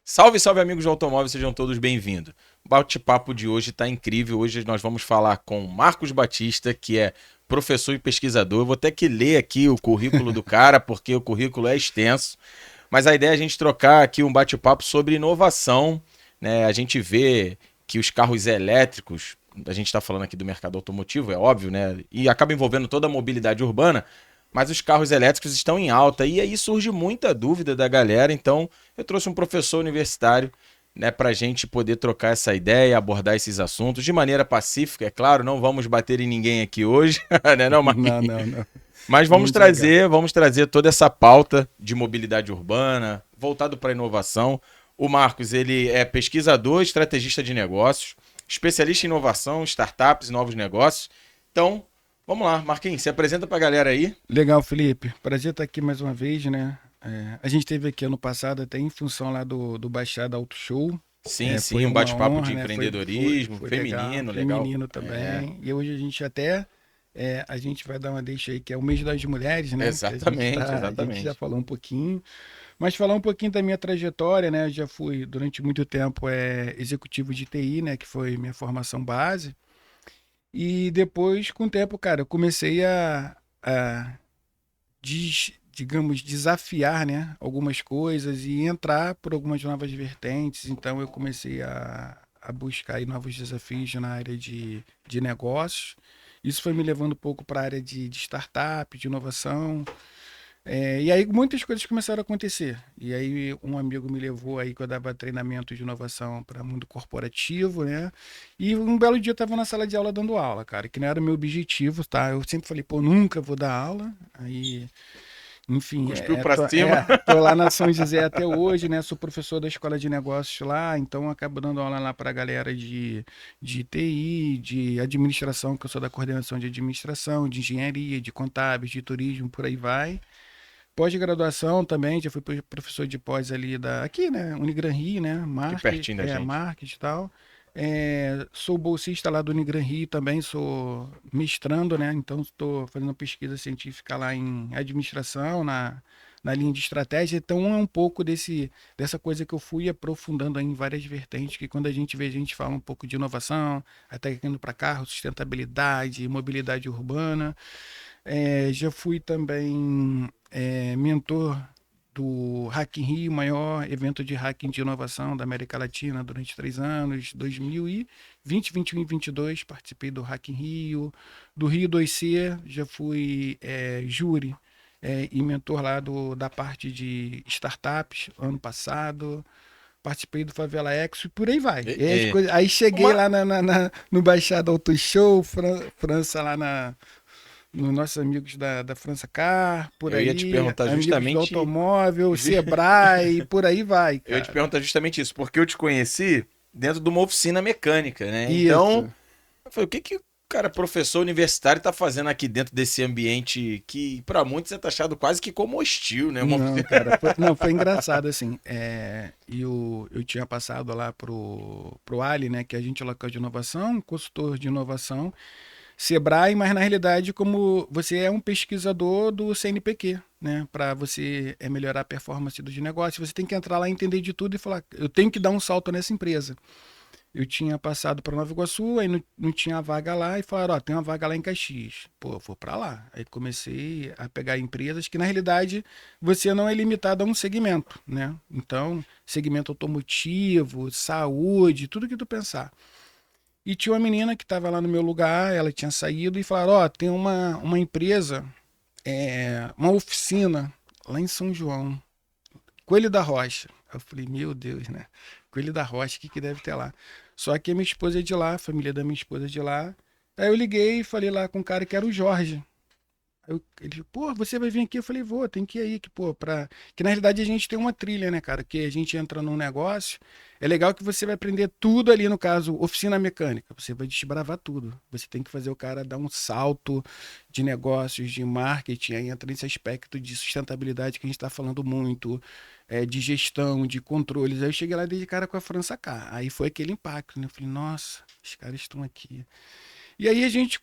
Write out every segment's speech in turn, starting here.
Salve, salve amigos do automóvel, sejam todos bem-vindos. O bate-papo de hoje está incrível. Hoje nós vamos falar com Marcos Batista, que é professor e pesquisador. Eu vou ter que ler aqui o currículo do cara, porque o currículo é extenso. Mas a ideia é a gente trocar aqui um bate-papo sobre inovação, né? A gente vê que os carros elétricos, a gente está falando aqui do mercado automotivo, é óbvio, né? E acaba envolvendo toda a mobilidade urbana, mas os carros elétricos estão em alta e aí surge muita dúvida da galera. Então, eu trouxe um professor universitário, né, para a gente poder trocar essa ideia, abordar esses assuntos de maneira pacífica, é claro. Não vamos bater em ninguém aqui hoje, né, não, Não, Marquinhos? não, não. Mas Muito legal. vamos trazer toda essa pauta de mobilidade urbana, voltado para a inovação. O Marcos, ele é pesquisador, estrategista de negócios, especialista em inovação, startups e novos negócios. Então, vamos lá, Marquinhos, se apresenta para a galera aí. Legal, Felipe. Prazer estar aqui mais uma vez, né? A gente teve aqui ano passado até em função lá do Baixada Auto Show. Sim, sim, Foi um uma bate-papo honra, de né? empreendedorismo, Foi legal, feminino, legal. feminino É, também. E hoje a gente até a gente vai dar uma deixa aí que é o mês das mulheres, né? Que exatamente, a gente já exatamente. falou um pouquinho, mas falar um pouquinho da minha trajetória, né? Eu já fui durante muito tempo executivo de TI, né? Que foi minha formação base. E depois, com o tempo, cara, eu comecei a digamos, desafiar, né, algumas coisas e entrar por algumas novas vertentes. Então, eu comecei a buscar aí novos desafios na área de negócios. Isso foi me levando um pouco para a área de startup, de inovação. E aí muitas coisas começaram a acontecer. E aí um amigo me levou aí que eu dava treinamento de inovação para mundo corporativo, né? E um belo dia eu estava na sala de aula dando aula, cara, que não era o meu objetivo, tá? Eu sempre falei, pô, nunca vou dar aula. Aí, enfim, Cuspiu pra cima. tô lá na São José até hoje, né? Sou professor da escola de negócios lá, então acabo dando aula lá para a galera de TI, de administração, que eu sou da coordenação de administração, de engenharia, de contábeis, de turismo, por aí vai. Pós-graduação também, já fui professor de pós ali aqui, né, Unigran Rio, né, Aqui pertinho da gente. marketing e tal. Sou bolsista lá do Unigran Rio também, sou mestrando, né, então estou fazendo pesquisa científica lá em administração, na linha de estratégia. Então é um pouco dessa coisa que eu fui aprofundando aí em várias vertentes, que quando a gente vê, a gente fala um pouco de inovação, até indo para carro, sustentabilidade, mobilidade urbana. Já fui também mentor do Hack in Rio, maior evento de hacking de inovação da América Latina durante 3 anos, 2020, 21 e 22, participei do Hack in Rio, do Rio 2C, já fui júri e mentor lá da parte de startups ano passado, participei do Favela Expo e por aí vai. E, E aí, e, aí cheguei uma, lá no Baixada Auto Show, França lá nos nossos amigos da França Car, por eu ia te aí, perguntar amigos do justamente. automóvel, Sebrae, por aí vai, Eu ia te cara. perguntar justamente isso, porque eu te conheci dentro de uma oficina mecânica, né? Então, Isso. eu falei, o que que o cara, professor universitário, tá fazendo aqui dentro desse ambiente que, para muitos, é taxado quase que como hostil, né? Uma Não, oficina. cara, não, foi engraçado, assim, eu tinha passado lá pro Ali, né, que é agente local de inovação, consultor de inovação, Sebrae, mas na realidade, como você é um pesquisador do CNPq, né? Para você melhorar a performance dos negócios, você tem que entrar lá, entender de tudo e falar, eu tenho que dar um salto nessa empresa. Eu tinha passado para Nova Iguaçu, aí não tinha vaga lá e falaram, ó, tem uma vaga lá em Caxias. Pô, vou para lá. Aí comecei a pegar empresas que na realidade você não é limitado a um segmento, né? Então, segmento automotivo, saúde, tudo que tu pensar. E tinha uma menina que estava lá no meu lugar, ela tinha saído e falaram, ó, tem uma empresa, uma oficina lá em São João, Coelho da Rocha. Eu falei, meu Deus, né? Coelho da Rocha, o que deve ter lá? Só que a minha esposa é de lá, a família da minha esposa é de lá. Aí eu liguei e falei lá com o cara que era o Jorge. Ele, pô, você vai vir aqui? Eu falei, vou, tem que ir aí, que, pô, Que na realidade a gente tem uma trilha, né, cara? Que a gente entra num negócio. É legal que você vai aprender tudo ali, no caso, oficina mecânica. Você vai desbravar tudo. Você tem que fazer o cara dar um salto de negócios, de marketing. Aí entra nesse aspecto de sustentabilidade que a gente está falando muito, de gestão, de controles. Aí eu cheguei lá de cara com a França K. Aí foi aquele impacto, né? Eu falei, nossa, os caras estão aqui. E aí a gente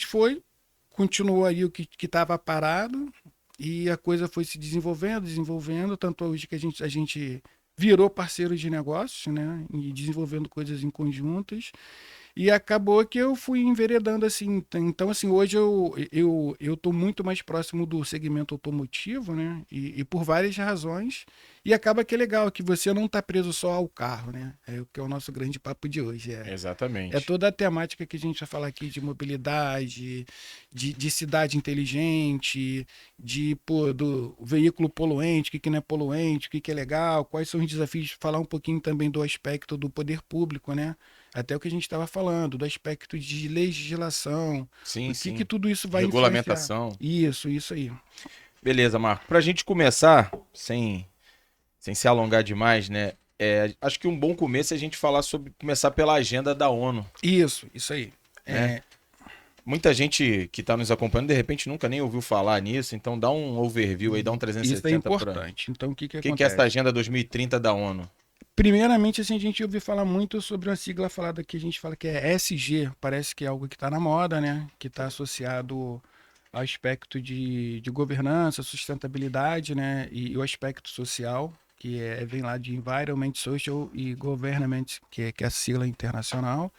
foi, continuou aí o que estava parado e a coisa foi se desenvolvendo, desenvolvendo, tanto hoje que a gente virou parceiro de negócios, né? E desenvolvendo coisas em conjuntas. E acabou que eu fui enveredando assim. Então, assim, hoje eu tô muito mais próximo do segmento automotivo, né? E por várias razões. E acaba que é legal, que você não tá preso só ao carro, né? É o que é o nosso grande papo de hoje. É Exatamente. toda a temática que a gente vai falar aqui de mobilidade, de cidade inteligente, pô, do veículo poluente, o que não é poluente, o que é legal, quais são os desafios. Falar um pouquinho também do aspecto do poder público, né? Até o que a gente estava falando, do aspecto de legislação, Sim, o que sim. tudo isso vai influenciar. Regulamentação. Isso aí. Beleza, Marco. Para a gente começar, sem se alongar demais, né? Acho que um bom começo é a gente falar sobre começar pela agenda da ONU, Isso aí. né? É, Muita gente que está nos acompanhando, de repente, nunca nem ouviu falar nisso, então dá um overview aí, dá um isso é 360 para. O importante. Então, o que que é essa acontece? Agenda 2030 da ONU? Primeiramente, assim, a gente ouviu falar muito sobre uma sigla falada que a gente fala que é SG, parece que é algo que está na moda, né? Que está associado ao aspecto de governança, sustentabilidade, né? E o aspecto social, vem lá de Environment, Social e Government, que é a sigla internacional.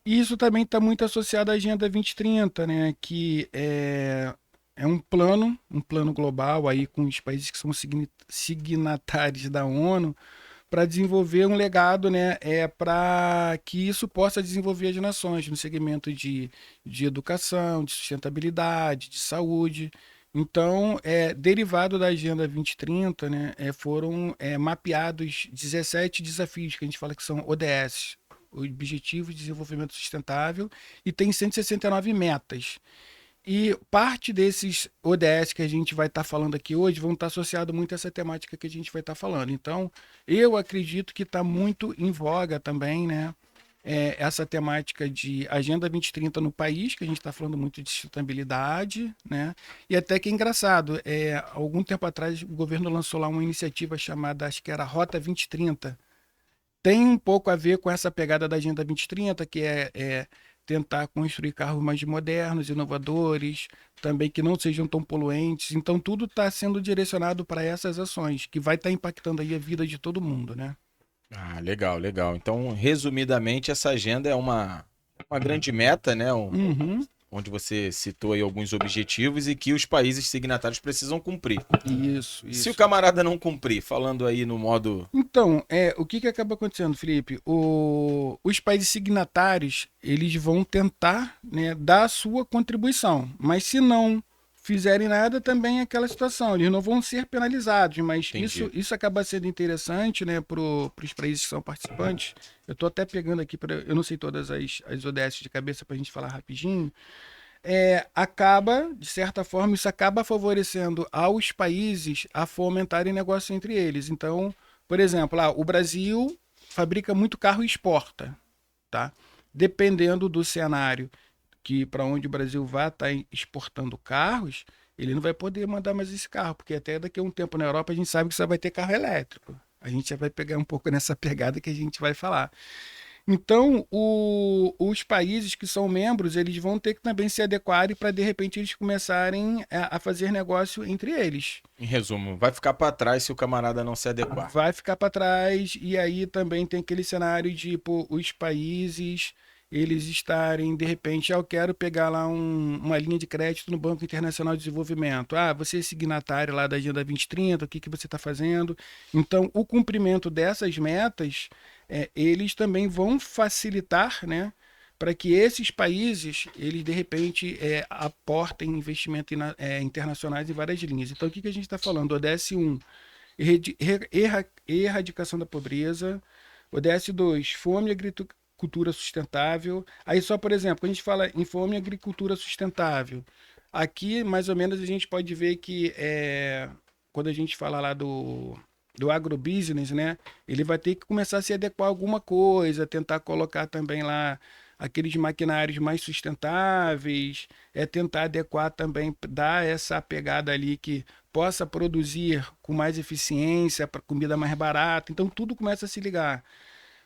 E isso também está muito associado à Agenda 2030, né? Que é um plano global aí com os países que são signatários da ONU para desenvolver um legado, né, para que isso possa desenvolver as nações no segmento de educação, de sustentabilidade, de saúde. Então, derivado da Agenda 2030, né, foram mapeados 17 desafios que a gente fala que são ODS, Objetivos de Desenvolvimento Sustentável, e tem 169 metas. E parte desses ODS que a gente vai estar falando aqui hoje vão estar associados muito a essa temática que a gente vai estar falando. Então, eu acredito que está muito em voga também, né? Essa temática de Agenda 2030 no país, que a gente está falando muito de sustentabilidade, né? E até que é engraçado, algum tempo atrás o governo lançou lá uma iniciativa chamada, acho que era Rota 2030, tem um pouco a ver com essa pegada da Agenda 2030, que é tentar construir carros mais modernos, inovadores, também que não sejam tão poluentes. Então, tudo está sendo direcionado para essas ações, que vai estar impactando aí a vida de todo mundo, né? Ah, legal, legal. Então, resumidamente, essa agenda é uma grande meta, né? Uhum, Onde você citou aí alguns objetivos e que os países signatários precisam cumprir. isso, Se o isso. camarada não cumprir, falando aí no modo. Então, o que acaba acontecendo, Felipe? Os países signatários, eles vão tentar, né, dar a sua contribuição, mas se não fizerem nada, também é aquela situação, eles não vão ser penalizados, mas isso, Entendi. isso acaba sendo interessante, né, para os países que são participantes. Eu estou até pegando aqui, eu não sei todas as ODS de cabeça para a gente falar rapidinho, acaba, de certa forma, isso acaba favorecendo aos países a fomentarem negócio entre eles. Então, por exemplo, o Brasil fabrica muito carro e exporta, tá? Dependendo do cenário que para onde o Brasil vai estar exportando carros, ele não vai poder mandar mais esse carro, porque até daqui a um tempo na Europa a gente sabe que só vai ter carro elétrico. A gente já vai pegar um pouco nessa pegada que a gente vai falar. Então, os países que são membros, eles vão ter que também se adequarem para, de repente, eles começarem a fazer negócio entre eles. Em resumo, vai ficar para trás se o camarada não se adequar. Vai ficar para trás, e aí também tem aquele cenário de pô, os países eles estarem, de repente, eu quero pegar lá uma linha de crédito no Banco Internacional de Desenvolvimento. Ah, você é signatário lá da Agenda 2030, o que você está fazendo? Então, o cumprimento dessas metas, eles também vão facilitar, né, para que esses países, eles, de repente, aportem investimento internacionais em várias linhas. Então, o que a gente está falando? O ODS 1, erradicação da pobreza. O ODS 2, fome e agricultura sustentável. Aí só, por exemplo, quando a gente fala em fome e agricultura sustentável, aqui mais ou menos a gente pode ver que quando a gente fala lá do agrobusiness, né? Ele vai ter que começar a se adequar a alguma coisa, tentar colocar também lá aqueles maquinários mais sustentáveis, tentar adequar também, dar essa pegada ali que possa produzir com mais eficiência, para comida mais barata. Então tudo começa a se ligar.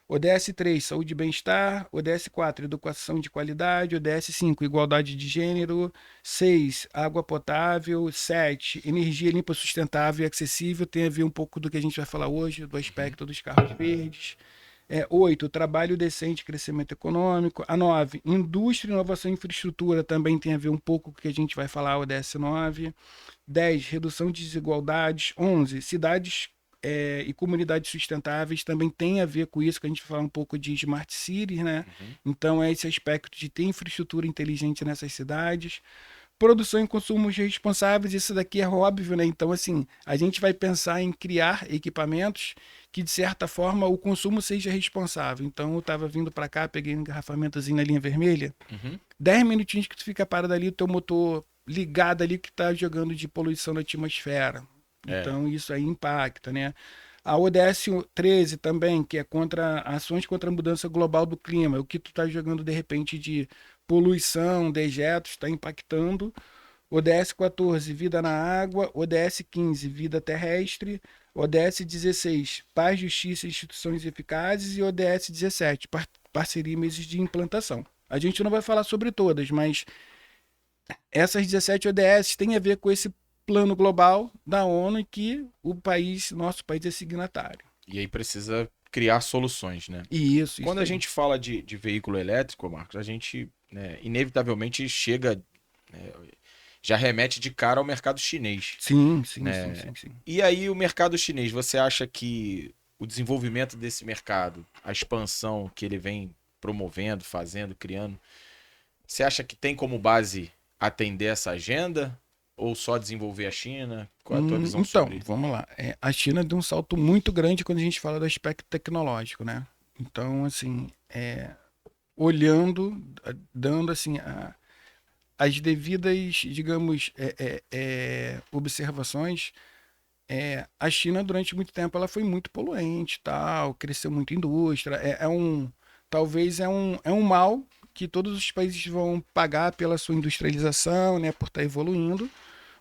ODS 3, saúde e bem-estar. ODS 4, educação de qualidade. ODS 5, igualdade de gênero. 6, água potável. 7, energia limpa, sustentável e acessível. Tem a ver um pouco do que a gente vai falar hoje, do aspecto dos carros verdes. 8, trabalho decente, crescimento econômico. A 9, indústria, inovação e infraestrutura, também tem a ver um pouco com o que a gente vai falar, ODS 9. 10, redução de desigualdades. 11, cidades e comunidades sustentáveis, também tem a ver com isso, que a gente vai falar um pouco de smart cities, né? Então é esse aspecto de ter infraestrutura inteligente nessas cidades. Produção e consumos responsáveis, isso daqui é óbvio, né? Então, assim, a gente vai pensar em criar equipamentos que, de certa forma, o consumo seja responsável. Então, eu estava vindo para cá, peguei um engarrafamentozinho na linha vermelha, 10 minutinhos que tu fica parado ali, o teu motor ligado ali que está jogando de poluição na atmosfera. Então, isso aí impacta, né? A ODS 13 também, que é contra ações contra a mudança global do clima, o que tu está jogando de repente de poluição, dejetos, está impactando. ODS 14, vida na água. ODS 15, vida terrestre. ODS 16, paz, justiça e instituições eficazes. E ODS 17, parceria e meios de implantação. A gente não vai falar sobre todas, mas essas 17 ODS têm a ver com esse plano global da ONU, em que nosso país é signatário. E aí precisa criar soluções, né? Isso Quando a aí. gente fala de veículo elétrico, Marcos, a gente, né, inevitavelmente chega, né, já remete de cara ao mercado chinês, Sim, sim, sim, né? sim, sim. E aí o mercado chinês, você acha que o desenvolvimento desse mercado, a expansão que ele vem promovendo, fazendo, criando, você acha que tem como base atender essa agenda ou só desenvolver a China? Qual é a tua visão Então, sobre isso? vamos lá. A China deu um salto muito grande quando a gente fala do aspecto tecnológico, né? Então, assim, olhando, dando assim as devidas, digamos, observações, a China durante muito tempo ela foi muito poluente, tal, cresceu muito indústria, talvez é um mal que todos os países vão pagar pela sua industrialização, né, por estar evoluindo.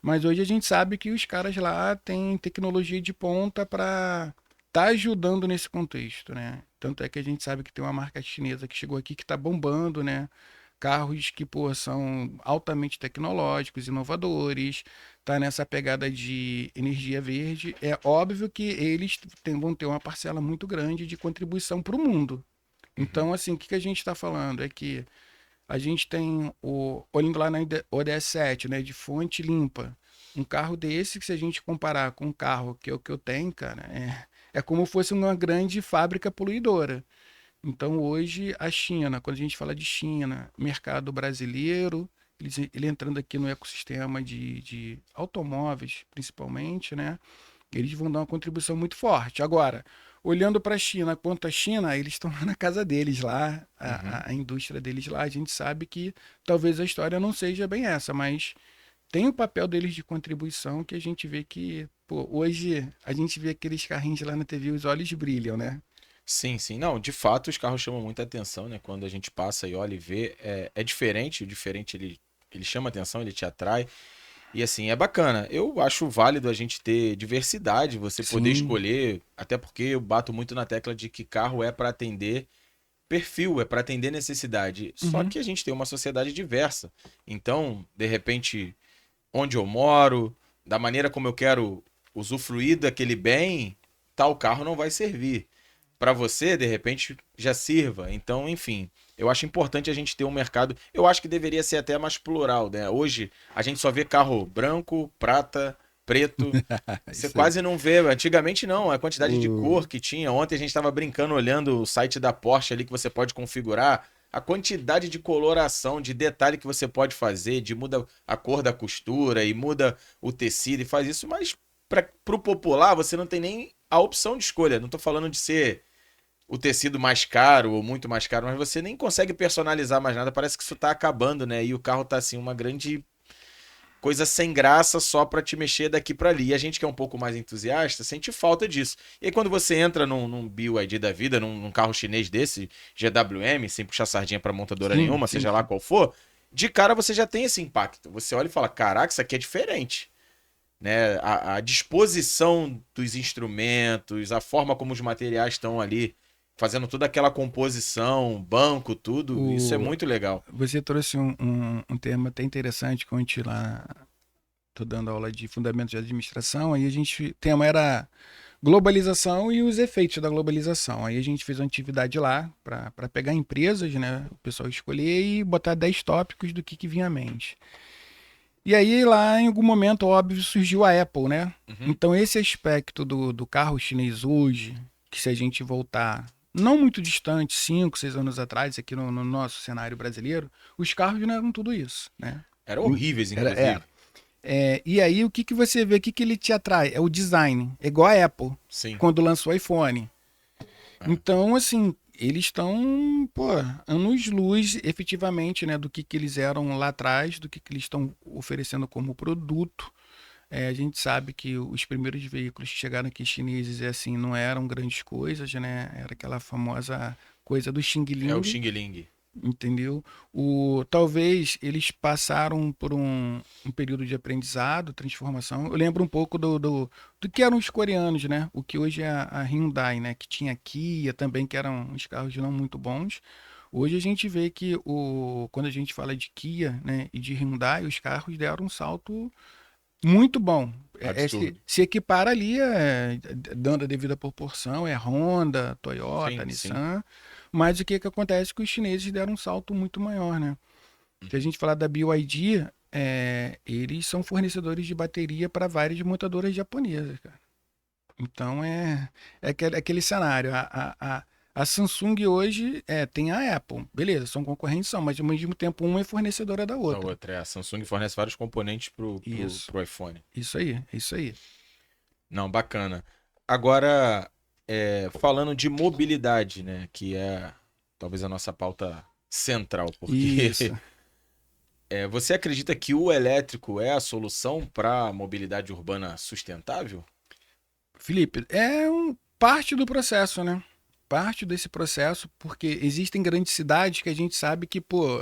Mas hoje a gente sabe que os caras lá têm tecnologia de ponta para tá ajudando nesse contexto, né? Tanto é que a gente sabe que tem uma marca chinesa que chegou aqui que está bombando, né? Carros que, pô, são altamente tecnológicos, inovadores, tá nessa pegada de energia verde. É óbvio que eles vão ter uma parcela muito grande de contribuição para o mundo. Uhum. Então, assim, o que que a gente está falando é que a gente tem olhando lá na ODS 7, né, de fonte limpa. Um carro desse, que se a gente comparar com um carro que é o que eu tenho, cara, é como fosse uma grande fábrica poluidora. Então, hoje, a China, quando a gente fala de China, mercado brasileiro, ele entrando aqui no ecossistema de automóveis, principalmente, né? Eles vão dar uma contribuição muito forte. Agora, olhando para a China, quanto à China, eles estão lá na casa deles, lá, Uhum. a indústria deles lá. A gente sabe que talvez a história não seja bem essa, mas tem o papel deles de contribuição que a gente vê que, pô, hoje a gente vê aqueles carrinhos lá na TV, os olhos brilham, né? Sim, sim. Não, de fato os carros chamam muita atenção, né? Quando a gente passa e olha e vê, é diferente, o diferente ele chama atenção, ele te atrai. E assim, é bacana. Eu acho válido a gente ter diversidade, você poder Sim. escolher, até porque eu bato muito na tecla de que carro é para atender perfil, é para atender necessidade. Só Uhum. que a gente tem uma sociedade diversa. Então, de repente, onde eu moro, da maneira como eu quero usufruir daquele bem, tal carro não vai servir. Para você, de repente, já sirva. Então, enfim, eu acho importante a gente ter um mercado. Eu acho que deveria ser até mais plural, né? Hoje a gente só vê carro branco, prata, preto. Você Isso aí. quase não vê. Antigamente não, a quantidade de O... cor que tinha. Ontem a gente estava brincando olhando o site da Porsche ali que você pode configurar. A quantidade de coloração, de detalhe que você pode fazer, de muda a cor da costura e muda o tecido e faz isso, mas para o popular você não tem nem a opção de escolha. Não estou falando de ser o tecido mais caro ou muito mais caro, mas você nem consegue personalizar mais nada. Parece que isso tá acabando, né? E o carro tá assim, uma grande coisa sem graça só para te mexer daqui para ali. E a gente que é um pouco mais entusiasta sente falta disso. E aí quando você entra num BYD da vida, num carro chinês desse, GWM, sem puxar sardinha para montadora Sim, nenhuma, sim, seja lá sim. qual for, de cara você já tem esse impacto. Você olha e fala: caraca, isso aqui é diferente. Né? A disposição dos instrumentos, a forma como os materiais estão ali fazendo toda aquela composição, banco, tudo. Isso é O, muito legal. você trouxe um tema até interessante quando a gente lá, tô dando aula de fundamentos de administração, aí o tema era globalização e os efeitos da globalização. Aí a gente fez uma atividade lá para pegar empresas, né, o pessoal escolher e botar 10 tópicos do que vinha à mente. E aí lá em algum momento, óbvio, surgiu a Apple, né? Uhum. Então esse aspecto do carro chinês hoje, que se a gente voltar não muito distante, 5, 6 anos atrás, aqui no nosso cenário brasileiro, os carros não eram tudo isso, né? Eram horríveis, Era. inclusive. E aí o que você vê, o que ele te atrai? É o design, é igual a Apple, Sim. quando lançou o iPhone. É. Então, assim, eles estão, pô, anos-luz, efetivamente, né, do que eles eram lá atrás, do que eles estão oferecendo como produto. A gente sabe que os primeiros veículos que chegaram aqui chineses, assim, não eram grandes coisas, né? Era aquela famosa coisa do Xing É o Ling, Xing Ling. entendeu? Talvez eles passaram por um período de aprendizado, transformação. Eu lembro um pouco do que eram os coreanos, né? O que hoje é a Hyundai, né? Que tinha Kia também, que eram uns carros não muito bons. Hoje a gente vê que quando a gente fala de Kia, né, e de Hyundai, os carros deram um salto muito bom. Absurdo. Se equipara ali, dando a devida proporção, é Honda, Toyota, Sim, sim. Nissan. Mas o que que acontece é que os chineses deram um salto muito maior, né? Se a Uhum. gente falar da BYD, eles são fornecedores de bateria para várias montadoras japonesas, cara. Então é aquele cenário. A Samsung hoje tem a Apple, beleza, são concorrentes, são, mas ao mesmo tempo uma é fornecedora da Da outra. outra, a Samsung fornece vários componentes Isso, pro iPhone. isso aí, isso aí. Não, bacana. Agora, falando de mobilidade, né? Que é talvez a nossa pauta central, porque Isso. você acredita que o elétrico é a solução para a mobilidade urbana sustentável? Felipe, parte do processo, né? Parte desse processo, porque existem grandes cidades que a gente sabe que, pô,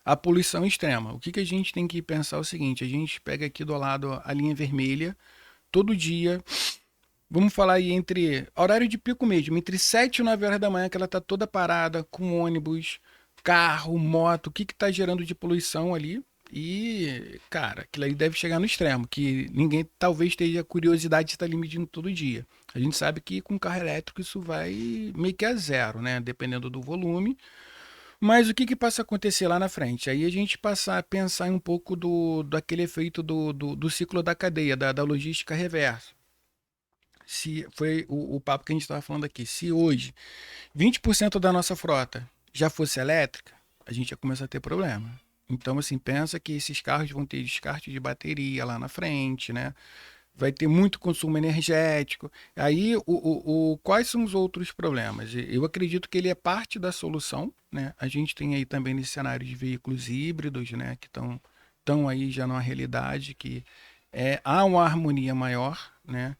a poluição é extrema. O que que a gente tem que pensar é o seguinte: a gente pega aqui do lado a linha vermelha, todo dia, vamos falar aí entre horário de pico mesmo, entre 7 e 9 horas da manhã, que ela tá toda parada, com ônibus, carro, moto, o que que tá gerando de poluição ali? E, cara, aquilo aí deve chegar no extremo, que ninguém talvez tenha curiosidade de estar ali medindo todo dia. A gente sabe que com carro elétrico isso vai meio que a zero, né? Dependendo do volume. Mas o que que passa a acontecer lá na frente? Aí a gente passa a pensar um pouco daquele efeito do ciclo da cadeia, da logística reversa. Se foi o papo que a gente estava falando aqui. Se hoje 20% da nossa frota já fosse elétrica, a gente ia começar a ter problema. Então, assim, pensa que esses carros vão ter descarte de bateria lá na frente, né? Vai ter muito consumo energético. Aí, quais são os outros problemas? Eu acredito que ele é parte da solução, né? A gente tem aí também nesse cenário de veículos híbridos, né? Que estão aí já numa realidade que há uma harmonia maior, né?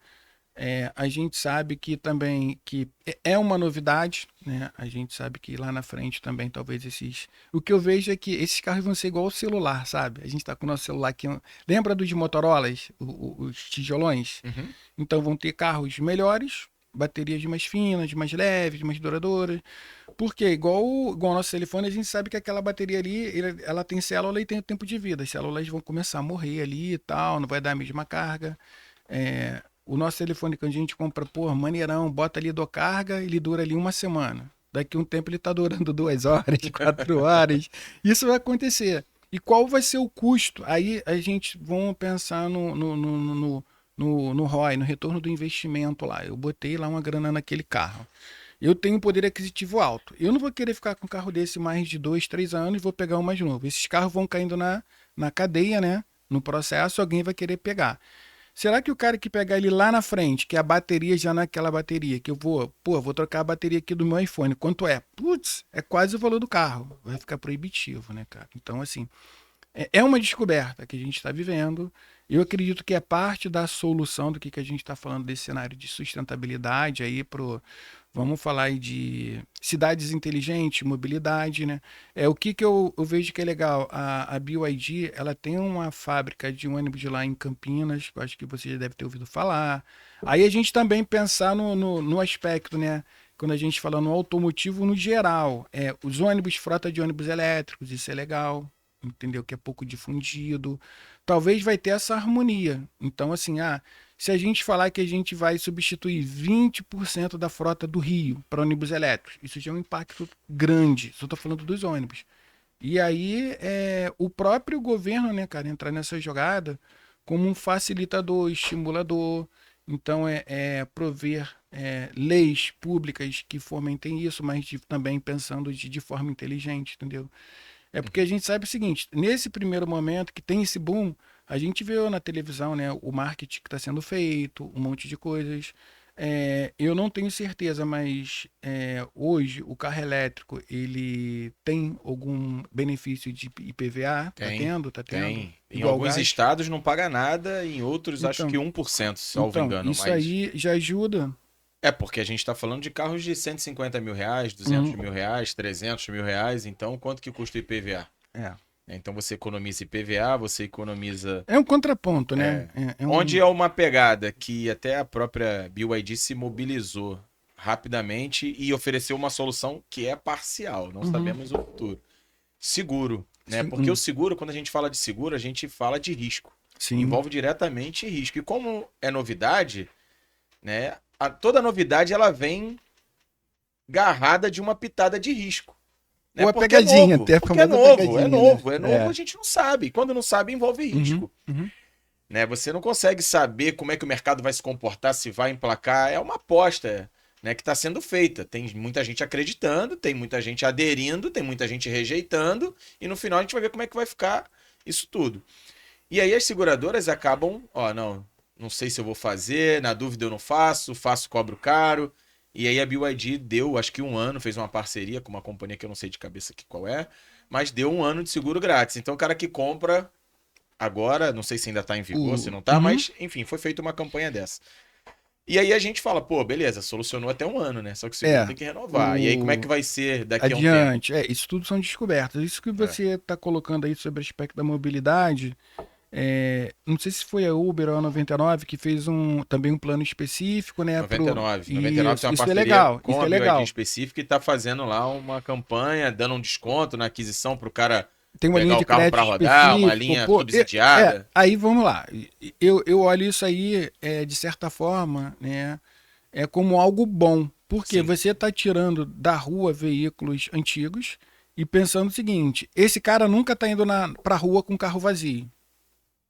A gente sabe que também que é uma novidade, né? A gente sabe que lá na frente também talvez esses. O que eu vejo é que esses carros vão ser igual ao celular, sabe? A gente está com o nosso celular aqui. Lembra dos Motorolas, os tijolões? Uhum. Então vão ter carros melhores, baterias mais finas, mais leves, mais duradouras. Porque igual ao nosso telefone, a gente sabe que aquela bateria ali, ela tem célula e tem o tempo de vida. As células vão começar a morrer ali e tal, não vai dar a mesma carga. O nosso telefone que a gente compra, pô, maneirão, bota ali do carga, ele dura ali uma semana. Daqui a um tempo ele tá durando 2 horas, 4 horas. Isso vai acontecer. E qual vai ser o custo? Aí a gente vamos pensar no ROI, no retorno do investimento lá. Eu botei lá uma grana naquele carro. Eu tenho um poder aquisitivo alto. Eu não vou querer ficar com um carro desse mais de 2, 3 anos e vou pegar um mais novo. Esses carros vão caindo na cadeia, né? No processo, alguém vai querer pegar. Será que o cara que pegar ele lá na frente, que a bateria já naquela bateria, que vou trocar a bateria aqui do meu iPhone, quanto é? Putz, é quase o valor do carro. Vai ficar proibitivo, né, cara? Então, assim, é uma descoberta que a gente está vivendo. Eu acredito que é parte da solução do que a gente está falando desse cenário de sustentabilidade aí pro. Vamos falar aí de cidades inteligentes, mobilidade, né? O que eu vejo que é legal, a BYD, ela tem uma fábrica de ônibus lá em Campinas, que eu acho que você já deve ter ouvido falar. Aí a gente também pensar no aspecto, né? quando a gente fala no automotivo no geral, os ônibus, frota de ônibus elétricos, isso é legal, entendeu? Que é pouco difundido. Talvez vai ter essa harmonia. Então, assim, se a gente falar que a gente vai substituir 20% da frota do Rio para ônibus elétricos, isso já é um impacto grande. Só estou falando dos ônibus. E aí, o próprio governo, né, cara, entrar nessa jogada como um facilitador, estimulador. Então, prover leis públicas que fomentem isso, mas também pensando de forma inteligente, entendeu? É porque a gente sabe o seguinte, nesse primeiro momento que tem esse boom, a gente vê na televisão, né, o marketing que está sendo feito, um monte de coisas. Eu não tenho certeza, mas hoje o carro elétrico, ele tem algum benefício de IPVA? Tá Tem, tendo? Tá tendo? tem. Em Igual alguns gás? estados não paga nada, em outros acho que Então, 1%, salvo engano, isso mas... aí já ajuda. É, porque a gente está falando de carros de 150 mil reais, 200 Uhum. mil reais, 300 mil reais, então quanto que custa o IPVA? É. Então você economiza IPVA, você economiza... É um contraponto, né? Onde é uma pegada que até a própria BYD se mobilizou rapidamente e ofereceu uma solução que é parcial, não Uhum. sabemos o futuro. Seguro, né? Sim, Porque o seguro, quando a gente fala de seguro, a gente fala de risco. sim. Envolve diretamente risco. E como é novidade, né? Toda novidade ela vem garrada de uma pitada de risco. Né? Ou a Porque é pegadinha, novo. tem a Porque é famosa novo, é pegadinha, né? novo, é novo, a gente não sabe. Quando não sabe, envolve Uhum, risco. uhum. Né? Você não consegue saber como é que o mercado vai se comportar, se vai emplacar. É uma aposta, né, que está sendo feita. Tem muita gente acreditando, tem muita gente aderindo, tem muita gente rejeitando, e no final a gente vai ver como é que vai ficar isso tudo. E aí as seguradoras acabam, não sei se eu vou fazer, na dúvida eu não faço, faço, cobro caro. E aí a BYD deu, acho que 1 ano, fez uma parceria com uma companhia que eu não sei de cabeça aqui qual é, mas deu 1 ano de seguro grátis. Então o cara que compra agora, não sei se ainda tá em vigor, se não tá, Uhum. mas enfim, foi feita uma campanha dessa. E aí a gente fala, pô, beleza, solucionou até 1 ano, né? Só que o seguro tem que renovar. E aí como é que O vai ser daqui a um tempo? adiante, isso tudo são descobertas. Isso que É. você está colocando aí sobre o aspecto da mobilidade, não sei se foi a Uber ou a 99 que fez também um plano específico, né, pro 99. 99 tem isso, uma isso é parceria legal, com isso a é BYD legal. específica e tá fazendo lá uma campanha, dando um desconto na aquisição pro cara Tem uma linha pegar o de carro crédito para rodar, uma específico, linha pô, subsidiada. aí vamos lá. Eu olho isso aí, de certa forma, né, como algo bom, porque Sim. você está tirando da rua veículos antigos e pensando o seguinte: esse cara nunca está indo para a rua com carro vazio,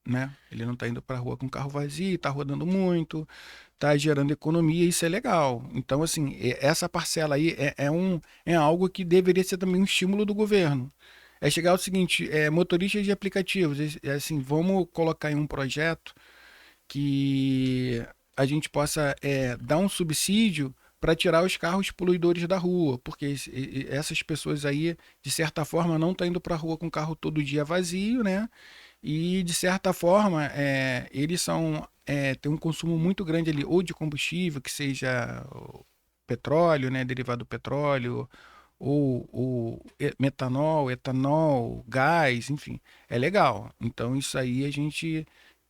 né? Ele não está indo para a rua com carro vazio, está rodando muito, está gerando economia, isso é legal. Então, assim, essa parcela aí é algo que deveria ser também um estímulo do governo. É chegar ao seguinte, motoristas de aplicativos, assim, vamos colocar em um projeto que a gente possa dar um subsídio para tirar os carros poluidores da rua, porque essas pessoas aí, de certa forma, não estão indo para a rua com o carro todo dia vazio, né? E, de certa forma, eles têm um consumo muito grande ali, ou de combustível, que seja o petróleo, né? Derivado do petróleo, ou metanol, etanol, gás, enfim, é legal. Então isso aí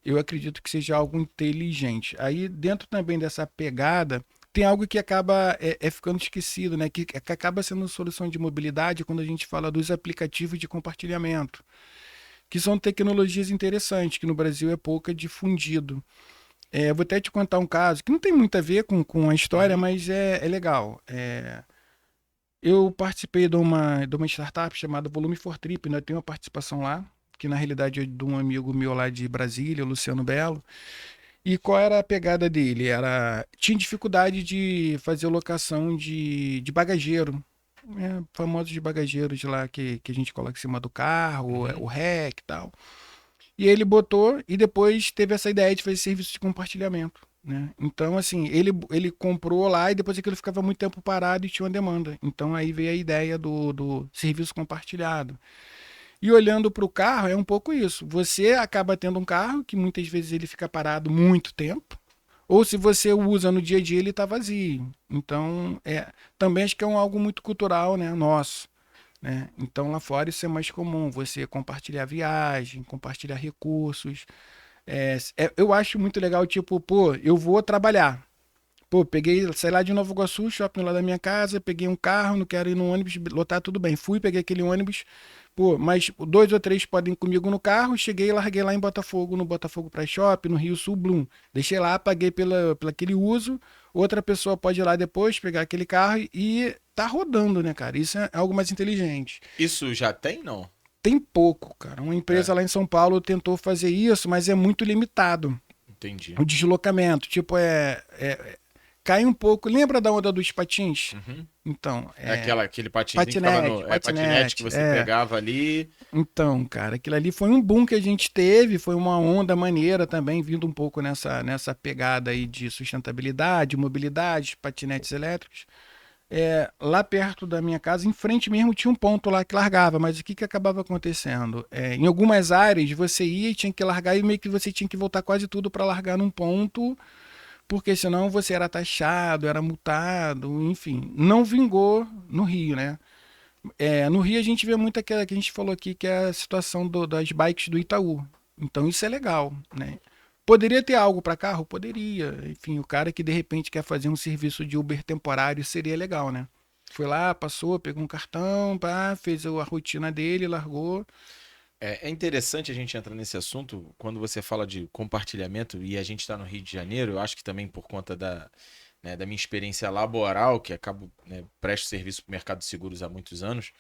eu acredito que seja algo inteligente. Aí dentro também dessa pegada tem algo que acaba ficando esquecido, né? Que acaba sendo solução de mobilidade quando a gente fala dos aplicativos de compartilhamento, que são tecnologias interessantes que no Brasil é pouco difundido. Vou até te contar um caso que não tem muito a ver com a história, Uhum. mas é legal. Eu participei de uma startup chamada Volume for Trip, né? Eu tenho uma participação lá, que na realidade é de um amigo meu lá de Brasília, Luciano Belo. E qual era a pegada dele? Tinha dificuldade de fazer locação de bagageiro, famosos de bagageiros lá que a gente coloca em cima do carro, Uhum. o REC e tal. E ele botou e depois teve essa ideia de fazer serviço de compartilhamento, né? Então, assim, ele comprou lá e depois aquilo ficava muito tempo parado e tinha uma demanda. Então, aí veio a ideia do serviço compartilhado. E olhando para o carro, é um pouco isso. Você acaba tendo um carro que muitas vezes ele fica parado muito tempo, ou se você usa no dia a dia, ele está vazio. Então, também acho que é algo muito cultural, né, nosso, né? Então lá fora isso é mais comum, você compartilhar viagem, compartilhar recursos. Eu acho muito legal, tipo, pô, eu vou trabalhar. Pô, peguei, sei lá, de Nova Iguaçu, shopping lá da minha casa, peguei um carro, não quero ir no ônibus, lotar tudo bem. Fui, peguei aquele ônibus, pô, mas 2 ou 3 podem ir comigo no carro, cheguei e larguei lá em Botafogo, no Botafogo Praia Shopping, no Rio Sul, Bloom. Deixei lá, paguei pela aquele uso, outra pessoa pode ir lá depois, pegar aquele carro e tá rodando, né, cara? Isso é algo mais inteligente. Isso já tem, não? Tem pouco, cara. Uma empresa É, lá em São Paulo tentou fazer isso, mas é muito limitado. entendi. O deslocamento, tipo, cai um pouco. Lembra da onda dos patins? Uhum. Então, É aquele patinzinho que ficava patinete, no. É patinete que patinete, você pegava ali. Então, cara, aquilo ali foi um boom que a gente teve, foi uma onda maneira também, vindo um pouco nessa pegada aí de sustentabilidade, mobilidade, patinetes elétricos. Lá perto da minha casa, em frente mesmo, tinha um ponto lá que largava, mas o que acabava acontecendo? Em algumas áreas você ia e tinha que largar e meio que você tinha que voltar quase tudo para largar num ponto, porque senão você era taxado, era multado, enfim. Não vingou no Rio, né? No Rio a gente vê muito aquela que a gente falou aqui, que é a situação das bikes do Itaú. Então isso é legal, né? Poderia ter algo para carro? Poderia. Enfim, o cara que de repente quer fazer um serviço de Uber temporário seria legal, né? Foi lá, passou, pegou um cartão, pá, fez a rotina dele, largou. É interessante a gente entrar nesse assunto quando você fala de compartilhamento e a gente está no Rio de Janeiro. Eu acho que também por conta da minha experiência laboral, que acabo, né, presto serviço para o mercado de seguros há muitos anos.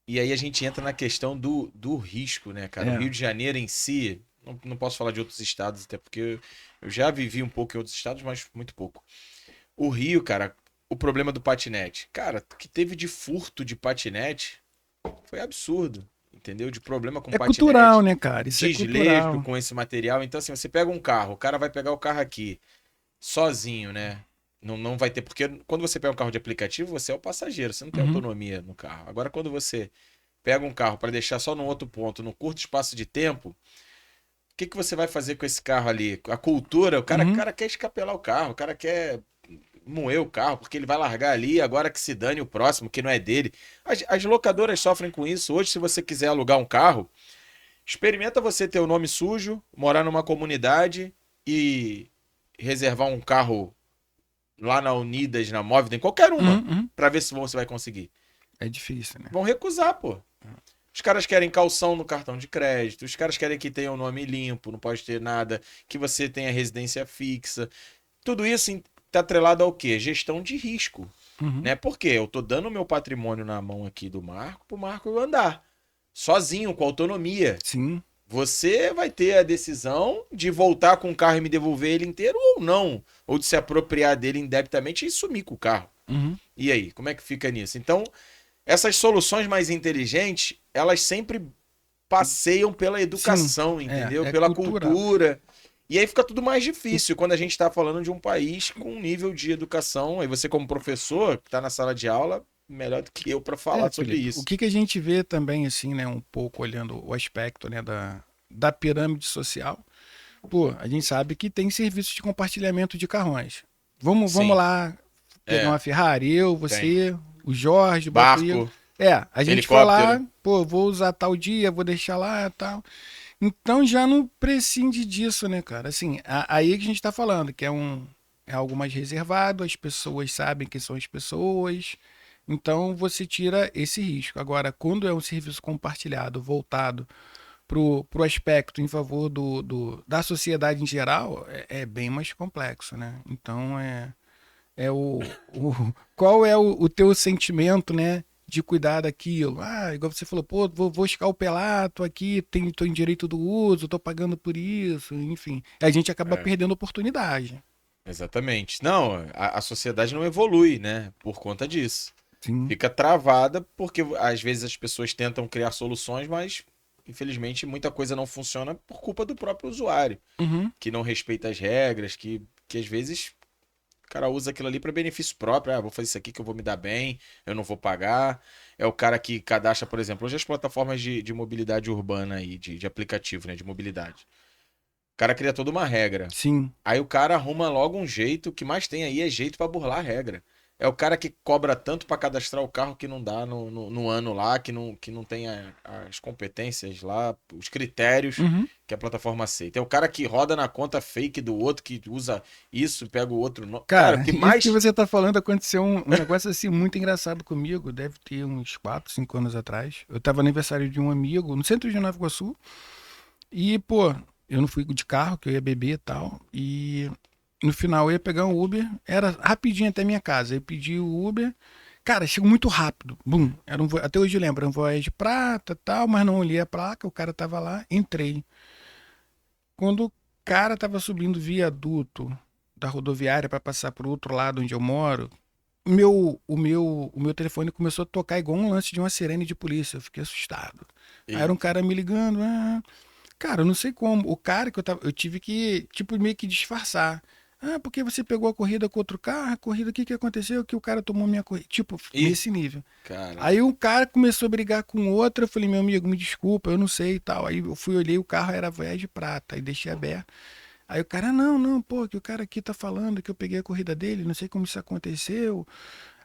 E aí a gente entra na questão do risco, né, cara? O É. Rio de Janeiro em si, não posso falar de outros estados, até porque eu já vivi um pouco em outros estados, mas muito pouco. O Rio, cara, o problema do patinete. Cara, o que teve de furto de patinete foi absurdo, entendeu? De problema com É cultural, patinete, né, cara? Isso é desleixo cultural. com esse material. Então, assim, você pega um carro, o cara vai pegar o carro aqui sozinho, né? Não vai ter, porque quando você pega um carro de aplicativo, você é o passageiro, você não tem Uhum, autonomia no carro. Agora, quando você pega um carro para deixar só num outro ponto, num curto espaço de tempo, o que que você vai fazer com esse carro ali? A cultura, o uhum. cara quer escapelar o carro, o cara quer moer o carro, porque ele vai largar ali, agora que se dane o próximo, que não é dele. As locadoras sofrem com isso. Hoje, se você quiser alugar um carro, experimenta você ter o nome sujo, morar numa comunidade e reservar um carro lá na Unidas, na Móvel, em qualquer Uhum, uma, uhum. pra ver se você vai conseguir. É difícil, né? Vão recusar, pô. Os caras querem calção no cartão de crédito, os caras querem que tenha o nome limpo, não pode ter nada, que você tenha residência fixa. Tudo isso está atrelado ao quê? Gestão de risco. Uhum. Né? Porque eu tô dando o meu patrimônio na mão aqui do Marco pro Marco andar. Sozinho, com autonomia. Sim. Você vai ter a decisão de voltar com o carro e me devolver ele inteiro ou não. Ou de se apropriar dele indebitamente e sumir com o carro. Uhum. E aí, como é que fica nisso? Então, essas soluções mais inteligentes, elas sempre passeiam pela Sim. educação, entendeu? É Pela cultural. cultura. E aí fica tudo mais difícil quando a gente está falando de um país com um nível de educação. Aí você, como professor, que está na sala de aula, melhor do que eu para falar sobre Felipe, o isso. que a gente vê também, assim, né, um pouco olhando o aspecto, né, da pirâmide social, pô, a gente sabe que tem serviços de compartilhamento de carrões. Vamos Sim, lá pegar é, uma Ferrari, eu, tem. você, o Jorge, bota o Igor. Barco, A gente foi helicóptero. lá, pô, vou usar tal dia, vou deixar lá e tal. Então já não prescinde disso, né, cara? Assim, aí que a gente tá falando, que é algo mais reservado, as pessoas sabem quem são as pessoas, então você tira esse risco. Agora, quando é um serviço compartilhado, voltado pro aspecto em favor da sociedade em geral, é bem mais complexo, né? Então qual é o teu sentimento, né? De cuidar daquilo. Igual você falou, pô, vou escalpelar, tô aqui, tô em direito do uso, tô pagando por isso, enfim. A gente acaba É, perdendo oportunidade. exatamente. Não, a sociedade não evolui, né? Por conta disso. Sim. Fica travada porque às vezes as pessoas tentam criar soluções, mas infelizmente muita coisa não funciona por culpa do próprio usuário, Uhum. que não respeita as regras, que às vezes o cara usa aquilo ali para benefício próprio. Ah, vou fazer isso aqui que eu vou me dar bem, eu não vou pagar. É o cara que cadastra, por exemplo, hoje as plataformas de mobilidade urbana aí, de aplicativo, né, de mobilidade. O cara cria toda uma regra. Sim. Aí o cara arruma logo um jeito, o que mais tem aí é jeito para burlar a regra. É o cara que cobra tanto pra cadastrar o carro que não dá no ano lá, que não tem as competências lá, os critérios Uhum. que a plataforma aceita. É o cara que roda na conta fake do outro, que usa isso, pega o outro. Cara, o Cara, que isso que mais. você tá falando aconteceu um negócio assim muito engraçado comigo. Deve ter uns 4, 5 anos atrás. Eu tava no aniversário de um amigo no centro de Nova Iguaçu. E, pô, eu não fui de carro, que eu ia beber e tal. E no final eu ia pegar um Uber. Era rapidinho até minha casa. Eu pedi o Uber. Cara, chegou muito rápido. Bum. Até hoje eu lembro, era um Voyage prata e tal, mas não olhei a placa. O cara tava lá, entrei. Quando o cara tava subindo o viaduto da rodoviária para passar pro outro lado onde eu moro, o meu telefone começou a tocar igual um lance de uma sirene de polícia. Eu fiquei assustado. Aí era um Eita. cara me ligando. Cara, eu não sei como. O cara que eu tive que, tipo, meio que disfarçar. Ah, porque você pegou a corrida com outro carro? A corrida, o que que aconteceu? Que o cara tomou minha corrida. Tipo, Ih, nesse nível. caramba. Aí um cara começou a brigar com outro. Eu falei, meu amigo, me desculpa, eu não sei e tal. Aí eu fui, olhei, o carro era Voyage de prata. Aí deixei aberto. Aí o cara, não, não, pô, que o cara aqui tá falando que eu peguei a corrida dele, não sei como isso aconteceu.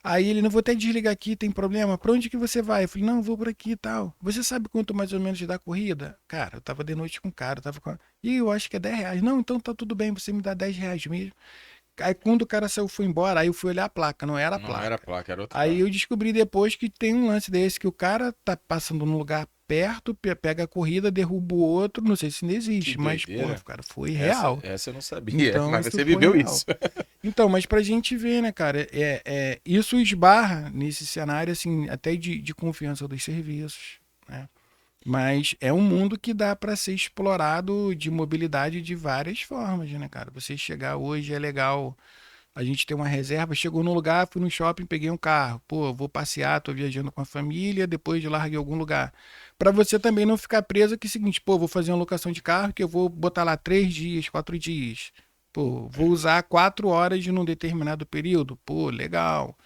Aí ele, não vou até desligar aqui, tem problema. Pra onde que você vai? Eu falei, não, vou por aqui e tal. Você sabe quanto mais ou menos dá a corrida? Cara, eu tava de noite com o cara, eu tava com. E eu acho que é R$ 10. Não, então tá tudo bem, você me dá R$ 10 mesmo. Aí quando o cara saiu, foi embora, aí eu fui olhar a placa, não era a Não era placa. placa, era outro Aí carro. eu descobri depois que tem um lance desse, que o cara tá passando num lugar perto, pega a corrida, derruba o outro, não sei se ainda Que existe, mas, porra, doideira. cara, foi Essa, real. essa eu não sabia, Então, mas isso você foi viveu real. isso. Então, mas pra gente ver, né, cara, isso esbarra nesse cenário, assim, até de confiança dos serviços, né? Mas é um mundo que dá para ser explorado de mobilidade de várias formas, né, cara? Você chegar hoje é legal, a gente tem uma reserva, chegou no lugar, fui no shopping, peguei um carro, pô, vou passear, tô viajando com a família, depois de larguei algum lugar. Para você também não ficar preso que é o seguinte, pô, vou fazer uma locação de carro que eu vou botar lá 3 dias, 4 dias. Pô, vou usar 4 horas de num determinado período. Pô, legal.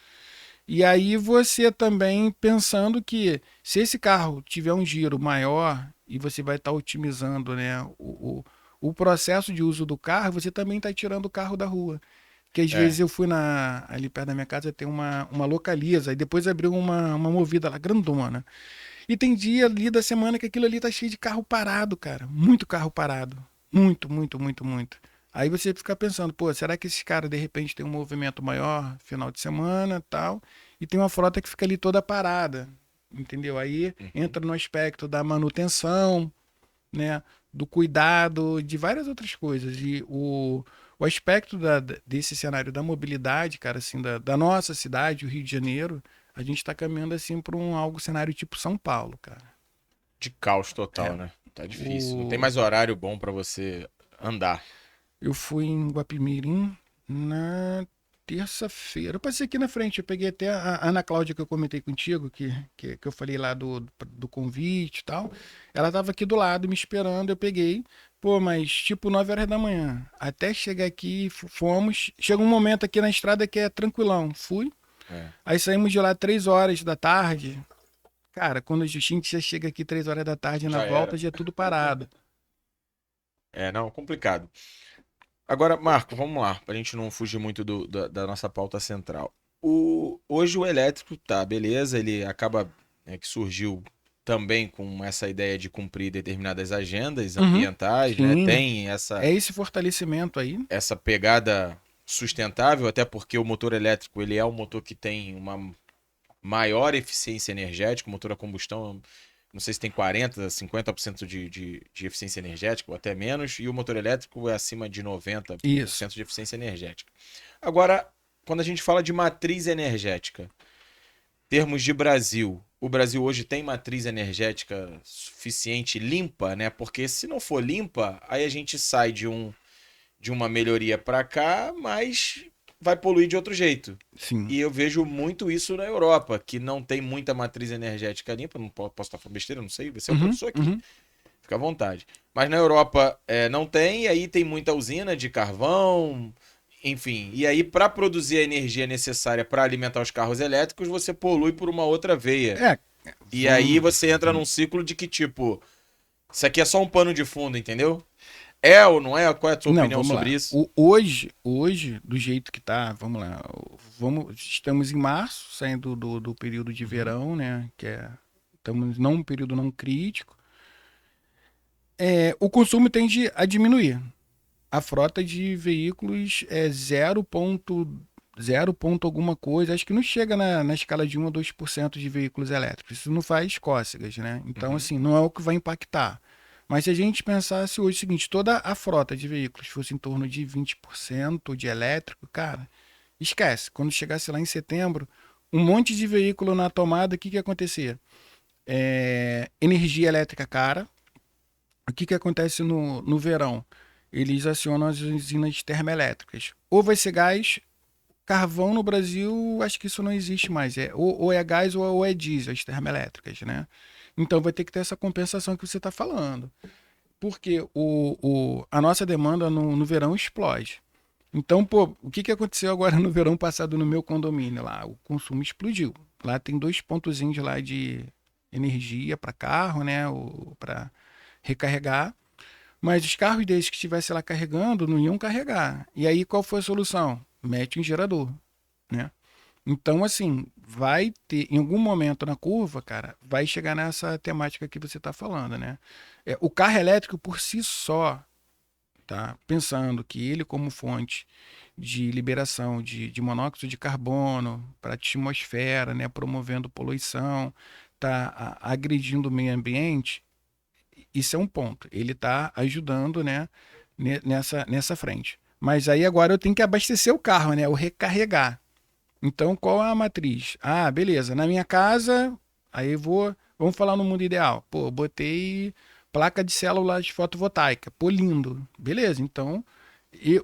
E aí você também pensando que se esse carro tiver um giro maior e você vai estar otimizando, né, o processo de uso do carro, você também está tirando o carro da rua. Que às vezes É. eu fui ali perto da minha casa, tem uma Localiza, e depois abriu uma Movida lá, grandona. E tem dia ali da semana que aquilo ali tá cheio de carro parado, cara. Muito carro parado. Muito, muito, muito, muito. Aí você fica pensando, pô, será que esses caras de repente tem um movimento maior final de semana tal? E tem uma frota que fica ali toda parada. Entendeu? Aí Uhum. entra no aspecto da manutenção, né? Do cuidado, de várias outras coisas. E o aspecto desse cenário da mobilidade, cara, assim, da nossa cidade, o Rio de Janeiro, a gente está caminhando assim para algo cenário tipo São Paulo, cara. De caos É. total, né? Tá difícil. Não tem O, mais horário bom pra você andar. eu fui em Guapimirim na terça-feira. Eu passei aqui na frente, eu peguei até a Ana Cláudia que eu comentei contigo, que eu falei lá do convite e tal. Ela tava aqui do lado me esperando, eu peguei. Pô, mas tipo 9 horas da manhã. Até chegar aqui, fomos. Chega um momento aqui na estrada que é tranquilão. Fui. É. Aí saímos de lá 3 horas da tarde. Cara, quando a gente já chega aqui 3 horas da tarde na Já volta, era. já é tudo parado. É, não, complicado. Agora, Marco, vamos lá, pra gente não fugir muito da nossa pauta central. Hoje o elétrico tá, beleza, ele acaba, né, que surgiu também com essa ideia de cumprir determinadas agendas Uhum. ambientais, né? Sim. Tem essa, É esse fortalecimento aí. essa pegada sustentável, até porque o motor elétrico, ele é um motor que tem uma maior eficiência energética, o motor a combustão, não sei se tem 40, 50% de eficiência energética, ou até menos, e o motor elétrico é acima de Isso. 90% de eficiência energética. Agora, quando a gente fala de matriz energética, termos de Brasil, o Brasil hoje tem matriz energética suficiente, limpa, né? Porque se não for limpa, aí a gente sai de uma melhoria para cá, mas vai poluir de outro jeito. Sim. E eu vejo muito isso na Europa, que não tem muita matriz energética limpa. Não posso estar falando besteira, não sei. Você é o Uhum, professor aqui. uhum. Fica à vontade. Mas na Europa não tem, e aí tem muita usina de carvão, enfim. E aí, para produzir a energia necessária para alimentar os carros elétricos, você polui por uma outra veia. É, E aí vamos. você entra num ciclo de que, tipo, isso aqui é só um pano de fundo, entendeu? É ou não é? Qual é a tua Não, opinião vamos lá. sobre isso? Hoje, do jeito que tá, vamos lá. Estamos em março, saindo do período de Uhum. verão, né? Estamos num período não crítico. O consumo tende a diminuir. A frota de veículos é 0 ponto alguma coisa, acho que não chega na escala de 1 a 2% de veículos elétricos. Isso não faz cócegas, né? Então, Uhum. assim, não é o que vai impactar. Mas se a gente pensasse hoje o seguinte, toda a frota de veículos fosse em torno de 20% de elétrico, cara, esquece. Quando chegasse lá em setembro, um monte de veículo na tomada, o que que ia acontecer? Energia elétrica cara. O que que acontece no verão? Eles acionam as usinas termoelétricas. Ou vai ser gás, carvão no Brasil, acho que isso não existe mais. Ou é gás ou é diesel, as termoelétricas, né? Então vai ter que ter essa compensação que você está falando. Porque a nossa demanda no verão explode. Então, pô, o que, que aconteceu agora no verão passado no meu condomínio lá? O consumo explodiu. Lá tem 2 pontozinhos lá de energia para carro, né? Para recarregar. Mas os carros desses que estivessem lá carregando não iam carregar. E aí qual foi a solução? Mete um gerador, né? Então, assim, vai ter, em algum momento na curva, cara, vai chegar nessa temática que você está falando, né? O carro elétrico por si só, tá? Pensando que ele como fonte de liberação de monóxido de carbono para a atmosfera, né? Promovendo poluição, tá agredindo o meio ambiente, isso é um ponto. Ele está ajudando, né, nessa frente. Mas aí agora eu tenho que abastecer o carro, né? O recarregar. Então, qual é a matriz? Ah, beleza. Na minha casa, aí vou. Vamos falar no mundo ideal. Pô, botei placa de células fotovoltaica. Pô, lindo. Beleza, então.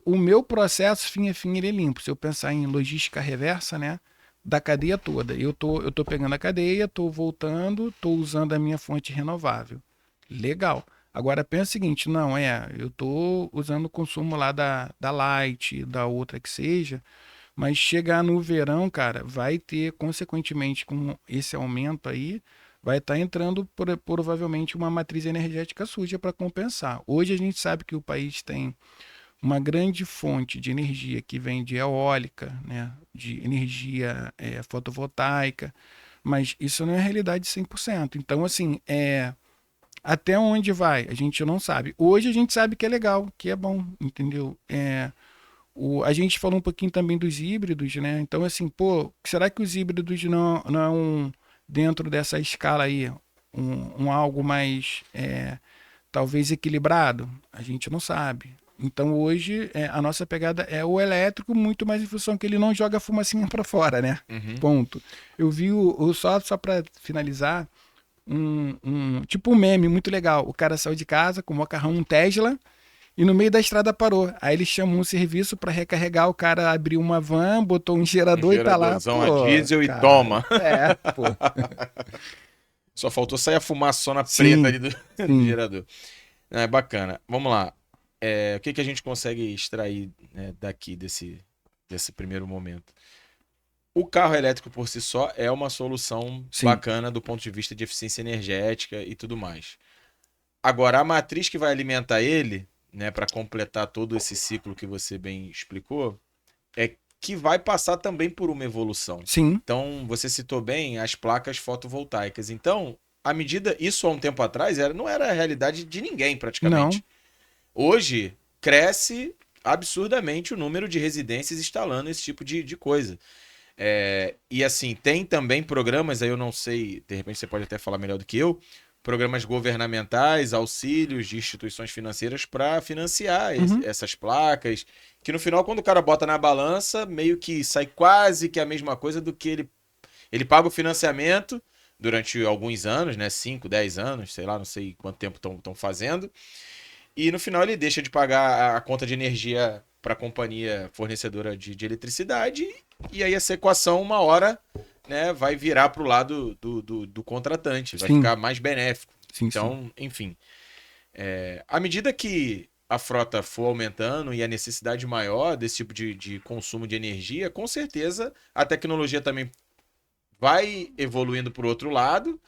O meu processo, fim a fim, ele é limpo. Se eu pensar em logística reversa, né? Da cadeia toda. Eu tô pegando a cadeia, tô voltando, tô usando a minha fonte renovável. Legal. Agora pensa o seguinte, não, eu tô usando o consumo lá da Light, da outra que seja, mas chegar no verão, cara, vai ter, consequentemente, com esse aumento aí, vai estar entrando provavelmente uma matriz energética suja para compensar. Hoje a gente sabe que o país tem uma grande fonte de energia que vem de eólica, né, de energia fotovoltaica, mas isso não é a realidade 100%. Então, assim, até onde vai? A gente não sabe. Hoje a gente sabe que é legal, que é bom, entendeu? A gente falou um pouquinho também dos híbridos, né? Então, assim, pô, será que os híbridos não é dentro dessa escala aí, um algo mais, talvez equilibrado? A gente não sabe. Então, hoje, a nossa pegada é o elétrico, muito mais em função que ele não joga fumacinha para fora, né? Uhum. Ponto. Eu vi só para finalizar, tipo um meme muito legal. O cara saiu de casa com o macarrão, um Tesla, e no meio da estrada parou. Aí eles chamam um serviço para recarregar. O cara abriu uma van, botou um Um gerador e tá lá. geradorzão a Pô, diesel e cara. toma. Pô. Só faltou sair a fumaçona preta Sim, ali do, do sim. gerador. É bacana. Vamos lá. O que que a gente consegue extrair, né, daqui desse primeiro momento? O carro elétrico por si só é uma solução Sim. bacana do ponto de vista de eficiência energética e tudo mais. Agora, a matriz que vai alimentar ele, né, para completar todo esse ciclo que você bem explicou, é que vai passar também por uma evolução. Sim. Então, você citou bem as placas fotovoltaicas. Então, à medida, isso há um tempo atrás não era a realidade de ninguém Não. praticamente. Hoje, cresce absurdamente o número de residências instalando esse tipo de coisa. E assim, tem também programas, aí eu não sei, de repente você pode até falar melhor do que eu, programas governamentais, auxílios de instituições financeiras para financiar Uhum. essas placas, que no final, quando o cara bota na balança, meio que sai quase que a mesma coisa do que ele paga o financiamento durante alguns anos, né? 5, 10 anos, sei lá, não sei quanto tempo estão fazendo. E no final ele deixa de pagar a conta de energia para a companhia fornecedora de eletricidade. E aí essa equação, uma hora, né, vai virar para o lado do contratante, vai Sim. ficar mais benéfico. Sim, sim. Então, enfim, à medida que a frota for aumentando e a necessidade maior desse tipo de consumo de energia, com certeza a tecnologia também vai evoluindo para o outro lado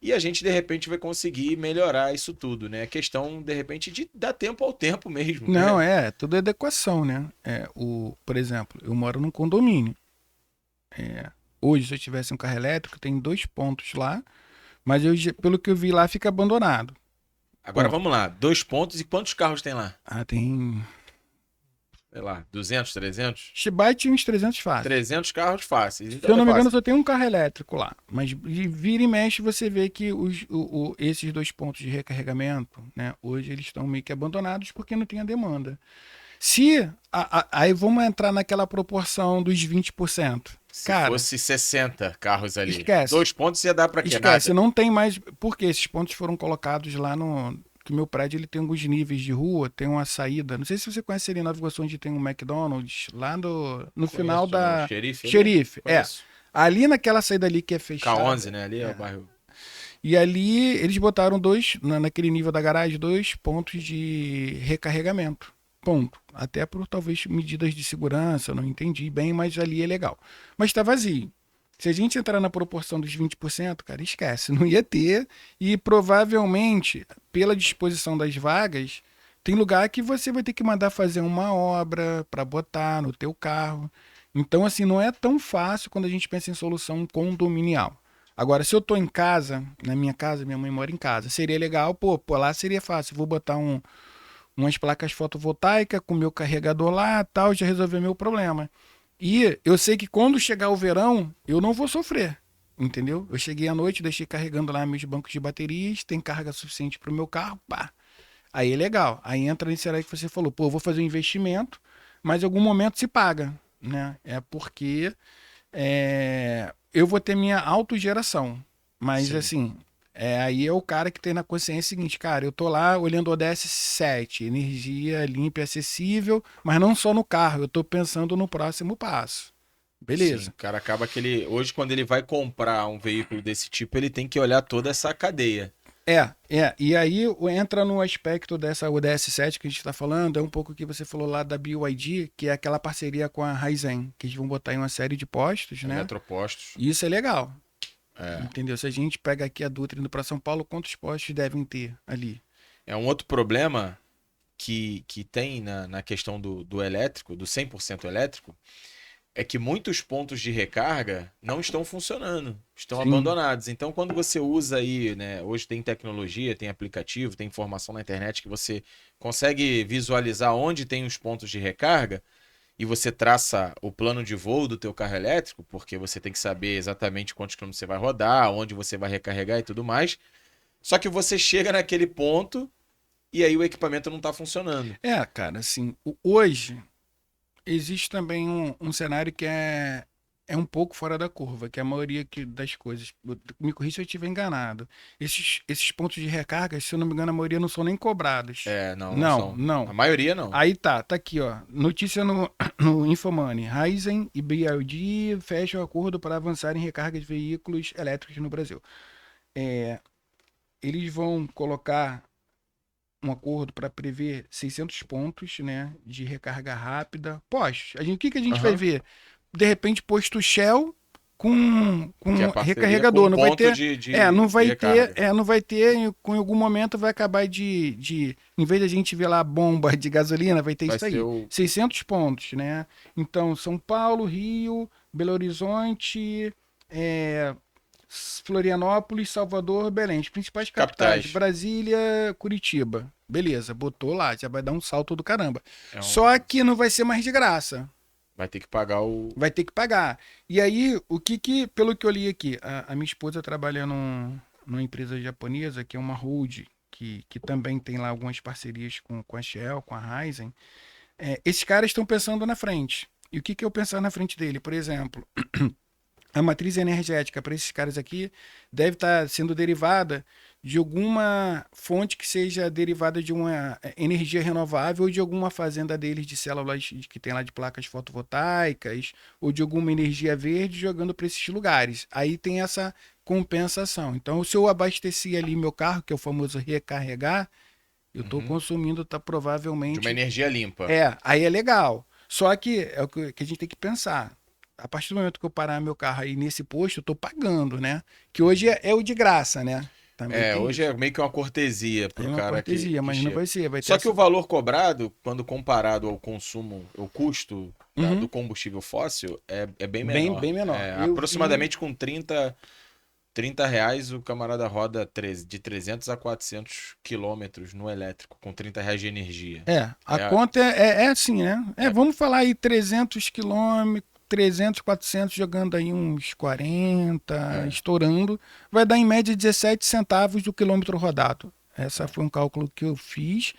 e a gente, de repente, vai conseguir melhorar isso tudo, né? A questão, de repente, de dar tempo ao tempo mesmo, Não, né? tudo é adequação, né? Por exemplo, eu moro num condomínio. Hoje, se eu tivesse um carro elétrico, tem 2 pontos lá, mas pelo que eu vi lá, fica abandonado. Agora Ponto. vamos lá, 2 pontos e quantos carros tem lá? Tem. Sei lá, 200, 300? Bate uns 300 fácil. 300 carros fáceis, Se então eu é não me engano, fácil. só tem um carro elétrico lá. Mas vira e mexe, você vê que esses 2 pontos de recarregamento, né? Hoje eles estão meio que abandonados porque não tem a demanda. Aí vamos entrar naquela proporção dos 20%. Se Cara, fosse 60 carros ali, esquece. 2 pontos ia dar pra quê? Esquece, Nada. não tem mais. Porque esses pontos foram colocados lá no. Que meu prédio ele tem alguns níveis de rua, tem uma saída. Não sei se você conhece ali em Nova Iguaçu, onde tem um McDonald's, lá no final Conheço no da. Xerife ali? Xerife, é. Conheço. Ali naquela saída ali que é fechada. K11, né? Ali é o É. bairro. E ali eles botaram naquele nível da garagem, 2 pontos de recarregamento. Ponto. Até por talvez medidas de segurança, eu não entendi bem, mas ali é legal. Mas está vazio. Se a gente entrar na proporção dos 20%, cara, esquece, não ia ter. E provavelmente, pela disposição das vagas, tem lugar que você vai ter que mandar fazer uma obra para botar no teu carro. Então, assim, não é tão fácil quando a gente pensa em solução condominial. Agora, se eu tô em casa, na minha casa, minha mãe mora em casa, seria legal, pô, lá seria fácil. Vou botar umas placas fotovoltaicas com meu carregador lá, tal, já resolveu meu problema. E eu sei que quando chegar o verão, eu não vou sofrer, entendeu? Eu cheguei à noite, deixei carregando lá meus bancos de baterias, tem carga suficiente para o meu carro, pá. Aí é legal. Aí entra nesse aí que você falou, pô, eu vou fazer um investimento, mas em algum momento se paga, né? É porque eu vou ter minha autogeração. Mas Sim. assim, aí é o cara que tem na consciência o seguinte, cara, eu tô lá olhando o ODS 7, energia limpa e acessível, mas não só no carro, eu tô pensando no próximo passo. Sim, Beleza. o cara acaba que ele. Hoje, quando ele vai comprar um veículo desse tipo, ele tem que olhar toda essa cadeia. E aí entra no aspecto dessa ODS 7 que a gente está falando, é um pouco o que você falou lá da BYD, que é aquela parceria com a Raizen, que eles vão botar em uma série de postos, né? Eletropostos. E isso é legal, É. entendeu? Se a gente pega aqui a Dutra indo para São Paulo, quantos postos devem ter ali? É um outro problema que tem na questão do elétrico, do 100% elétrico, é que muitos pontos de recarga não estão funcionando, estão Sim, abandonados. Então, quando você usa aí, né, hoje tem tecnologia, tem aplicativo, tem informação na internet que você consegue visualizar onde tem os pontos de recarga e você traça o plano de voo do teu carro elétrico, porque você tem que saber exatamente quantos quilômetros você vai rodar, onde você vai recarregar e tudo mais. Só que você chega naquele ponto e aí o equipamento não está funcionando. cara, assim, hoje existe também um cenário que é um pouco fora da curva, que é a maioria das coisas. Me corrija se eu estiver enganado. Esses pontos de recarga, se eu não me engano, a maioria não são nem cobrados. É, não, não Não, são. A não. maioria não. Aí tá aqui, ó. Notícia no Infomoney. Raizen e BYD fecham acordo para avançar em recarga de veículos elétricos no Brasil. Eles vão colocar um acordo para prever 600 pontos, né, de recarga rápida. Postos. O que que a gente vai Aham. ver? De repente, posto Shell Que é com parceria com recarregador. um Não vai ponto ter. de recarga. Não vai ter, em algum momento vai acabar em vez de a gente ver lá bomba de gasolina, vai ter Vai isso ser aí. o. 600 pontos, né? Então, São Paulo, Rio, Belo Horizonte, é, Florianópolis, Salvador, Belém. As principais capitais. Capitais. Brasília, Curitiba. Beleza, botou lá, já vai dar um salto do caramba. É Só que não vai ser mais de graça. Vai ter que pagar o. Vai ter que pagar. E aí, pelo que eu li aqui, a minha esposa trabalha numa empresa japonesa, que é uma hold, que também tem lá algumas parcerias com a Shell, com a Raizen. Esses caras estão pensando na frente. E o que eu pensar na frente dele? Por exemplo, a matriz energética para esses caras aqui deve estar sendo derivada de alguma fonte que seja derivada de uma energia renovável ou de alguma fazenda deles de células que tem lá de placas fotovoltaicas ou de alguma energia verde jogando para esses lugares. Aí tem essa compensação. Então, se eu abastecer ali meu carro, que é o famoso recarregar, eu estou Uhum. consumindo, tá De uma provavelmente. energia limpa. Aí é legal. Só que é o que a gente tem que pensar. a partir do momento que eu parar meu carro aí nesse posto, eu tô pagando, né? Que hoje é o de graça, né? Também tem Hoje isso. é meio que uma cortesia É pro uma cara cortesia, que mas não chega. vai ser, vai ter Só que o essa. valor cobrado, quando comparado ao consumo, o custo do Uhum. combustível fóssil, é bem Bem, menor. bem menor. É, Eu vi. aproximadamente com trinta reais o camarada roda de 300 a 400 quilômetros no elétrico, com 30 reais de energia. A É, conta é assim, né? é, Vamos falar aí 300 quilômetros, 300, 400, jogando aí uns 40, é, estourando, vai dar em média 17 centavos do quilômetro rodado. Essa é, foi um cálculo que eu fiz.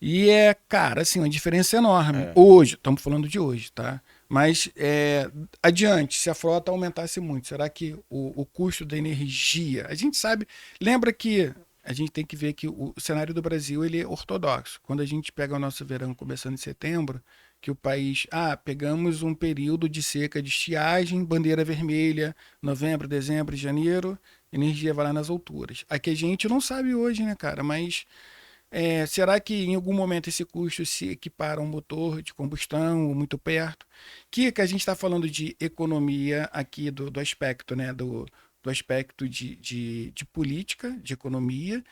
E cara, assim, uma diferença enorme. é. Hoje, estamos falando de hoje, tá? Mas adiante, se a frota aumentasse muito, será que o custo da energia. A gente sabe. Lembra que a gente tem que ver que o cenário do Brasil ele é ortodoxo. Quando a gente pega o nosso verão começando em setembro, que o país. Pegamos um período de seca de estiagem, bandeira vermelha, novembro, dezembro, janeiro, energia vai lá nas alturas. Aqui a gente não sabe hoje, né, cara? Mas será que em algum momento esse custo se equipara a um motor de combustão ou muito perto? Que a gente está falando de economia aqui do aspecto, né? Do aspecto de política, de economia,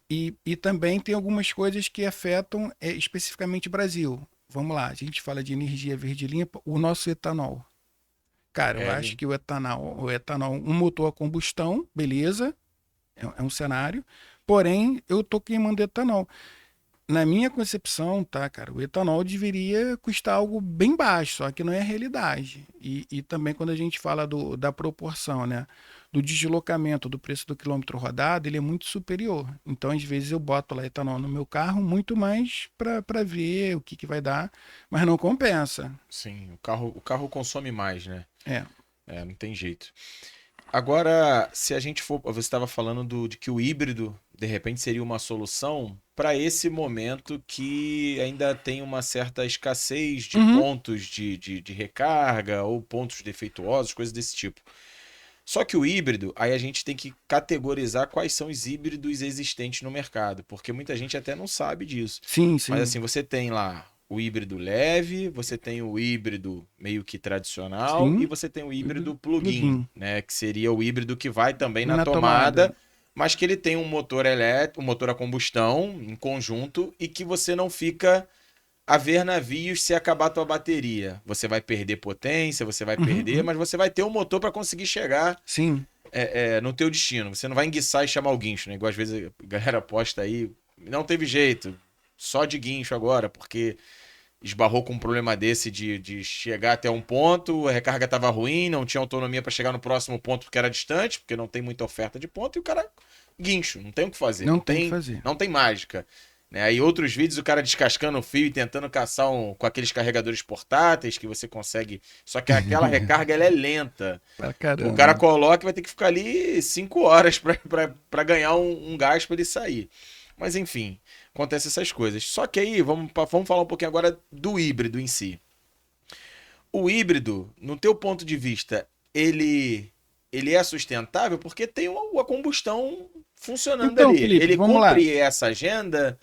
e também tem algumas coisas que afetam especificamente o Brasil. Vamos lá, a gente fala de energia verde limpa, o nosso etanol. Cara, eu acho Ele- que o etanol, um motor a combustão, beleza, é um cenário, porém eu tô queimando etanol. Na minha concepção, tá, cara, o etanol deveria custar algo bem baixo, só que não é a realidade. E também quando a gente fala da proporção, né, do deslocamento do preço do quilômetro rodado, ele é muito superior. Então, às vezes, eu boto lá etanol no meu carro muito mais para ver o que vai dar, mas não compensa. sim, o carro consome mais, né? É. Não tem jeito. Agora, se a gente for, você estava falando de que o híbrido, de repente, seria uma solução para esse momento que ainda tem uma certa escassez de Uhum. pontos de recarga ou pontos defeituosos, coisas desse tipo. Só que o híbrido, aí a gente tem que categorizar quais são os híbridos existentes no mercado, porque muita gente até não sabe disso. Sim, Mas sim. assim, você tem lá o híbrido leve, você tem o híbrido meio que tradicional e Sim. você tem o híbrido Híbrido plug-in, plug-in. né, que seria o híbrido que vai também na Na tomada. tomada, mas que ele tem um motor elétrico, um motor a combustão em conjunto e que você não fica a ver navios se acabar a tua bateria. Você vai perder potência, você vai Uhum, perder, uhum. mas você vai ter um motor para conseguir chegar Sim. no teu destino. Você não vai enguiçar e chamar o guincho, né? Igual às vezes a galera posta aí, não teve jeito, só de guincho agora, porque esbarrou com um problema desse de chegar até um ponto, a recarga estava ruim, não tinha autonomia para chegar no próximo ponto porque era distante, porque não tem muita oferta de ponto, e o cara guincho, não tem o que fazer, Não não tem o que tem, fazer. não tem mágica. Né? Aí outros vídeos o cara descascando o fio e tentando caçar com aqueles carregadores portáteis que você consegue. Só que aquela recarga ela é lenta. Pra O cara caramba. coloca e vai ter que ficar ali 5 horas para ganhar um gás para ele sair. Mas enfim, acontece essas coisas. Só que aí, vamos falar um pouquinho agora do híbrido em si. O híbrido, no teu ponto de vista, ele é sustentável porque tem a combustão funcionando Então, ali. Felipe, Ele vamos lá. cumpre essa agenda.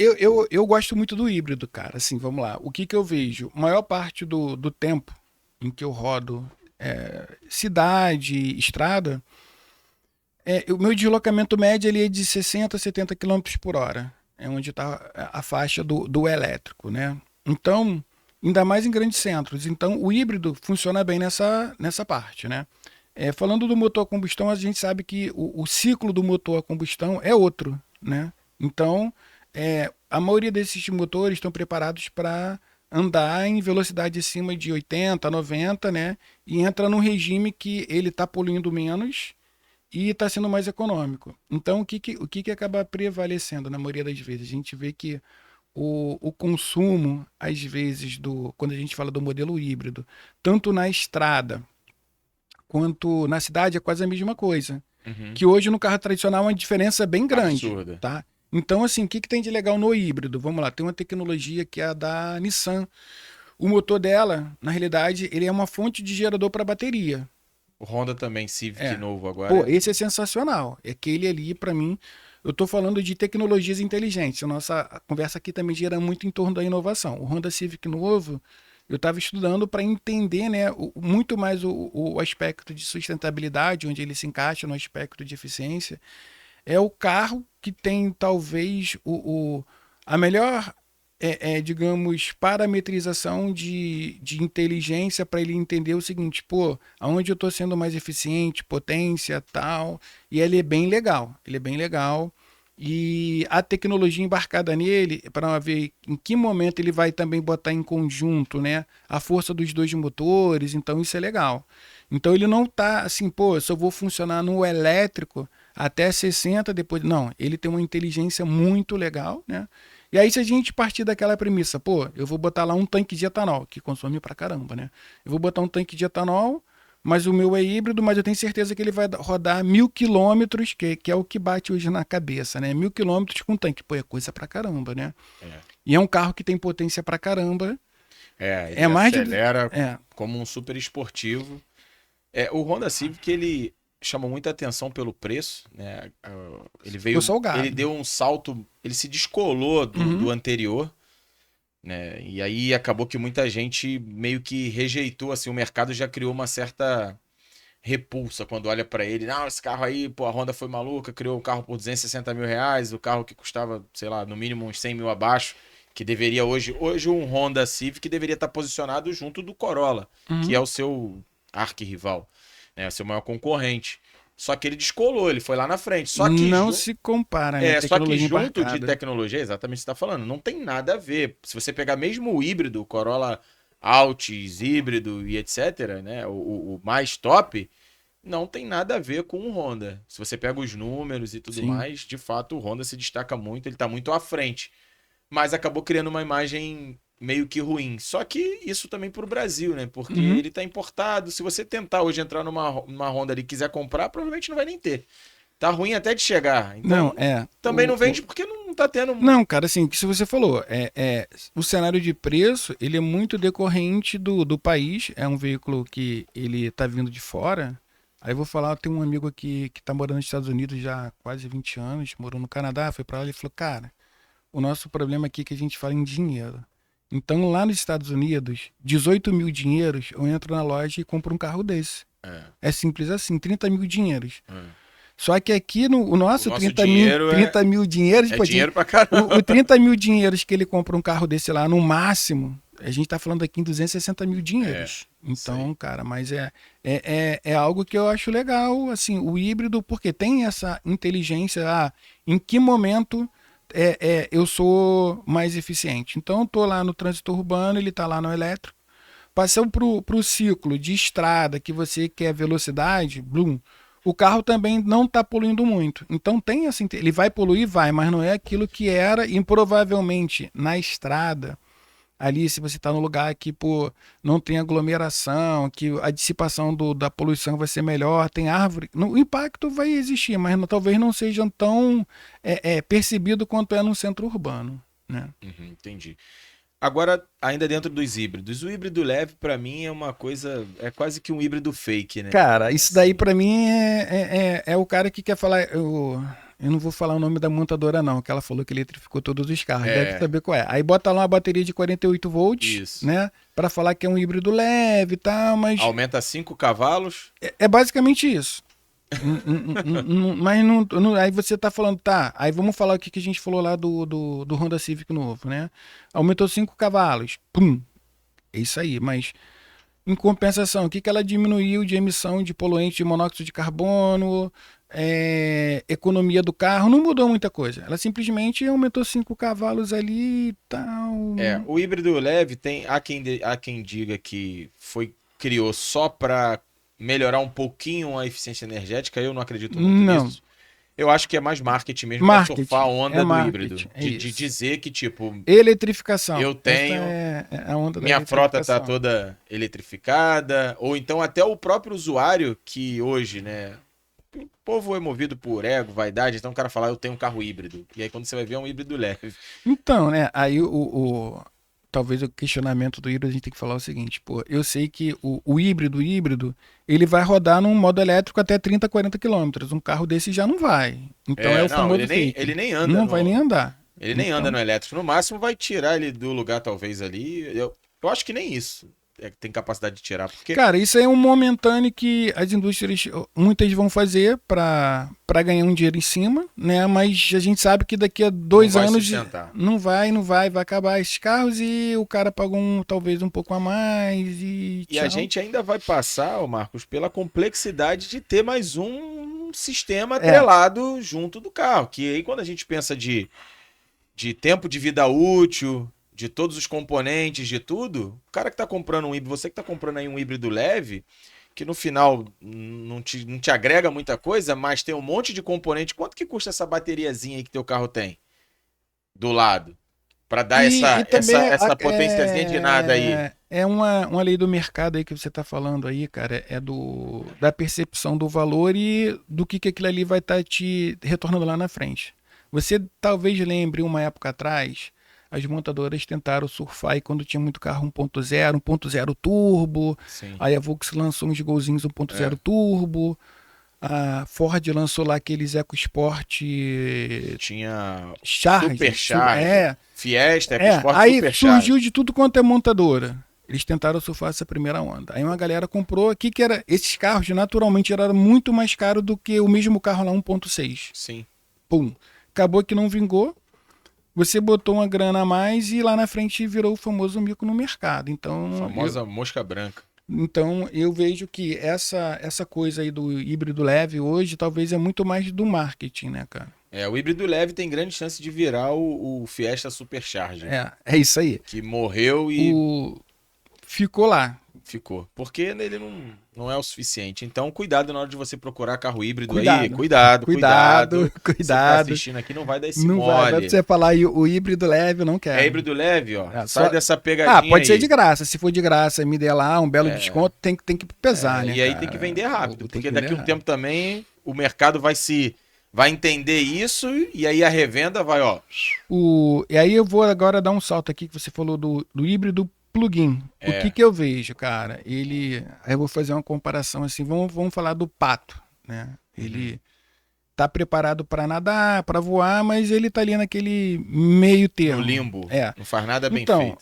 Eu gosto muito do híbrido, cara. Assim, vamos lá. O que eu vejo? A maior parte do tempo em que eu rodo cidade, estrada, o meu deslocamento médio ele é de 60 a 70 quilômetros por hora. É onde está a faixa do elétrico, né? Então, ainda mais em grandes centros. Então, o híbrido funciona bem nessa parte, né? Falando do motor a combustão, a gente sabe que o ciclo do motor a combustão é outro, né? Então, a maioria desses motores estão preparados para andar em velocidade acima de 80, 90, né? E entra num regime que ele está poluindo menos e está sendo mais econômico. Então, o que acaba prevalecendo na maioria das vezes? A gente vê que o consumo, às vezes, quando a gente fala do modelo híbrido, tanto na estrada quanto na cidade, é quase a mesma coisa. Uhum. Que hoje no carro tradicional é uma diferença bem grande, Absurda. tá? Então, assim, o que tem de legal no híbrido? Vamos lá, tem uma tecnologia que é a da Nissan. O motor dela, na realidade, ele é uma fonte de gerador para bateria. O Honda também, Civic É. novo Pô, agora. esse é sensacional. Aquele ali, para mim, eu tô falando de tecnologias inteligentes. A nossa conversa aqui também gira muito em torno da inovação. O Honda Civic novo, eu estava estudando para entender, né, muito mais o aspecto de sustentabilidade, onde ele se encaixa no aspecto de eficiência. É o carro que tem talvez a melhor, digamos, parametrização de inteligência para ele entender o seguinte, pô, aonde eu estou sendo mais eficiente, potência, tal, e ele é bem legal, ele é bem legal. E a tecnologia embarcada nele, para ver em que momento ele vai também botar em conjunto, né, a força dos dois motores, então isso é legal. Então ele não tá assim, pô, se eu vou funcionar no elétrico até 60 depois. Não, ele tem uma inteligência muito legal, né? E aí, se a gente partir daquela premissa, pô, eu vou botar lá um tanque de etanol, que consome pra caramba, né? Eu vou botar um tanque de etanol, mas o meu é híbrido, mas eu tenho certeza que ele vai rodar 1.000 quilômetros, que é o que bate hoje na cabeça, né? 1.000 quilômetros com tanque. Pô, é coisa pra caramba, né? É. E é um carro que tem potência pra caramba. Ele mais de. acelera como um super esportivo. O Honda Civic, ele chamou muita atenção pelo preço, né? Ele veio, ele deu um salto, ele se descolou do anterior, né? E aí acabou que muita gente meio que rejeitou, assim, o mercado já criou uma certa repulsa quando olha pra ele. Não, esse carro aí, pô, a Honda foi maluca, criou um carro por 260 mil reais, o carro que custava, sei lá, no mínimo uns 100 mil abaixo, que deveria hoje um Honda Civic deveria estar posicionado junto do Corolla, que é o seu arquirrival, né, o seu maior concorrente. Só que ele descolou, ele foi lá na frente. Só que não se compara, né? Só que junto de tecnologia, exatamente o que você está falando, não tem nada a ver. Se você pegar mesmo o híbrido, o Corolla Altis, híbrido e etc., né, o mais top, não tem nada a ver com o Honda. Se você pega os números e tudo mais, de fato o Honda se destaca muito, ele está muito à frente. Mas acabou criando uma imagem meio que ruim. Só que isso também para o Brasil, né? Porque ele está importado. Se você tentar hoje entrar numa Honda ali e quiser comprar, provavelmente não vai nem ter. Tá ruim até de chegar. Então, também não vende porque não tá tendo... Não, cara, assim, que se você falou, o cenário de preço, ele é muito decorrente do país. É um veículo que ele tá vindo de fora. Aí eu vou falar, tem um amigo aqui que tá morando nos Estados Unidos já há quase 20 anos, morou no Canadá, foi para lá e falou, cara, o nosso problema aqui é que a gente fala em dinheiro. Então, lá nos Estados Unidos, 18 mil dinheiros, eu entro na loja e compro um carro desse. É simples assim, 30 mil dinheiros. Só que aqui o nosso 30 mil dinheiros... É dinheiro pra caramba. O 30 mil dinheiros que ele compra um carro desse lá, no máximo, a gente tá falando aqui em 260 mil dinheiros. Então, cara, mas é algo que eu acho legal, assim, o híbrido, porque tem essa inteligência, em que momento... eu sou mais eficiente. Então, eu tô lá no trânsito urbano, ele tá lá no elétrico. Passando pro ciclo de estrada, que você quer velocidade, o carro também não está poluindo muito. Então, tem assim, ele vai poluir, vai, mas não é aquilo que era, e provavelmente na estrada, ali, se você está no lugar que não tem aglomeração, que a dissipação da poluição vai ser melhor, tem árvore, o impacto vai existir, mas talvez não seja tão percebido quanto é no centro urbano, né? Entendi. Agora, ainda dentro dos híbridos, o híbrido leve para mim é uma coisa, é quase que um híbrido fake, né? Cara, isso daí para mim é o cara que quer falar... Eu não vou falar o nome da montadora, não, que ela falou que eletrificou todos os carros. Deve saber qual é. Aí bota lá uma bateria de 48 volts, né? Pra falar que é um híbrido leve e tal, mas... Aumenta 5 cavalos. É basicamente isso. Mas aí você tá falando, aí vamos falar o que a gente falou lá do Honda Civic novo, né? Aumentou 5 cavalos. Pum! É isso aí, mas... Em compensação, o que ela diminuiu de emissão de poluente de monóxido de carbono, economia do carro, não mudou muita coisa. Ela simplesmente aumentou 5 cavalos ali e tal. O híbrido leve há quem diga que criou só para melhorar um pouquinho a eficiência energética. Eu não acredito muito nisso. Eu acho que é mais marketing mesmo, para surfar a onda do híbrido. De dizer que, tipo... Eletrificação. Eu tenho... a onda da minha frota está toda eletrificada. Ou então até o próprio usuário que hoje, né... O povo é movido por ego, vaidade. Então o cara fala, eu tenho um carro híbrido. E aí quando você vai ver é um híbrido leve. Então, né? Aí talvez o questionamento do híbrido a gente tem que falar o seguinte, eu sei que o híbrido, ele vai rodar num modo elétrico até 30, 40 quilômetros. Um carro desse já não vai. Então o famoso ele nem anda. Não vai nem andar. Ele nem anda no elétrico. No máximo vai tirar ele do lugar talvez ali. Eu acho que nem isso tem capacidade de tirar, porque... Cara, isso aí é um momentâneo que as indústrias, muitas vão fazer para ganhar um dinheiro em cima, né? Mas a gente sabe que daqui a 2 anos não vai acabar esses carros e o cara paga talvez um pouco a mais e a gente ainda vai passar, ô Marcos, pela complexidade de ter mais um sistema atrelado junto do carro, que aí quando a gente pensa de tempo de vida útil, de todos os componentes, de tudo, o cara que tá comprando um híbrido, você que tá comprando aí um híbrido leve, que no final não te agrega muita coisa, mas tem um monte de componente. Quanto que custa essa bateriazinha aí que teu carro tem? Do lado. Para dar essa potênciazinha de nada aí. É uma lei do mercado aí que você tá falando aí, cara, da percepção do valor e do que aquilo ali vai estar te retornando lá na frente. Você talvez lembre uma época atrás, as montadoras tentaram surfar e quando tinha muito carro 1.0 turbo, Sim. aí a Volks lançou uns golzinhos 1.0 turbo, a Ford lançou lá aqueles EcoSport... Tinha Charge, Supercharge, Fiesta, EcoSport, aí Supercharge. surgiu de tudo quanto é montadora. Eles tentaram surfar essa primeira onda. Aí uma galera comprou, que era esses carros naturalmente eram muito mais caros do que o mesmo carro lá 1.6. Sim. Pum. Acabou que não vingou. Você botou uma grana a mais e lá na frente virou o famoso mico no mercado. Então, famosa mosca branca. Então eu vejo que essa coisa aí do híbrido leve hoje talvez é muito mais do marketing, né, cara? O híbrido leve tem grande chance de virar o Fiesta Supercharger. É isso aí. Que morreu e... Ficou lá. Ficou. Porque ele não é o suficiente. Então, cuidado na hora de você procurar carro híbrido aí. Cuidado. Você tá assistindo aqui, não vai dar esse mole. Vai você falar o híbrido leve, eu não quero. É híbrido leve, ó. Sai dessa pegadinha pode ser aí. de graça. Se for de graça e me der lá um belo desconto, tem que pesar, né, e aí tem que vender rápido. Porque daqui a um tempo também o mercado vai entender isso e aí a revenda vai, ó. E aí eu vou agora dar um salto aqui que você falou do híbrido plug-in. O que eu vejo, cara? Aí eu vou fazer uma comparação assim, vamos falar do Pato, né? Ele tá preparado para nadar, para voar, mas ele tá ali naquele meio termo. No limbo. Não faz nada bem feito. Então,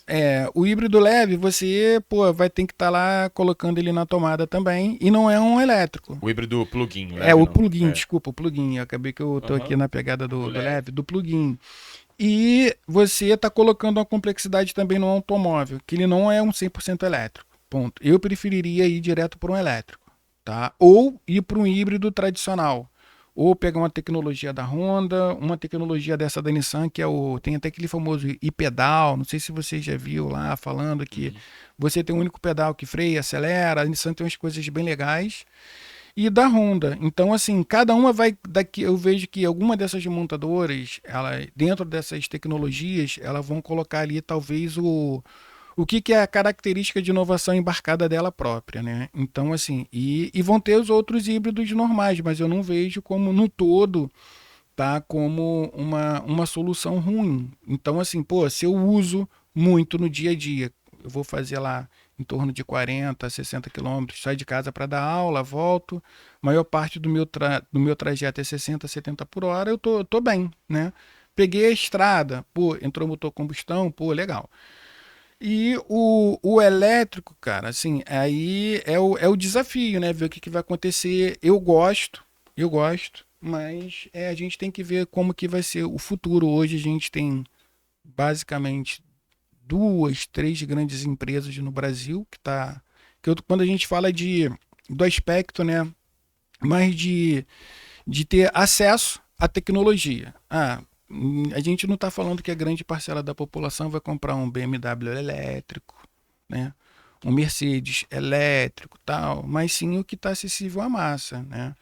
o híbrido leve, você, vai ter que estar lá colocando ele na tomada também, e não é um elétrico. O híbrido plug-in, né? O plug-in, desculpa, o plug-in. Eu acabei que eu tô aqui na pegada do leve, do plug-in. E você está colocando uma complexidade também no automóvel, que ele não é um 100% elétrico. Ponto. Eu preferiria ir direto para um elétrico, tá? Ou ir para um híbrido tradicional. Ou pegar uma tecnologia da Honda, uma tecnologia dessa da Nissan, que tem até aquele famoso e-pedal, não sei se você já viu lá falando que você tem um único pedal que freia, acelera, a Nissan tem umas coisas bem legais. E da Honda. Então, assim, cada uma vai daqui. Eu vejo que alguma dessas montadoras, dentro dessas tecnologias, elas vão colocar ali talvez o que é a característica de inovação embarcada dela própria, né? Então, assim, e vão ter os outros híbridos normais, mas eu não vejo como no todo, tá? Como uma solução ruim. Então, assim, se eu uso muito no dia a dia, eu vou fazer lá em torno de 40, 60 quilômetros, saio de casa para dar aula, volto, maior parte do meu trajeto é 60, 70 por hora, eu tô bem, né? Peguei a estrada, entrou motor combustão, legal. E o elétrico, cara, assim, aí é o desafio, né? Ver o que vai acontecer. Eu gosto, mas a gente tem que ver como que vai ser o futuro. Hoje a gente tem basicamente 2, 3 grandes empresas no Brasil quando a gente fala do aspecto, né, mais de ter acesso à tecnologia. A gente não está falando que a grande parcela da população vai comprar um BMW elétrico, né, um Mercedes elétrico, tal, mas sim o que está acessível à massa, né?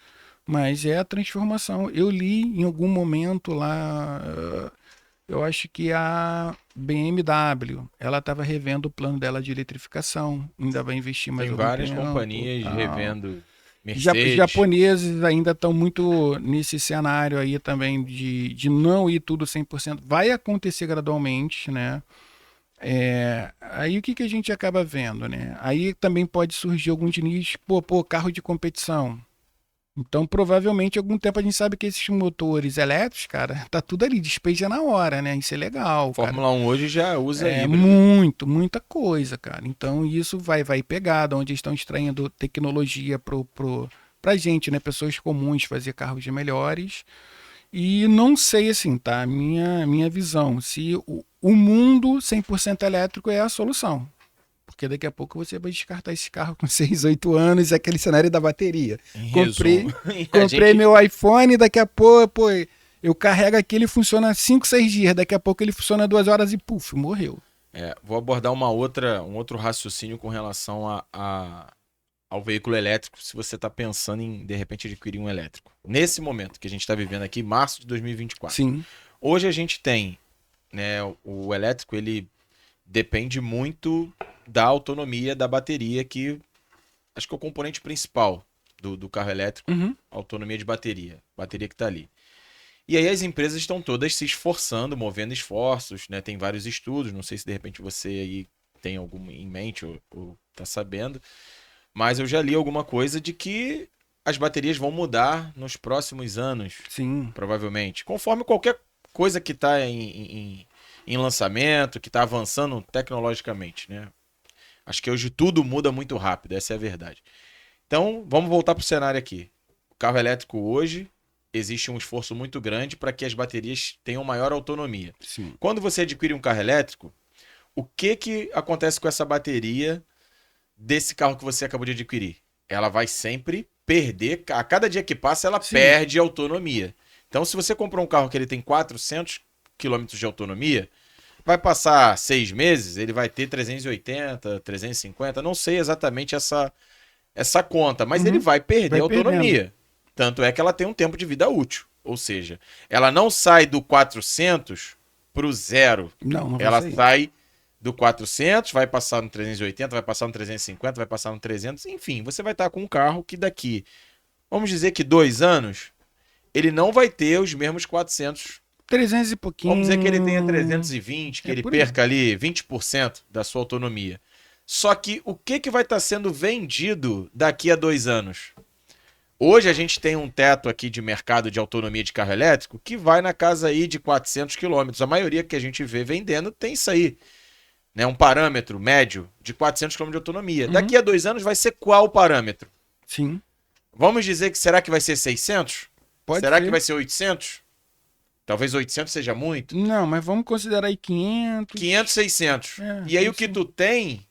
Mas é a transformação. Eu li em algum momento lá, eu acho que a BMW, ela estava revendo o plano dela de eletrificação, ainda vai investir mais algum tempo. Tem várias companhias revendo. Mercedes. Japoneses ainda estão muito nesse cenário aí também de não ir tudo 100%. Vai acontecer gradualmente, né? Aí o que a gente acaba vendo, né? Aí também pode surgir alguns nichos, carro de competição. Então, provavelmente, algum tempo a gente sabe que esses motores elétricos, cara, tá tudo ali, despeja na hora, né? Isso é legal, cara. Fórmula 1 hoje já usa É híbrido. muita coisa, cara. Então, isso vai pegar, da onde eles estão extraindo tecnologia pra gente, né? Pessoas comuns fazer carros melhores. E não sei, assim, tá? Minha visão, se o mundo 100% elétrico é a solução. Porque daqui a pouco você vai descartar esse carro com 6 8 anos, é aquele cenário da bateria. Em resumo, Comprei, a comprei gente meu iPhone, daqui a pouco, pô, eu carrego aqui, ele funciona 5 6 dias, daqui a pouco ele funciona 2 horas e puf, morreu. vou abordar um outro raciocínio com relação ao veículo elétrico, se você está pensando em, de repente, adquirir um elétrico. Nesse momento que a gente está vivendo aqui, março de 2024. Sim. Hoje a gente tem, né, o elétrico, ele depende muito da autonomia da bateria, que acho que é o componente principal do carro elétrico, Uhum. a autonomia de bateria que está ali. E aí as empresas estão todas se esforçando, movendo esforços, né? Tem vários estudos, não sei se de repente você aí tem algum em mente ou tá sabendo, mas eu já li alguma coisa de que as baterias vão mudar nos próximos anos, Sim. provavelmente, conforme qualquer coisa que está em lançamento, que está avançando tecnologicamente, né? Acho que hoje tudo muda muito rápido, essa é a verdade. Então, vamos voltar para o cenário aqui. O carro elétrico hoje, existe um esforço muito grande para que as baterias tenham maior autonomia. Sim. Quando você adquire um carro elétrico, o que acontece com essa bateria desse carro que você acabou de adquirir? Ela vai sempre perder, a cada dia que passa ela Sim. perde autonomia. Então, se você comprou um carro que ele tem 400 quilômetros de autonomia, vai passar 6 meses, ele vai ter 380, 350, não sei exatamente essa conta, mas Uhum. ele vai perder Vai autonomia. Tanto é que ela tem um tempo de vida útil. Ou seja, ela não sai do 400 para o zero. Não vai Ela sair. sai do 400, vai passar no 380, vai passar no 350, vai passar no 300. Enfim, você vai estar com um carro que daqui, vamos dizer que 2 anos, ele não vai ter os mesmos 400. 300 e pouquinho. Vamos dizer que ele tenha 320, que ele por aí. perca ali 20% da sua autonomia. Só que o que vai estar sendo vendido daqui a 2 anos? Hoje a gente tem um teto aqui de mercado de autonomia de carro elétrico que vai na casa aí de 400 quilômetros. A maioria que a gente vê vendendo tem isso aí, né? Um parâmetro médio de 400 quilômetros de autonomia. Uhum. Daqui a 2 anos vai ser qual o parâmetro? Sim. Vamos dizer que será que vai ser 600? Pode será ser. que vai ser 800? Talvez 800 seja muito. Não, mas vamos considerar aí 500. 500, 600. É, E aí o isso. que tu tem,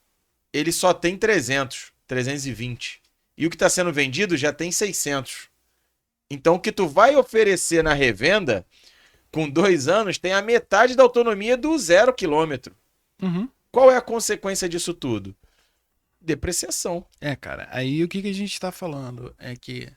ele só tem 300, 320. E o que está sendo vendido já tem 600. Então o que tu vai oferecer na revenda, com 2 anos, tem a metade da autonomia do 0 quilômetro. Uhum. Qual é a consequência disso tudo? Depreciação. É, cara, aí o que a gente tá falando é que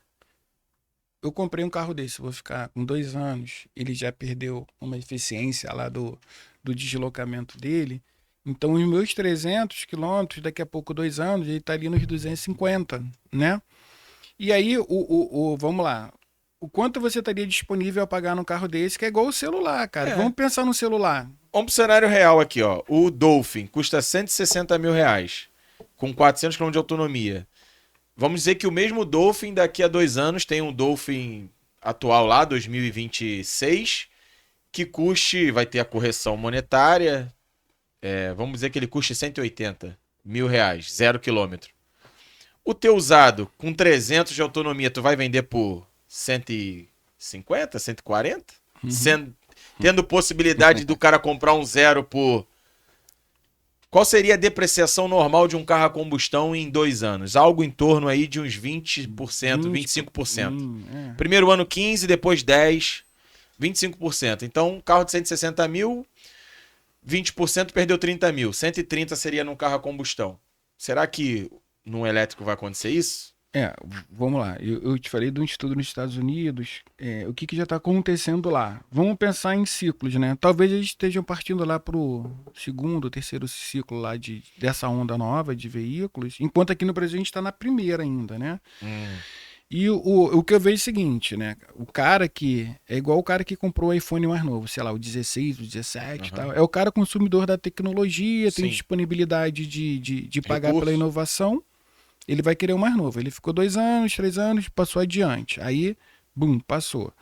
eu comprei um carro desse, vou ficar com 2 anos, ele já perdeu uma eficiência lá do deslocamento dele. Então, os meus 300 quilômetros, daqui a pouco 2 anos, ele tá ali nos 250, né? E aí, vamos lá. O quanto você estaria disponível a pagar num carro desse, que é igual o celular, cara. É. Vamos pensar no celular. Vamos pro cenário real aqui, ó. O Dolphin custa 160 mil reais, com 400 km de autonomia. Vamos dizer que o mesmo Dolphin daqui a 2 anos tem um Dolphin atual lá, 2026, que custe, vai ter a correção monetária, vamos dizer que ele custe 180 mil reais, 0 quilômetro. O teu usado, com 300 de autonomia, tu vai vender por 150, 140? Tendo possibilidade do cara comprar um zero por... Qual seria a depreciação normal de um carro a combustão em 2 anos? Algo em torno aí de uns 20%, 25%. É. Primeiro ano 15%, depois 10%, 25%. Então, um carro de 160 mil, 20% perdeu 30 mil. 130 seria num carro a combustão. Será que num elétrico vai acontecer isso? Vamos lá. Eu te falei de um estudo nos Estados Unidos. O que já está acontecendo lá? Vamos pensar em ciclos, né? Talvez eles estejam partindo lá para o segundo, terceiro ciclo lá dessa onda nova de veículos, enquanto aqui no Brasil a gente está na primeira ainda, né? E o que eu vejo é o seguinte, né? O cara que... É igual o cara que comprou o iPhone mais novo, sei lá, o 16, o 17 e tal. É o cara consumidor da tecnologia, tem Sim. disponibilidade de pagar Recurso. pela inovação. ele vai querer o mais novo. Ele ficou 2 anos, 3 anos, passou adiante. Aí, bum, passou.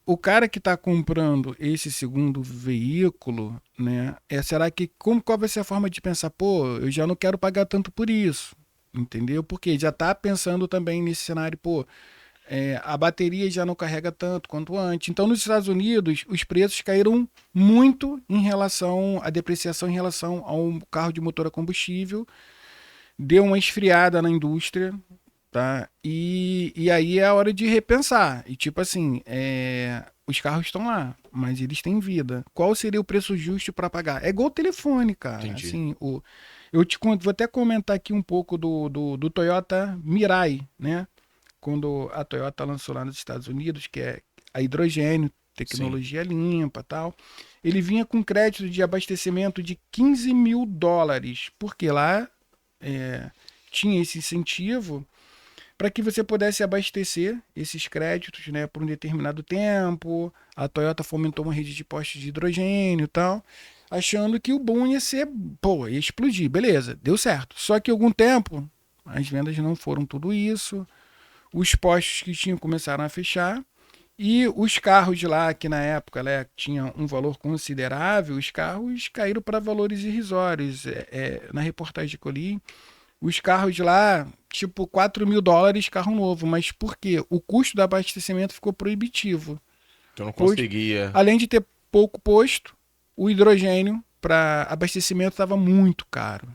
O cara que está comprando esse segundo veículo, né? Será que qual vai ser a forma de pensar? Pô, eu já não quero pagar tanto por isso, entendeu? Porque já está pensando também nesse cenário, pô, a bateria já não carrega tanto quanto antes. Então, nos Estados Unidos, os preços caíram muito em relação à depreciação em relação ao carro de motor a combustível. Deu uma esfriada na indústria, tá? E aí é a hora de repensar. E tipo assim, os carros estão lá, mas eles têm vida. Qual seria o preço justo para pagar? É igual o telefone, cara. Entendi. Assim, vou até comentar aqui um pouco do Toyota Mirai, né? Quando a Toyota lançou lá nos Estados Unidos, que é a hidrogênio, tecnologia limpa, tal. Ele vinha com crédito de abastecimento de $15.000, porque lá tinha esse incentivo para que você pudesse abastecer esses créditos, né, por um determinado tempo. A Toyota fomentou uma rede de postos de hidrogênio e tal, achando que o boom ia ser, pô, ia explodir. Beleza, deu certo. Só que algum tempo as vendas não foram tudo isso. Os postos que tinham começaram a fechar. E os carros de lá, que na época, né, tinham um valor considerável, os carros caíram para valores irrisórios. Na reportagem que eu li, os carros de lá, tipo $4.000 carro novo. Mas por quê? O custo do abastecimento ficou proibitivo. Eu não conseguia. Além de ter pouco posto, o hidrogênio para abastecimento estava muito caro.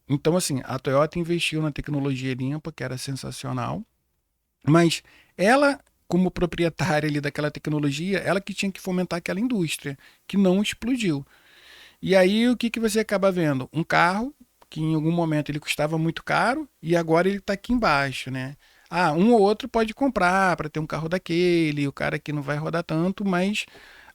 Então, assim, a Toyota investiu na tecnologia limpa, que era sensacional. Mas ela, como proprietária ali daquela tecnologia, ela que tinha que fomentar aquela indústria, que não explodiu. E aí o que você acaba vendo? Um carro que em algum momento ele custava muito caro e agora ele está aqui embaixo, né? Um ou outro pode comprar para ter um carro daquele, o cara que não vai rodar tanto, mas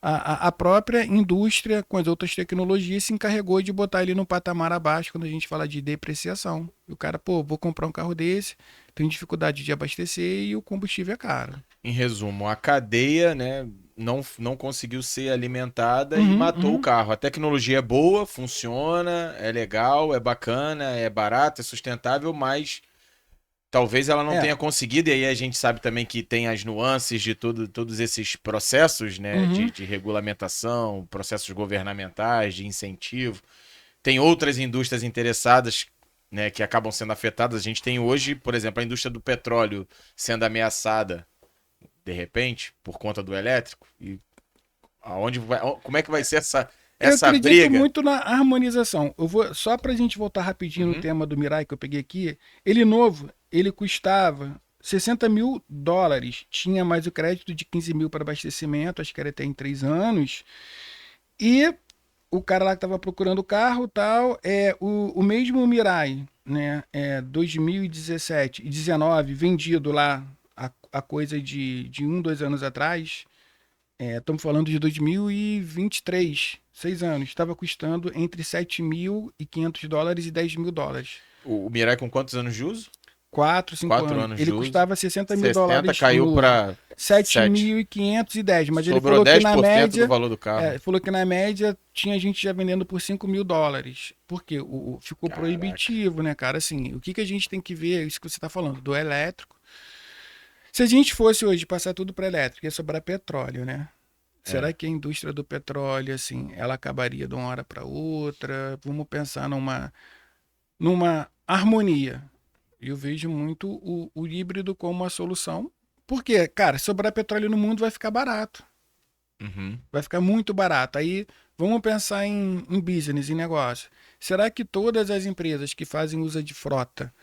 a própria indústria com as outras tecnologias se encarregou de botar ele no patamar abaixo quando a gente fala de depreciação. E o cara, pô, vou comprar um carro desse, tem dificuldade de abastecer e o combustível é caro. Em resumo, a cadeia, né, não conseguiu ser alimentada e matou o carro. A tecnologia é boa, funciona, é legal, é bacana, é barata, é sustentável, mas talvez ela não tenha conseguido, e aí a gente sabe também que tem as nuances de todos esses processos, né, de regulamentação, processos governamentais, de incentivo. Tem outras indústrias interessadas, né, que acabam sendo afetadas. A gente tem hoje, por exemplo, a indústria do petróleo sendo ameaçada, de repente, por conta do elétrico. E como é que vai ser essa Eu acredito briga? muito na harmonização. Só para a gente voltar rapidinho no tema do Mirai que eu peguei aqui. Ele novo, ele custava $60.000. Tinha mais o crédito de 15 mil para abastecimento, acho que era até em 3 anos. E o cara lá que estava procurando o carro tal, o mesmo Mirai, né? 2017 e 2019, vendido lá a coisa de 2 anos atrás. Estamos falando de 2023, 6 anos. Estava custando entre $7.500 e $10.000. O Mirai com quantos anos de uso? 4, 5 anos. Ele de uso. custava $60.000. Caiu para 7.510, mas ele sobrou falou que na 10% média, do valor do carro. falou que na média tinha gente já vendendo por $5.000. Porque ficou Caraca. proibitivo, né, cara? Assim, o que a gente tem que ver, isso que você está falando, do elétrico. Se a gente fosse hoje passar tudo para elétrico, ia sobrar petróleo, né? Será que a indústria do petróleo, assim, ela acabaria de uma hora para outra? Vamos pensar numa harmonia. Eu vejo muito o híbrido como uma solução. Porque, cara, sobrar petróleo no mundo vai ficar barato. Vai ficar muito barato. Aí vamos pensar em business, em negócio. Será que todas as empresas que fazem uso de frota,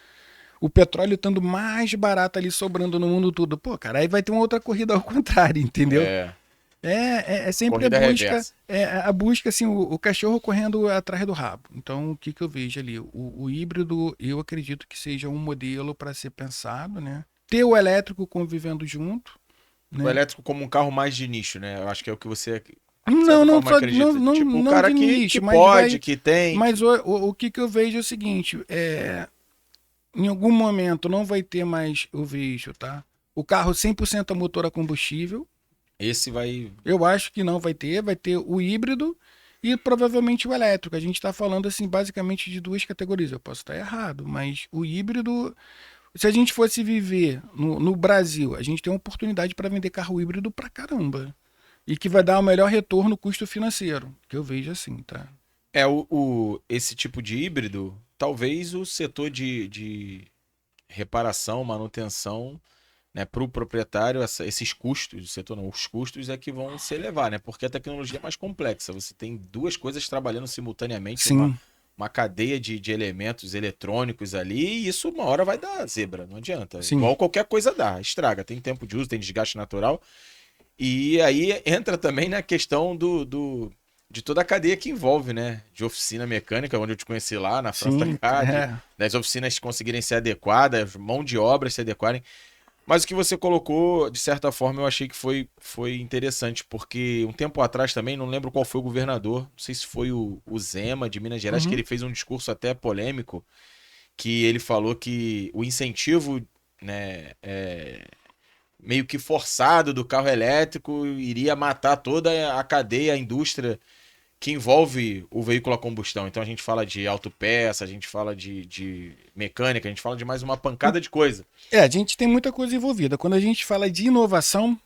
o petróleo estando mais barato ali sobrando no mundo todo, pô, cara, aí vai ter uma outra corrida ao contrário, entendeu? É sempre a busca, assim, o cachorro correndo atrás do rabo. Então, o que eu vejo ali? O híbrido, eu acredito que seja um modelo para ser pensado, né? Ter o elétrico convivendo junto. O elétrico como um carro mais de nicho, né? Eu acho que é o que você... Não tipo, o cara de nicho, que mas pode, que tem... Mas o que eu vejo é o seguinte, em algum momento não vai ter mais, eu vejo, tá? O carro 100% a motor a combustível. Esse vai... Eu acho que não vai ter o híbrido e provavelmente o elétrico. A gente está falando assim basicamente de duas categorias. Eu posso estar errado, mas o híbrido, se a gente fosse viver no Brasil, a gente tem uma oportunidade para vender carro híbrido pra caramba. E que vai dar o melhor retorno custo financeiro, que eu vejo assim, tá? Esse tipo de híbrido, talvez o setor de reparação, manutenção, né, para o proprietário, esses custos, o setor não, os custos é que vão se elevar, né? Porque a tecnologia é mais complexa. Você tem duas coisas trabalhando simultaneamente, Sim, uma cadeia de elementos eletrônicos ali, e isso uma hora vai dar zebra, não adianta. sim, Igual qualquer coisa dá, estraga, tem tempo de uso, tem desgaste natural. E aí entra também na questão de toda a cadeia que envolve, né? De oficina mecânica, onde eu te conheci lá na França sim, CAD, é. das oficinas conseguirem ser adequadas, mão de obra se adequarem. Mas o que você colocou, de certa forma, eu achei que foi interessante, porque um tempo atrás também, não lembro qual foi o governador, não sei se foi o Zema de Minas Gerais, que Uhum. ele fez um discurso até polêmico, que ele falou que o incentivo, né, meio que forçado do carro elétrico iria matar toda a cadeia, a indústria que envolve o veículo a combustão. Então a gente fala de autopeça, a gente fala de mecânica, a gente fala de mais uma pancada de coisa. A gente tem muita coisa envolvida. Quando a gente fala de inovação,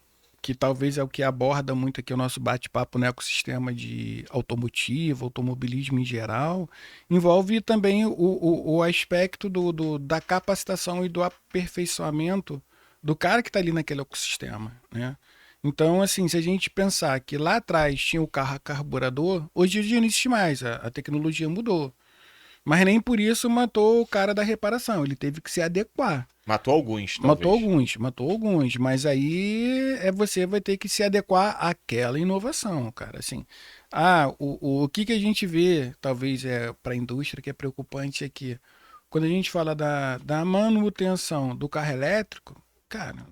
que talvez é o que aborda muito aqui o nosso bate-papo no ecossistema de automotivo, automobilismo em geral, envolve também o aspecto da capacitação e do aperfeiçoamento do cara que está ali naquele ecossistema, né? Então, assim, se a gente pensar que lá atrás tinha o carro a carburador, hoje em dia não existe mais, a tecnologia mudou. Mas nem por isso matou o cara da reparação, ele teve que se adequar. Matou alguns, talvez. Matou alguns, mas aí você vai ter que se adequar àquela inovação, cara. Assim, o que a gente vê, talvez para a indústria que é preocupante é que quando a gente fala da manutenção do carro elétrico, cara,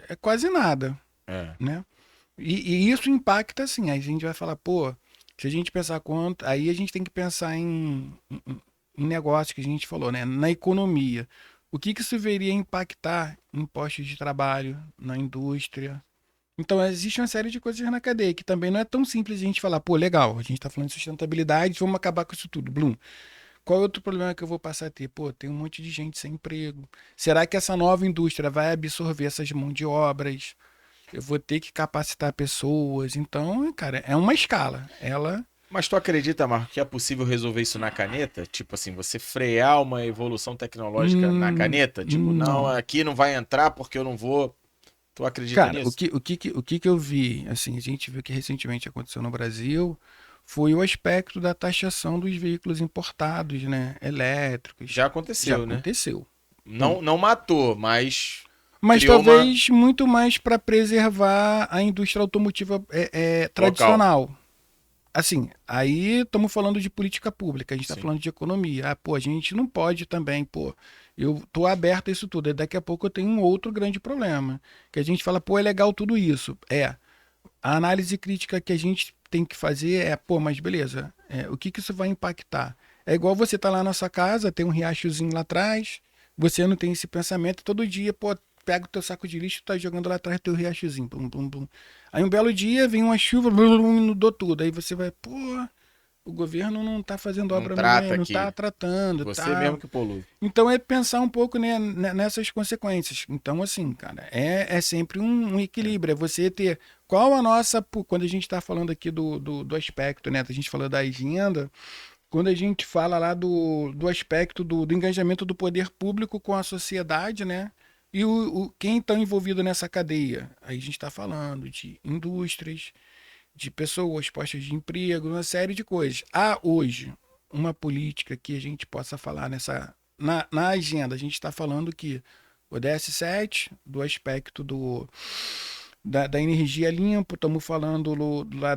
é quase nada, É. né? E isso impacta assim, aí a gente vai falar, pô, se a gente pensar quanto, aí a gente tem que pensar em negócio que a gente falou, né? Na economia. O que isso viria a impactar em postos de trabalho, na indústria? Então, existe uma série de coisas na cadeia que também não é tão simples a gente falar, pô, legal, a gente está falando de sustentabilidade, vamos acabar com isso tudo. Bloom, qual é outro problema que eu vou passar a ter? Pô, tem um monte de gente sem emprego. Será que essa nova indústria vai absorver essas mãos de obras? Eu vou ter que capacitar pessoas. Então, cara, é uma escala. Ela. Mas tu acredita, Marco, que é possível resolver isso na caneta? Tipo assim, você frear uma evolução tecnológica na caneta? Tipo, não, Não. aqui não vai entrar porque eu não vou. Tu acredita Cara, nisso? o que eu vi, assim, a gente viu que recentemente aconteceu no Brasil, foi o aspecto da taxação dos veículos importados, né, elétricos. Já Já aconteceu, né? aconteceu. Não, não matou, mas Mas criou uma talvez muito mais para preservar a indústria automotiva local. tradicional. Assim, aí estamos falando de política pública, a gente está Sim. falando de economia. Pô, a gente não pode também, pô, eu tô aberto a isso tudo. E daqui a pouco eu tenho um outro grande problema, que a gente fala, pô, é legal tudo isso. A análise crítica que a gente tem que fazer pô, mas beleza, o que isso vai impactar? É igual você tá lá na sua casa, tem um riachozinho lá atrás, você não tem esse pensamento, todo dia, pô, pega o teu saco de lixo, tá jogando lá atrás do teu riachozinho, plum, plum, plum. Aí um belo dia vem uma chuva, blum, blum, inundou tudo. Aí você vai, pô, o governo não tá fazendo Não obra no trata meio, não tá aqui. tratando, Você tá. mesmo que polui. Então é pensar um pouco, né, nessas consequências. Então, assim, cara, é sempre um É. equilíbrio. É você ter qual a nossa. Quando a gente está falando aqui do aspecto, né? A gente falou da agenda, quando a gente fala lá do aspecto do engajamento do poder público com a sociedade, né? E quem está envolvido nessa cadeia? Aí a gente está falando de indústrias, de pessoas, postos de emprego, uma série de coisas. Há hoje uma política que a gente possa falar na agenda. A gente está falando que o DS7, do aspecto da energia limpa, estamos falando lá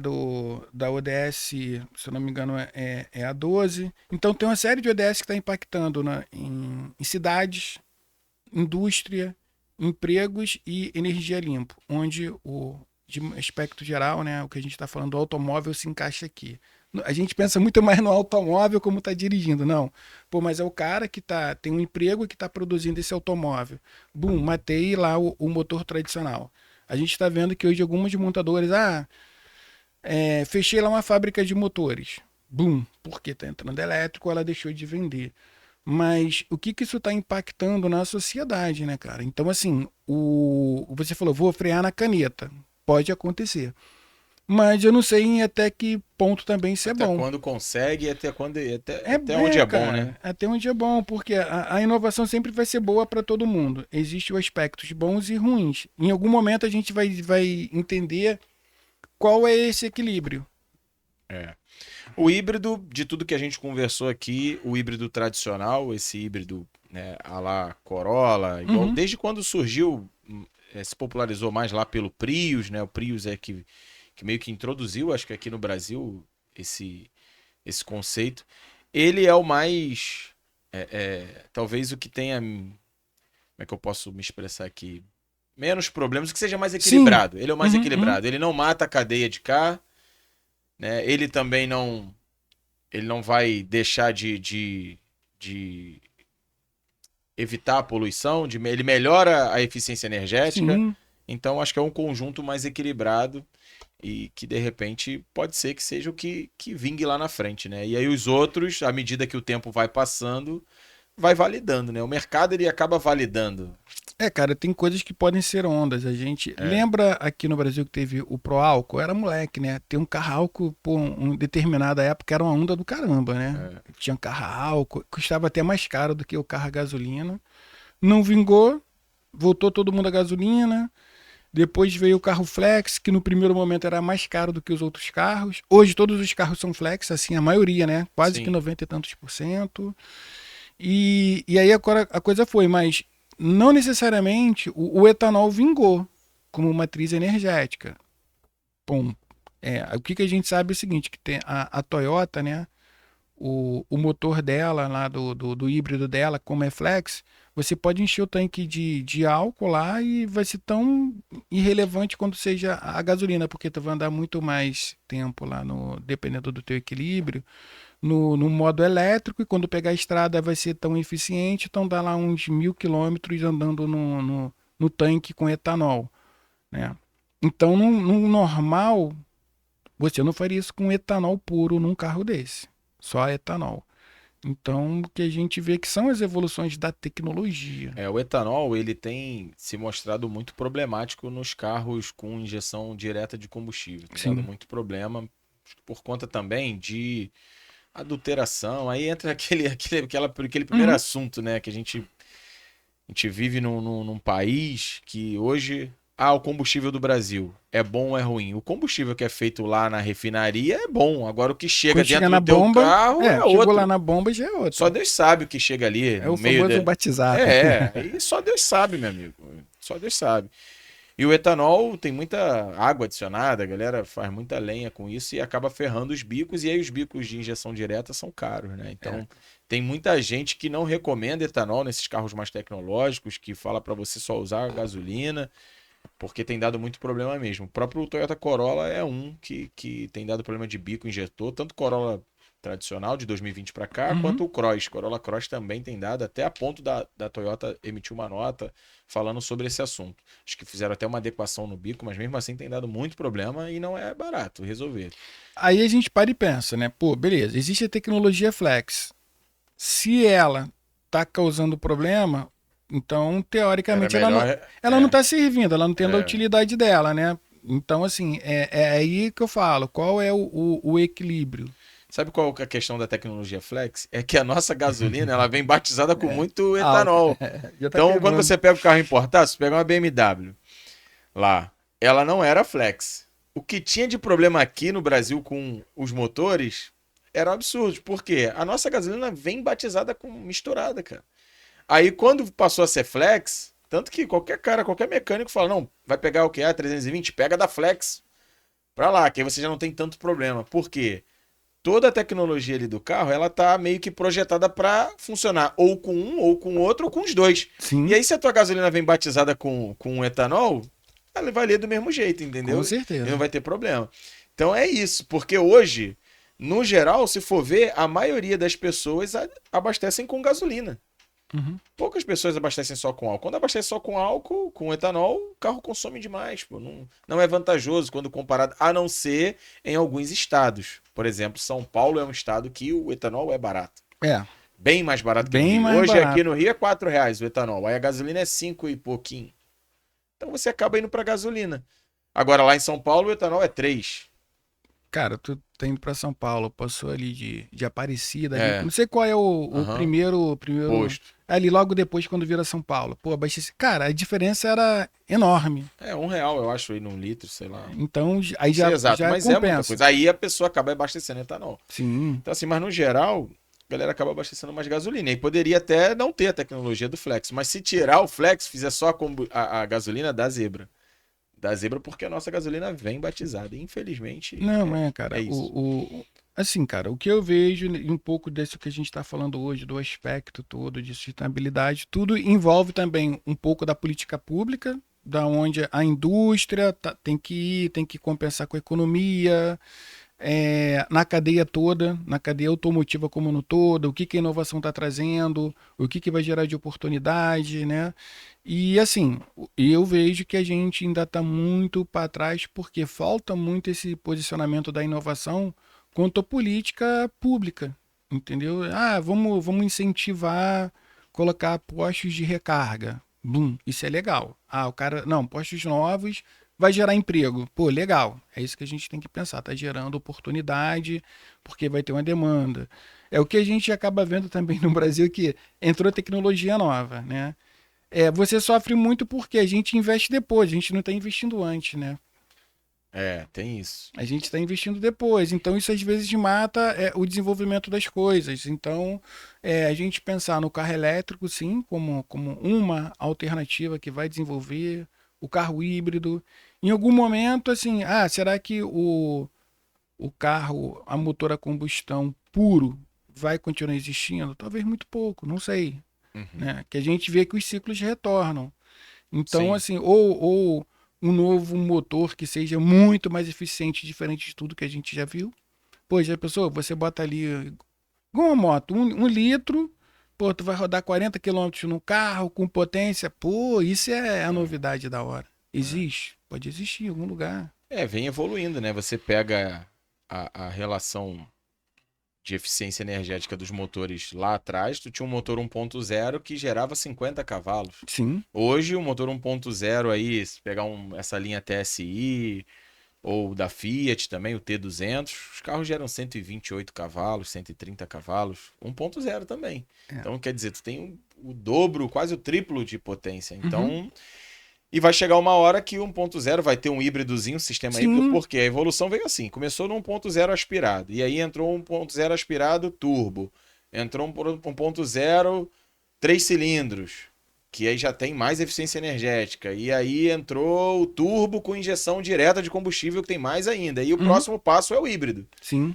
da ODS, se eu não me engano, é a 12. Então tem uma série de ODS que está impactando em cidades, indústria, empregos e energia limpa, onde de aspecto geral, né, o que a gente está falando do automóvel se encaixa aqui. A gente pensa muito mais no automóvel como está dirigindo, não. Pô, mas é o cara que tem um emprego que está produzindo esse automóvel. Bum, matei lá o motor tradicional. A gente está vendo que hoje algumas montadoras, Fechei lá uma fábrica de motores. Bum, porque tá entrando elétrico, ela deixou de vender. Mas o que que isso está impactando na sociedade, né, cara? Então, assim, você falou, vou frear na caneta. Pode acontecer. Mas eu não sei em até que ponto também isso é Até bom. quando consegue e até quando até onde é bom, né? Cara, até onde é bom, porque a inovação sempre vai ser boa para todo mundo. Existem aspectos bons e ruins. Em algum momento a gente vai entender qual é esse equilíbrio. É. O híbrido, de tudo que a gente conversou aqui, o híbrido tradicional, esse híbrido, né, à la Corolla, igual, Uhum. desde quando surgiu, se popularizou mais lá pelo Prius, né? O Prius é que meio que introduziu, acho que aqui no Brasil, esse conceito. Ele é o mais, talvez o que tenha, como é que eu posso me expressar aqui? Menos problemas, que seja mais Sim. equilibrado. Ele é o mais Uhum, uhum. equilibrado. Ele não mata a cadeia de cá, né? Ele também ele não vai deixar de evitar a poluição, ele melhora a eficiência energética. Sim. Então, acho que é um conjunto mais equilibrado e que, de repente, pode ser que seja o que vingue lá na frente, né? E aí os outros, à medida que o tempo vai passando, vai validando, né? O mercado, ele acaba validando. Cara, tem coisas que podem ser ondas. A gente É, lembra aqui no Brasil que teve o Pro Álcool? Eu era moleque, né? Tem um carro álcool, por determinada época era uma onda do caramba, né? é. Tinha carro álcool, custava até mais caro do que o carro a gasolina. Não vingou, voltou todo mundo a gasolina. Depois veio o carro flex, que no primeiro momento era mais caro do que os outros carros. Hoje todos os carros são flex, assim, a maioria, né? Quase que Sim. 90 e tantos por cento. E aí agora a coisa foi, mas não necessariamente o etanol vingou como matriz energética. Bom, o que a gente sabe é o seguinte, que tem a Toyota, né? O motor dela, lá do híbrido dela, como é flex, você pode encher o tanque de álcool lá e vai ser tão irrelevante quanto seja a gasolina, porque tu vai andar muito mais tempo lá, dependendo do teu equilíbrio, no modo elétrico, e quando pegar a estrada vai ser tão eficiente, então dá lá uns 1.000 quilômetros andando no tanque com etanol, né? Então, no normal, você não faria isso com etanol puro num carro desse, só etanol. Então, o que a gente vê que são as evoluções da tecnologia. O etanol, ele tem se mostrado muito problemático nos carros com injeção direta de combustível. Tem dado Sim. muito problema por conta também de adulteração. Aí entra aquele primeiro Uhum. assunto, né? Que a gente vive num país que hoje. Ah, o combustível do Brasil é bom ou é ruim? O combustível que é feito lá na refinaria é bom. Agora o que chega Quando chegar dentro do na teu bomba, carro é chegou lá outro. na bomba já é Só outra. Deus sabe o que chega ali É no o meio famoso de. batizado. Aí só Deus sabe, meu amigo. Só Deus sabe. E o etanol tem muita água adicionada, a galera faz muita lenha com isso e acaba ferrando os bicos, e aí os bicos de injeção direta são caros, né? É. Então, tem muita gente que não recomenda etanol nesses carros mais tecnológicos, que fala para você só usar gasolina, porque tem dado muito problema mesmo. O próprio Toyota Corolla é um que tem dado problema de bico injetor, tanto Corolla tradicional de 2020 para cá, Uhum. quanto o Cross. Corolla Cross também tem dado, até a ponto da Toyota emitir uma nota falando sobre esse assunto. Acho que fizeram até uma adequação no bico, mas mesmo assim tem dado muito problema e não é barato resolver. Aí a gente para e pensa, né? Pô, beleza, existe a tecnologia flex. Se ela tá causando problema, então, Era teoricamente, melhor. ela não tá servindo, ela não tendo a É. utilidade dela, né? Então, assim, é aí que eu falo, qual é o equilíbrio? Sabe qual que é a questão da tecnologia flex? É que a nossa gasolina ela vem batizada com É, muito alta, etanol. já tá Então, quando queimando. você pega o carro importado, você pega uma BMW lá, ela não era flex. O que tinha de problema aqui no Brasil com os motores era um absurdo. Por quê? A nossa gasolina vem batizada com misturada, cara. Aí quando passou a ser flex, tanto que qualquer cara, qualquer mecânico fala, não, vai pegar o que? Ah, 320? Pega da flex pra lá, que aí você já não tem tanto problema. Por quê? Toda a tecnologia ali do carro, ela tá meio que projetada para funcionar ou com um, ou com outro, ou com os dois. E Sim, aí, se a tua gasolina vem batizada com etanol, ela vai ler do mesmo jeito, com entendeu? E não certeza. vai ter problema. Então é isso, porque hoje, no geral, se for ver, a maioria das pessoas abastecem com gasolina. Uhum. Poucas pessoas abastecem só com álcool. Quando abastece só com álcool, com etanol, o carro consome demais, pô. Não é vantajoso quando comparado, a não ser em alguns estados. Por exemplo, São Paulo é um estado que o etanol é barato. É, Bem mais barato que no bem Rio. mais Hoje aqui barato. no Rio é R$ 4 o etanol. Aí a gasolina é 5 e pouquinho. Então você acaba indo pra gasolina. Agora lá em São Paulo o etanol é 3. Cara, tu tá indo pra São Paulo, passou ali de Aparecida ali. É, Não sei qual é o aham, primeiro. posto. Ali logo depois quando vira São Paulo. Pô, abasteci. Cara, a diferença era enorme. É R$ 1, eu acho, aí num litro, sei lá. Então aí Não sei exato, já mas é muita compensa. coisa. Aí a pessoa acaba abastecendo etanol. Sim. Então, assim, mas no geral, a galera acaba abastecendo mais gasolina. E poderia até não ter a tecnologia do Flex. Mas se tirar o Flex, fizer só a gasolina da Zebra. Da Zebra, porque a nossa gasolina vem batizada. E, infelizmente, Não, é, é cara. isso. Assim, cara, o que eu vejo e um pouco desse que a gente está falando hoje, do aspecto todo de sustentabilidade, tudo envolve também um pouco da política pública, da onde a indústria tem que ir, tem que compensar com a economia, na cadeia toda, na cadeia automotiva como no todo, o que, que a inovação está trazendo, o que, que vai gerar de oportunidade, né? E assim, eu vejo que a gente ainda está muito para trás porque falta muito esse posicionamento da inovação quanto à política pública, entendeu? Ah, vamos incentivar colocar postos de recarga. Bum, isso é legal. Ah, o cara, não, postos novos vai gerar emprego. Pô, legal. É isso que a gente tem que pensar. Tá gerando oportunidade, porque vai ter uma demanda. É o que a gente acaba vendo também no Brasil, que entrou tecnologia nova, né? Você sofre muito porque a gente investe depois, a gente não está investindo antes, né? É, tem isso. A gente está investindo depois. Então, isso às vezes mata o desenvolvimento das coisas. Então, a gente pensar no carro elétrico, sim, como uma alternativa que vai desenvolver, o carro híbrido. Em algum momento, assim, será que o carro a motor a combustão puro vai continuar existindo? Talvez muito pouco, não sei. Uhum. Né? Que a gente vê que os ciclos retornam. Então, Sim. assim, ou um novo motor que seja muito mais eficiente, diferente de tudo que a gente já viu. Pô, já pensou? Você bota ali, igual uma moto, um litro, pô, tu vai rodar 40 quilômetros no carro com potência. Pô, isso é a É, novidade da hora. é. Existe? Pode existir em algum lugar. Vem evoluindo, né? Você pega a relação de eficiência energética dos motores lá atrás, tu tinha um motor 1.0 que gerava 50 cavalos. Sim. Hoje, o motor 1.0 aí, se pegar essa linha TSI ou da Fiat também, o T200, os carros geram 128 cavalos, 130 cavalos, 1.0 também. É. Então, quer dizer, tu tem o dobro, quase o triplo de potência. Uhum. Então, e vai chegar uma hora que o 1.0 vai ter um híbridozinho, um sistema híbrido, Sim. porque a evolução veio assim. Começou no 1.0 aspirado, e aí entrou um 1.0 aspirado turbo. Entrou um 1.0 3 cilindros, que aí já tem mais eficiência energética. E aí entrou o turbo com injeção direta de combustível, que tem mais ainda. E o Uhum. próximo passo é o híbrido. Sim.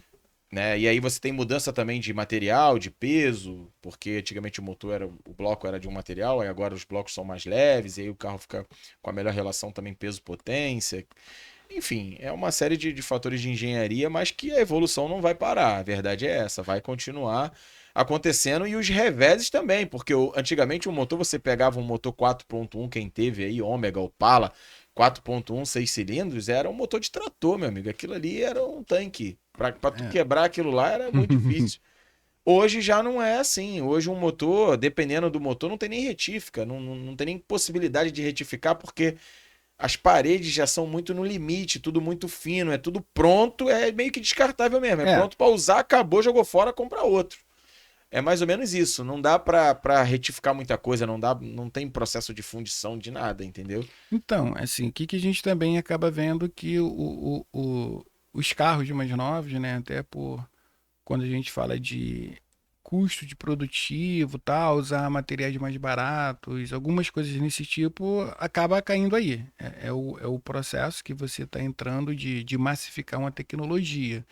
Né? E aí você tem mudança também de material, de peso, porque antigamente o bloco era de um material, aí agora os blocos são mais leves, e aí o carro fica com a melhor relação também peso-potência. Enfim, é uma série de fatores de engenharia, mas que a evolução não vai parar. A verdade é essa, vai continuar acontecendo e os reveses também, porque antigamente o motor, você pegava um motor 4.1, quem teve aí, Ômega, Opala, 4.1, 6 cilindros, era um motor de trator, meu amigo. Aquilo ali era um tanque. Pra tu É. quebrar aquilo lá era muito difícil. Hoje já não é assim. Hoje um motor, dependendo do motor, não tem nem retífica, não tem nem possibilidade de retificar, porque as paredes já são muito no limite, tudo muito fino, é tudo pronto, é meio que descartável mesmo. É É. pronto para usar, acabou, jogou fora, compra outro. É mais ou menos isso. Não dá pra retificar muita coisa, não tem processo de fundição de nada, entendeu? Então, assim, o que que a gente também acaba vendo que os carros mais novos, né, até por quando a gente fala de custo de produtivo, tal, usar materiais mais baratos, algumas coisas nesse tipo, acaba caindo aí. É o processo que você está entrando de massificar uma tecnologia.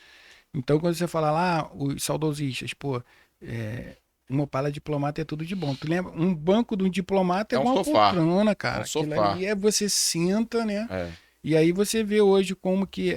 Então, quando você fala lá, os saudosistas, pô, é, uma Opala diplomata é tudo de bom. Tu lembra? Um banco de um diplomata é É um igual uma sofá. poltrona, É um cara. Aquilo sofá. ali você senta, né? É. E aí você vê hoje como que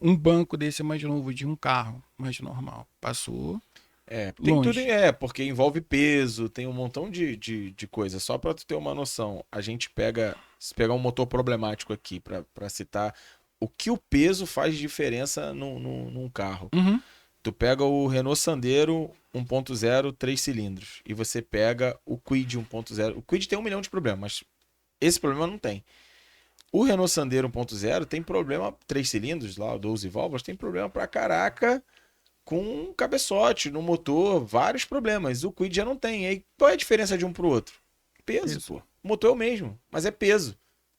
um banco desse mais novo de um carro mais normal passou. Tem tudo, longe. porque envolve peso, tem um montão de coisa. Só para tu ter uma noção, a gente pega, se pegar um motor problemático aqui, para citar, o que o peso faz de diferença num carro. Uhum. Tu pega o Renault Sandero 1.0, 3 cilindros, e você pega o Kwid 1.0. O Kwid tem 1 milhão de problemas, mas esse problema não tem. O Renault Sandero 1.0 tem problema, 3 cilindros, lá, 12 válvulas, tem problema pra caraca com um cabeçote no motor, vários problemas. O Kwid já não tem. E aí, qual é a diferença de um pro outro? Peso, Isso. pô. O motor é o mesmo, mas é peso.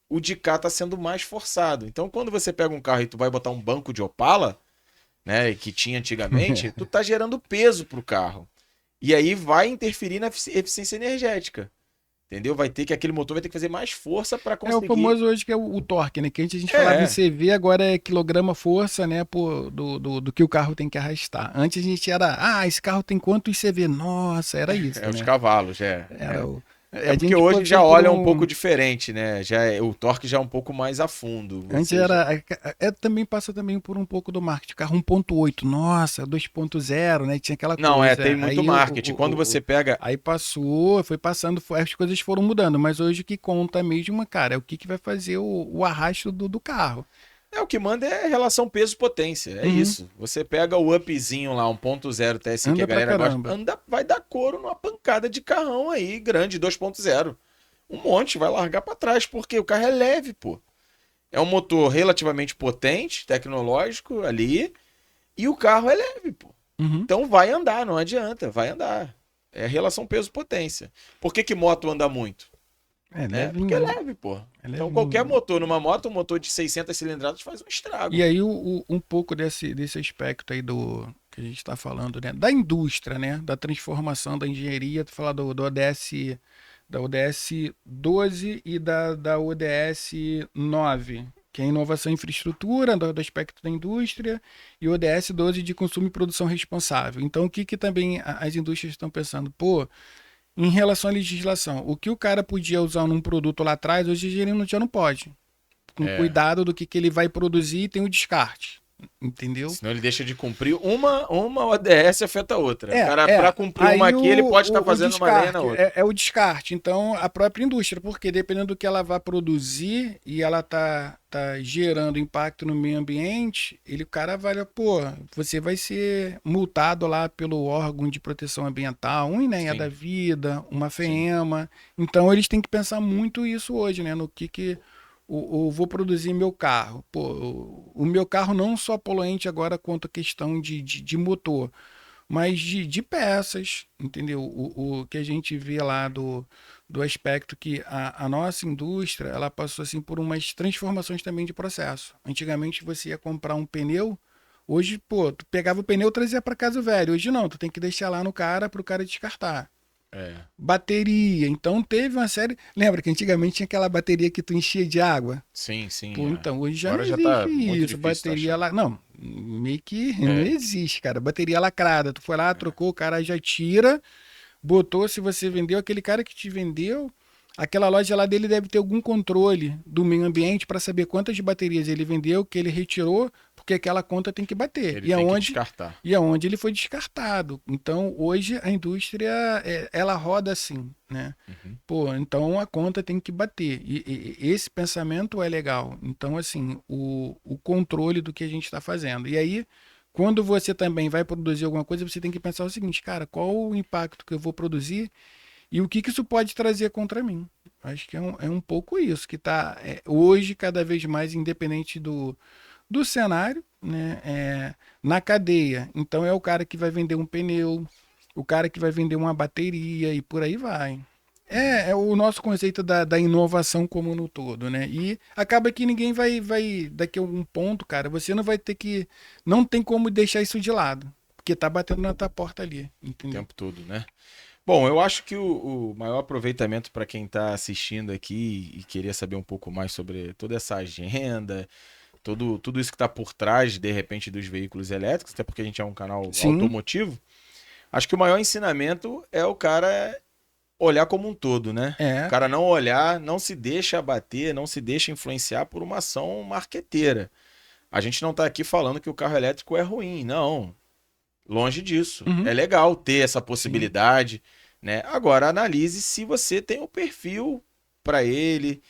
O de cá tá sendo mais forçado. Então, quando você pega um carro e tu vai botar um banco de Opala, né, que tinha antigamente, tu tá gerando peso pro carro. E aí vai interferir na eficiência energética. Entendeu? Vai ter que aquele motor vai ter que fazer mais força para É o conseguir. famoso hoje que é o torque, né? Que antes a gente falava em É, CV, agora é quilograma-força, né? Do que o carro tem que arrastar. Antes a gente era, esse carro tem quantos CV? Nossa, era isso, os né? cavalos, Era o. É A porque gente hoje já passou por olha um pouco um. diferente, né? O torque já é um pouco mais a fundo. Antes era. Também passa também por um pouco do marketing. Carro 1.8, nossa, 2.0, né? Tinha aquela Não, coisa. tem muito Aí, marketing. Quando você pega. aí passou, foi passando, as coisas foram mudando. Mas hoje o que conta mesmo, cara, é o que vai fazer o arrasto do carro. O que manda é relação peso-potência. É Uhum. isso. Você pega o upzinho lá, 1.0 TSI, que a Anda pra galera gosta. caramba. Vai dar couro numa pancada de carrão aí, grande, 2.0. Um monte, vai largar pra trás, porque o carro é leve, pô. É um motor relativamente potente, tecnológico ali, e o carro é leve, pô. Uhum. Então vai andar, não adianta, vai andar. É relação peso-potência. Por que que moto anda muito? É Né? Porque levinho, é né? leve, pô. É Então qualquer levinho. motor numa moto, um motor de 600 cilindradas faz um E estrago. aí, um pouco desse aspecto aí do que a gente está falando, né? Da indústria, né? Da transformação da engenharia, tu fala do ODS, da ODS 12 e da ODS 9, que é inovação e infraestrutura, do aspecto da indústria, e o ODS 12 de consumo e produção responsável. Então, o que que também as indústrias estão pensando? Pô, em relação à legislação, o que o cara podia usar num produto lá atrás, hoje ele já não pode, com É. cuidado do que ele vai produzir e tem o descarte. Entendeu? Senão ele deixa de cumprir uma ODS afeta a outra. O É, cara, para é. cumprir uma Aí aqui, ele pode estar o fazendo uma lenha na descarte outra. é o descarte. Então, a própria indústria, porque dependendo do que ela vai produzir e ela tá gerando impacto no meio ambiente, o cara vai, pô, você vai ser multado lá pelo órgão de proteção ambiental, um INEA da Sim, vida, uma sim. FEMA. Então, eles têm que pensar muito isso hoje, né? No que vou produzir meu carro. Pô, o meu carro não só poluente agora quanto a questão de motor, mas de peças, entendeu? O que a gente vê lá do aspecto que a nossa indústria ela passou assim por umas transformações também de processo. Antigamente você ia comprar um pneu, hoje, pô, tu pegava o pneu e trazia para casa velho. Hoje não, tu tem que deixar lá no cara para o cara descartar. É. Bateria, então teve uma série. Lembra que antigamente tinha aquela bateria que tu enchia de água? Sim, sim. Pô, É. então, hoje já não Agora já tá existe muito isso. difícil tu Bateria achar. lá. Não, meio que não É. existe, cara. Bateria lacrada. Tu foi lá, trocou, o cara já tira, botou. Se você vendeu, aquele cara que te vendeu, aquela loja lá dele deve ter algum controle do meio ambiente para saber quantas baterias ele vendeu, que ele retirou, porque aquela conta tem que bater. Ele tem que descartar. E aonde ele foi descartado. Então, hoje a indústria, ela roda assim, né? Uhum. Pô, então a conta tem que bater. E esse pensamento é legal. Então, assim, o controle do que a gente está fazendo. E aí, quando você também vai produzir alguma coisa, você tem que pensar o seguinte, cara, qual o impacto que eu vou produzir e o que isso pode trazer contra mim? Acho que é um pouco isso que está hoje cada vez mais independente do cenário, né? Na cadeia. Então é o cara que vai vender um pneu, o cara que vai vender uma bateria e por aí vai. É o nosso conceito da inovação como no todo, né? E acaba que ninguém vai, daqui a algum ponto, cara, você não vai ter que, não tem como deixar isso de lado, porque tá batendo na tua porta ali, O entendeu? tempo todo, né? Bom, eu acho que o maior aproveitamento para quem está assistindo aqui e queria saber um pouco mais sobre toda essa agenda, tudo isso que está por trás, de repente, dos veículos elétricos, até porque a gente é um canal Sim, automotivo, acho que o maior ensinamento é o cara olhar como um todo, né? O é, cara não olhar, não se deixa abater, não se deixa influenciar por uma ação marqueteira. A gente não está aqui falando que o carro elétrico é ruim, não. Longe disso. Uhum. É legal ter essa possibilidade, né? Agora, analise se você tem o perfil para ele,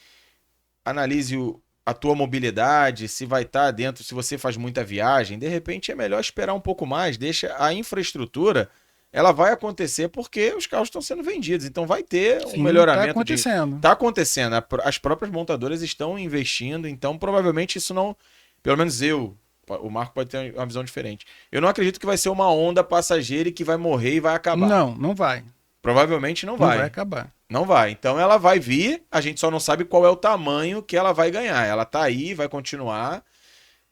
analise a tua mobilidade, se vai estar dentro, se você faz muita viagem, de repente é melhor esperar um pouco mais, deixa a infraestrutura, ela vai acontecer porque os carros estão sendo vendidos, então vai ter um Sim, tá melhoramento de... acontecendo. Tá acontecendo, as próprias montadoras estão investindo, então provavelmente isso não, pelo menos eu, o Marco pode ter uma visão diferente. Eu não acredito que vai ser uma onda passageira e que vai morrer e vai acabar. Não, não vai. Provavelmente não Não vai vai. acabar. Não vai. Então ela vai vir, a gente só não sabe qual é o tamanho que ela vai ganhar. Ela tá aí, vai continuar.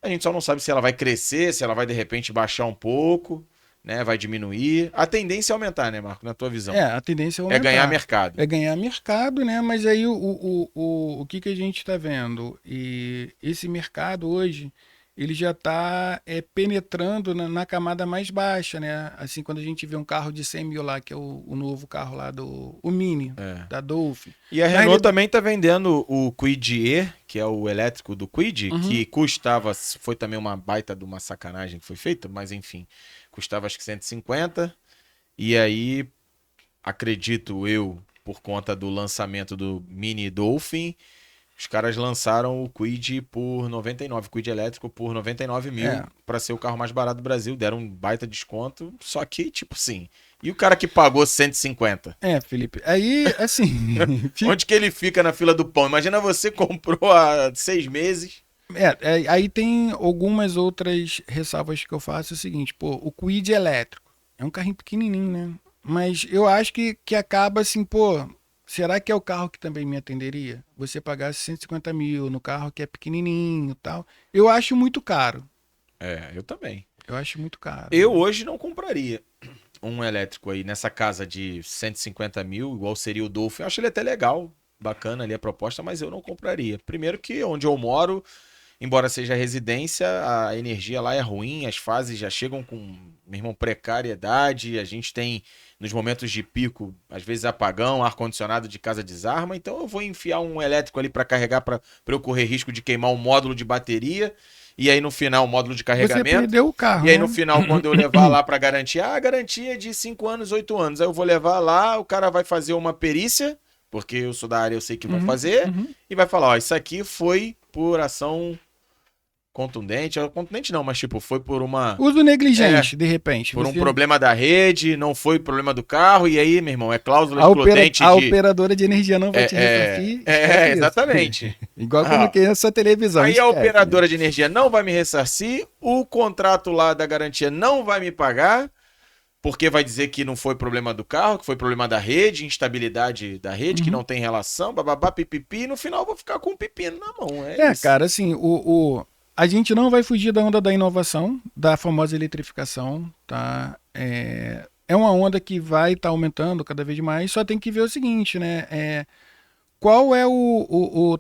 A gente só não sabe se ela vai crescer, se ela vai de repente baixar um pouco, né? Vai diminuir. A tendência é aumentar, né, Marco? Na tua visão. A tendência é É aumentar. ganhar mercado. É ganhar mercado, né? Mas aí o que a gente está vendo? E esse mercado hoje, ele já está penetrando na camada mais baixa, né? Assim, quando a gente vê um carro de 100 mil lá, que é o novo carro lá o Mini, da Dolphin. E a Renault também está vendendo o Kwid E, que é o elétrico do Kwid, que custava, foi também uma baita de uma sacanagem que foi feita, mas enfim, custava acho que 150. E aí, acredito eu, por conta do lançamento do Mini Dolphin, os caras lançaram o Kwid por 99, Kwid elétrico por 99 mil para ser o carro mais barato do Brasil. Deram um baita desconto, só que, tipo assim, e o cara que pagou 150? Felipe, aí, assim... Onde que ele fica na fila do pão? Imagina você comprou há 6 meses. Aí tem algumas outras ressalvas que eu faço. É o seguinte, pô, o Kwid elétrico é um carrinho pequenininho, né? Mas eu acho que acaba assim, pô... Será que é o carro que também me atenderia? Você pagasse 150 mil no carro que é pequenininho e tal. Eu acho muito caro. Eu também. Eu acho muito caro. Eu hoje não compraria um elétrico aí nessa casa de 150 mil, igual seria o Dolphin. Eu acho ele até legal, bacana ali a proposta, mas eu não compraria. Primeiro que onde eu moro, embora seja residência, a energia lá é ruim, as fases já chegam com, meu irmão, precariedade, a gente tem, nos momentos de pico, às vezes apagão, ar-condicionado de casa desarma, então eu vou enfiar um elétrico ali para carregar, para eu correr risco de queimar um módulo de bateria, e aí no final o módulo de carregamento. Você perdeu o carro, e aí né? no final, quando eu levar lá para garantir, a garantia é de 5 anos, 8 anos, aí eu vou levar lá, o cara vai fazer uma perícia, porque eu sou da área, eu sei que vão fazer, e vai falar, ó, isso aqui foi por ação contundente não, mas tipo, foi por uma... Uso negligente, de repente. Por um problema da rede, não foi problema do carro, e aí, meu irmão, é cláusula excludente a operadora de energia não vai te ressarcir. Exatamente. Igual quando quer a sua televisão. Aí a operadora de energia não vai me ressarcir, o contrato lá da garantia não vai me pagar, porque vai dizer que não foi problema do carro, que foi problema da rede, instabilidade da rede, que não tem relação, bababá, pipipi, e no final eu vou ficar com um pepino na mão. Isso. Cara, assim, a gente não vai fugir da onda da inovação, da famosa eletrificação, tá? É uma onda que vai estar aumentando cada vez mais, só tem que ver o seguinte, né? Qual é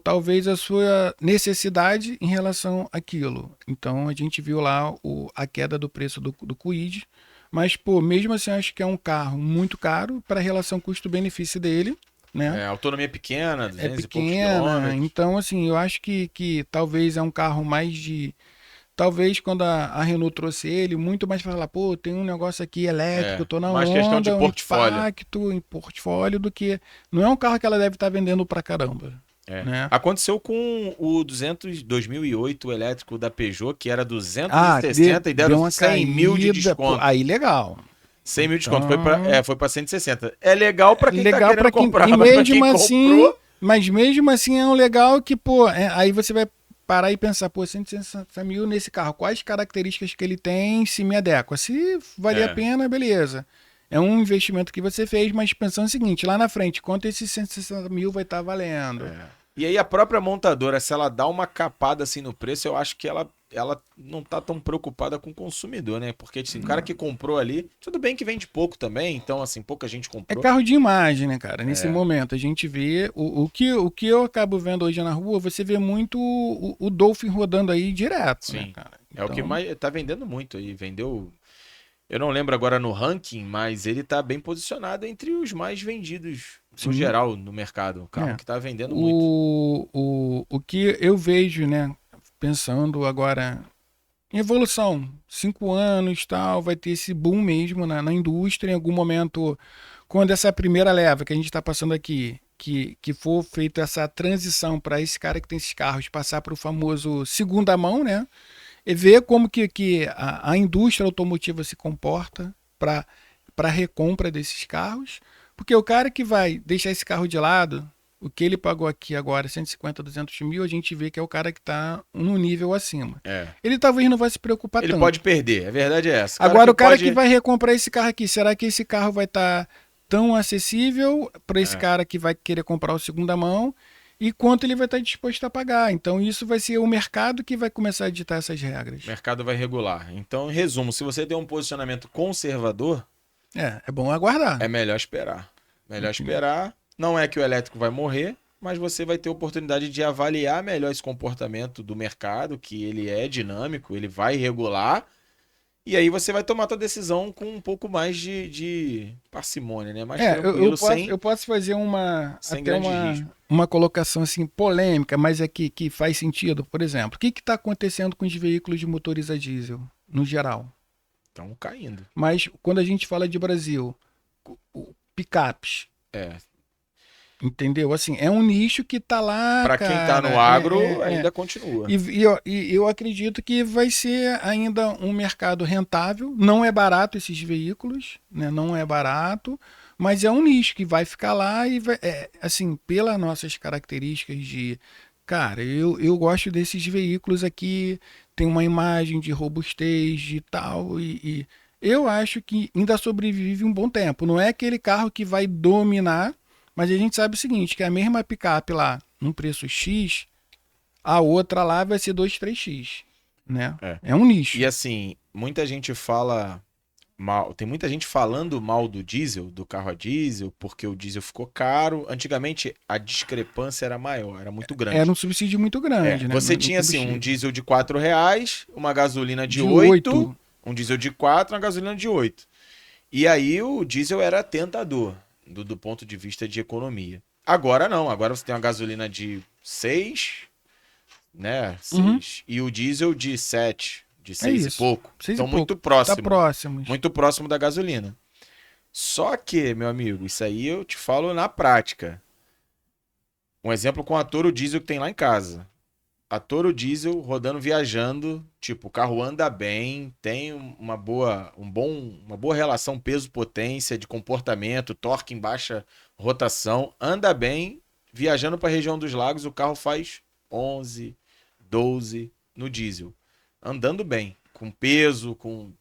talvez a sua necessidade em relação àquilo? Então, a gente viu lá a queda do preço do Kwid, mas, pô, mesmo assim, eu acho que é um carro muito caro para a relação custo-benefício dele, né? A autonomia pequena, 200 e poucos quilômetros. Então, assim, eu acho que talvez é um carro mais de... Talvez quando a Renault trouxe ele, muito mais para falar, pô, tem um negócio aqui elétrico, tô na mais onda, questão de portfólio. impacto em portfólio do que... Não é um carro que ela deve estar vendendo pra caramba. Né? Aconteceu com o 2008 elétrico da Peugeot, que era 260 e deram 100 mil de desconto. Aí legal. 100 mil de desconto, foi para 160. É legal para quem tá querendo comprar, mas pra quem comprou... Mas mesmo assim é um legal que, pô, aí você vai parar e pensar, pô, 160 mil nesse carro, quais características que ele tem, se me adequa. Se valer a pena, beleza. É um investimento que você fez, mas pensando o seguinte, lá na frente, quanto esses 160 mil vai estar valendo? E aí a própria montadora, se ela dá uma capada assim no preço, eu acho que ela não tá tão preocupada com o consumidor, né? Porque assim, o cara que comprou ali, tudo bem que vende pouco também, então assim, pouca gente comprou. É carro de imagem, né, cara? Nesse momento, a gente vê, o que eu acabo vendo hoje na rua, você vê muito o Dolphin rodando aí direto, sim, né, cara? Então... É o que mais tá vendendo muito aí, vendeu... Eu não lembro agora no ranking, mas ele tá bem posicionado entre os mais vendidos, no geral, no mercado. O carro que tá vendendo muito. O que eu vejo, né, pensando agora em evolução. 5 anos, tal, vai ter esse boom mesmo na indústria. Em algum momento, quando essa primeira leva que a gente está passando aqui, que for feita essa transição para esse cara que tem esses carros passar para o famoso segunda mão, né? E ver como que a indústria automotiva se comporta para a recompra desses carros. Porque o cara que vai deixar esse carro de lado, o que ele pagou aqui agora, 150, 200 mil, a gente vê que é o cara que está no nível acima. É. Ele talvez não vai se preocupar Ele tanto. pode perder, a verdade é essa. Agora, o cara pode... que vai recomprar esse carro aqui, será que esse carro vai estar tão acessível para esse cara que vai querer comprar o segunda mão? E quanto ele vai estar disposto a pagar? Então, isso vai ser o mercado que vai começar a ditar essas regras. O mercado vai regular. Então, em resumo, se você tem um posicionamento conservador, É bom aguardar. é melhor esperar. Melhor esperar. Não é que o elétrico vai morrer, mas você vai ter oportunidade de avaliar melhor esse comportamento do mercado, que ele é dinâmico, ele vai regular. E aí você vai tomar a tua decisão com um pouco mais de parcimônia, né? Mais tranquilo, eu posso fazer sem até grande risco. uma colocação assim polêmica, mas é que faz sentido. Por exemplo, o que está acontecendo com os veículos de motores a diesel, no geral? Estão caindo. Mas quando a gente fala de Brasil, picapes, É. entendeu? Assim, é um nicho que tá lá, Para quem tá no agro, ainda continua. E eu acredito que vai ser ainda um mercado rentável. Não é barato esses veículos, né? Não é barato, mas é um nicho que vai ficar lá e vai, assim, pelas nossas características de, cara, eu gosto desses veículos aqui, tem uma imagem de robustez de tal e eu acho que ainda sobrevive um bom tempo. Não é aquele carro que vai dominar, mas a gente sabe o seguinte, que a mesma picape lá, num preço X, a outra lá vai ser 2, 3x, né? É um nicho. E assim, muita gente fala mal, tem muita gente falando mal do diesel, do carro a diesel, porque o diesel ficou caro. Antigamente a discrepância era maior, era muito grande. Era um subsídio muito grande, né? Você tinha assim um diesel de R$ 4, uma gasolina de 8, um diesel de 4, uma gasolina de 8. E aí o diesel era tentador do ponto de vista de economia. Agora não, agora você tem uma gasolina de 6, né? 6, e o diesel de 7, de 6 e pouco. Então muito próximo. Tá próximo. Muito próximo da gasolina. Só que, meu amigo, isso aí eu te falo na prática. Um exemplo com a Toro Diesel que tem lá em casa. A Toro Diesel rodando, viajando, tipo, o carro anda bem, tem uma boa relação peso-potência de comportamento, torque em baixa rotação, anda bem, viajando para a região dos lagos, o carro faz 11, 12 no diesel. Andando bem, com peso, com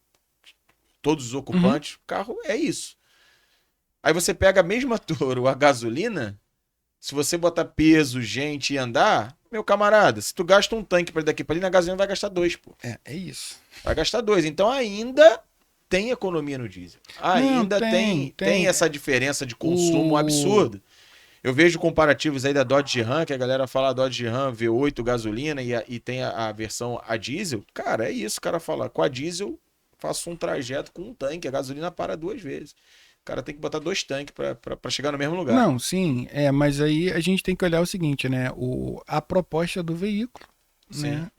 todos os ocupantes, o carro é isso. Aí você pega a mesma Toro, a gasolina, se você botar peso, gente e andar, meu camarada, se tu gasta um tanque para daqui para ali, na gasolina vai gastar 2, pô. É isso. Vai gastar 2. Então ainda tem economia no diesel. Ainda tem essa diferença de consumo absurda. Eu vejo comparativos aí da Dodge Ram, que a galera fala Dodge Ram V8 gasolina e tem a versão a diesel. Cara, é isso, o cara fala, com a diesel faço um trajeto com um tanque, a gasolina para 2 vezes. O cara tem que botar 2 tanques para chegar no mesmo lugar. Não, sim, mas aí a gente tem que olhar o seguinte, né? A proposta do veículo, sim, né?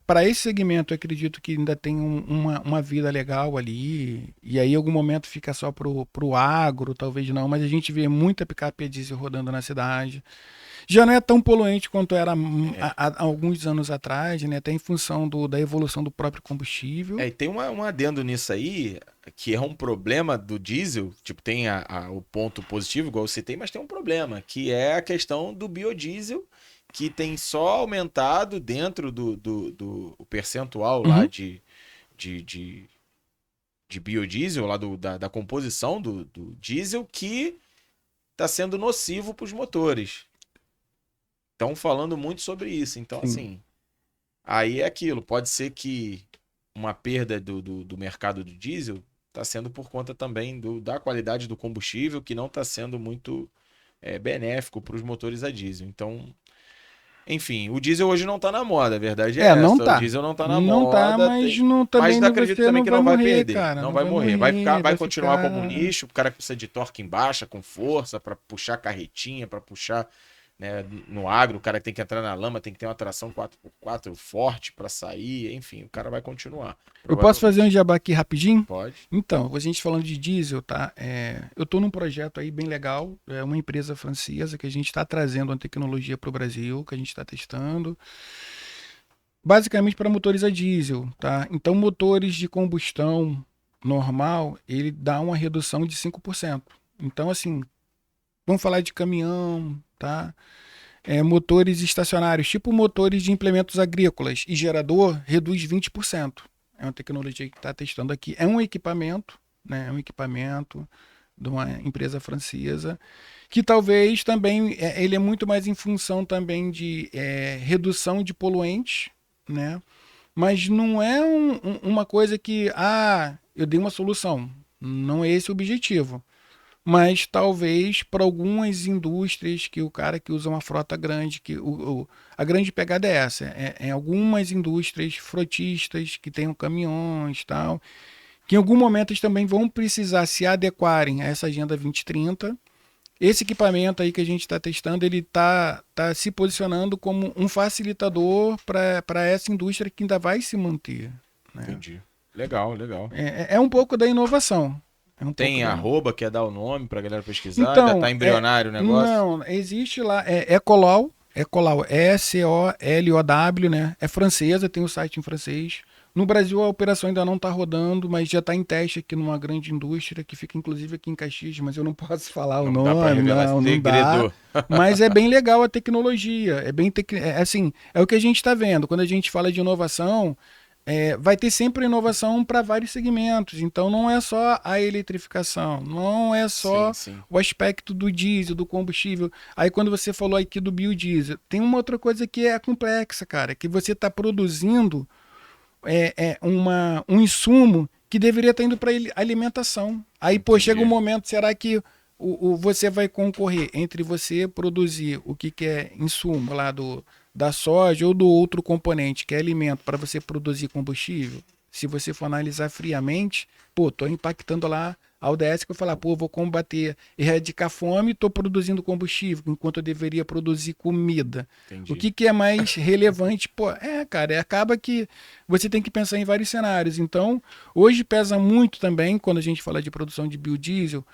Para esse segmento, eu acredito que ainda tem uma vida legal ali, e aí em algum momento fica só pro agro, talvez não, mas a gente vê muita picape a diesel rodando na cidade. Já não é tão poluente quanto era há alguns anos atrás, né? Até em função da evolução do próprio combustível. E tem um adendo nisso aí, que é um problema do diesel, tipo, tem o ponto positivo, igual eu citei, mas tem um problema, que é a questão do biodiesel, que tem só aumentado dentro do percentual lá de biodiesel, lá da composição do diesel, que está sendo nocivo para os motores. Estão falando muito sobre isso. Então, assim, aí é aquilo. Pode ser que uma perda do mercado do diesel está sendo por conta também da qualidade do combustível, que não está sendo muito benéfico para os motores a diesel. Então, enfim, o diesel hoje não está na moda, a verdade é essa. Não tá. O diesel não está na não moda. Tá, mas não também mas acredito também que não vai morrer, perder. cara, não vai morrer. Vai continuar ficar... como nicho. O cara precisa de torque em baixa, com força, para puxar carretinha, para puxar né? No agro, o cara tem que entrar na lama, tem que ter uma tração 4x4 forte para sair, enfim, o cara vai continuar. Eu posso fazer um Provavelmente. jabá aqui rapidinho? Pode. Então, a gente falando de diesel, tá? Eu estou num projeto aí bem legal, é uma empresa francesa que a gente está trazendo uma tecnologia para o Brasil, que a gente está testando, basicamente para motores a diesel, tá? Então, motores de combustão normal, ele dá uma redução de 5%. Então, assim, vamos falar de caminhão, tá? Motores estacionários, tipo motores de implementos agrícolas e gerador, reduz 20%. É uma tecnologia que está testando aqui. É um equipamento, né? É um equipamento de uma empresa francesa, que talvez também ele é muito mais em função também de redução de poluentes, né? Mas não é uma coisa que, eu dei uma solução. Não é esse o objetivo. Mas talvez para algumas indústrias que o cara que usa uma frota grande, que a grande pegada é essa, em algumas indústrias frotistas que tenham caminhões e tal, que em algum momento eles também vão precisar se adequarem a essa agenda 2030. Esse equipamento aí que a gente está testando, ele tá se posicionando como um facilitador para essa indústria que ainda vai se manter, né? Entendi. Legal, legal. É um pouco da inovação. É um pouco Tem da arroba, quer dar o nome pra galera pesquisar? Ainda tá Então, embrionário o negócio? não, existe lá, Ecolau, Ecolw, né? É francesa, tem o site em francês. No Brasil a operação ainda não está rodando, mas já está em teste aqui numa grande indústria que fica inclusive aqui em Caxias, mas eu não posso falar o Não dá pra nome, revelar não dá. segredo. Mas é bem legal a tecnologia, assim, é o que a gente está vendo. Quando a gente fala de inovação, vai ter sempre inovação para vários segmentos. Então não é só a eletrificação, não é Sim, só sim. o aspecto do diesel, do combustível. Aí quando você falou aqui do biodiesel, tem uma outra coisa que é complexa, cara, que você está produzindo um insumo que deveria estar indo para alimentação. Aí, pô, chega um Entendi. momento, será que você vai concorrer entre você produzir o que é insumo lá da soja ou do outro componente, que é alimento, para você produzir combustível? Se você for analisar friamente, pô, tô impactando lá a ODS que eu falar, pô, vou combater, erradicar a fome, tô produzindo combustível, enquanto eu deveria produzir comida. O Entendi. que é mais relevante? Pô, cara, acaba que você tem que pensar em vários cenários. Então, hoje pesa muito também, quando a gente fala de produção de biodiesel,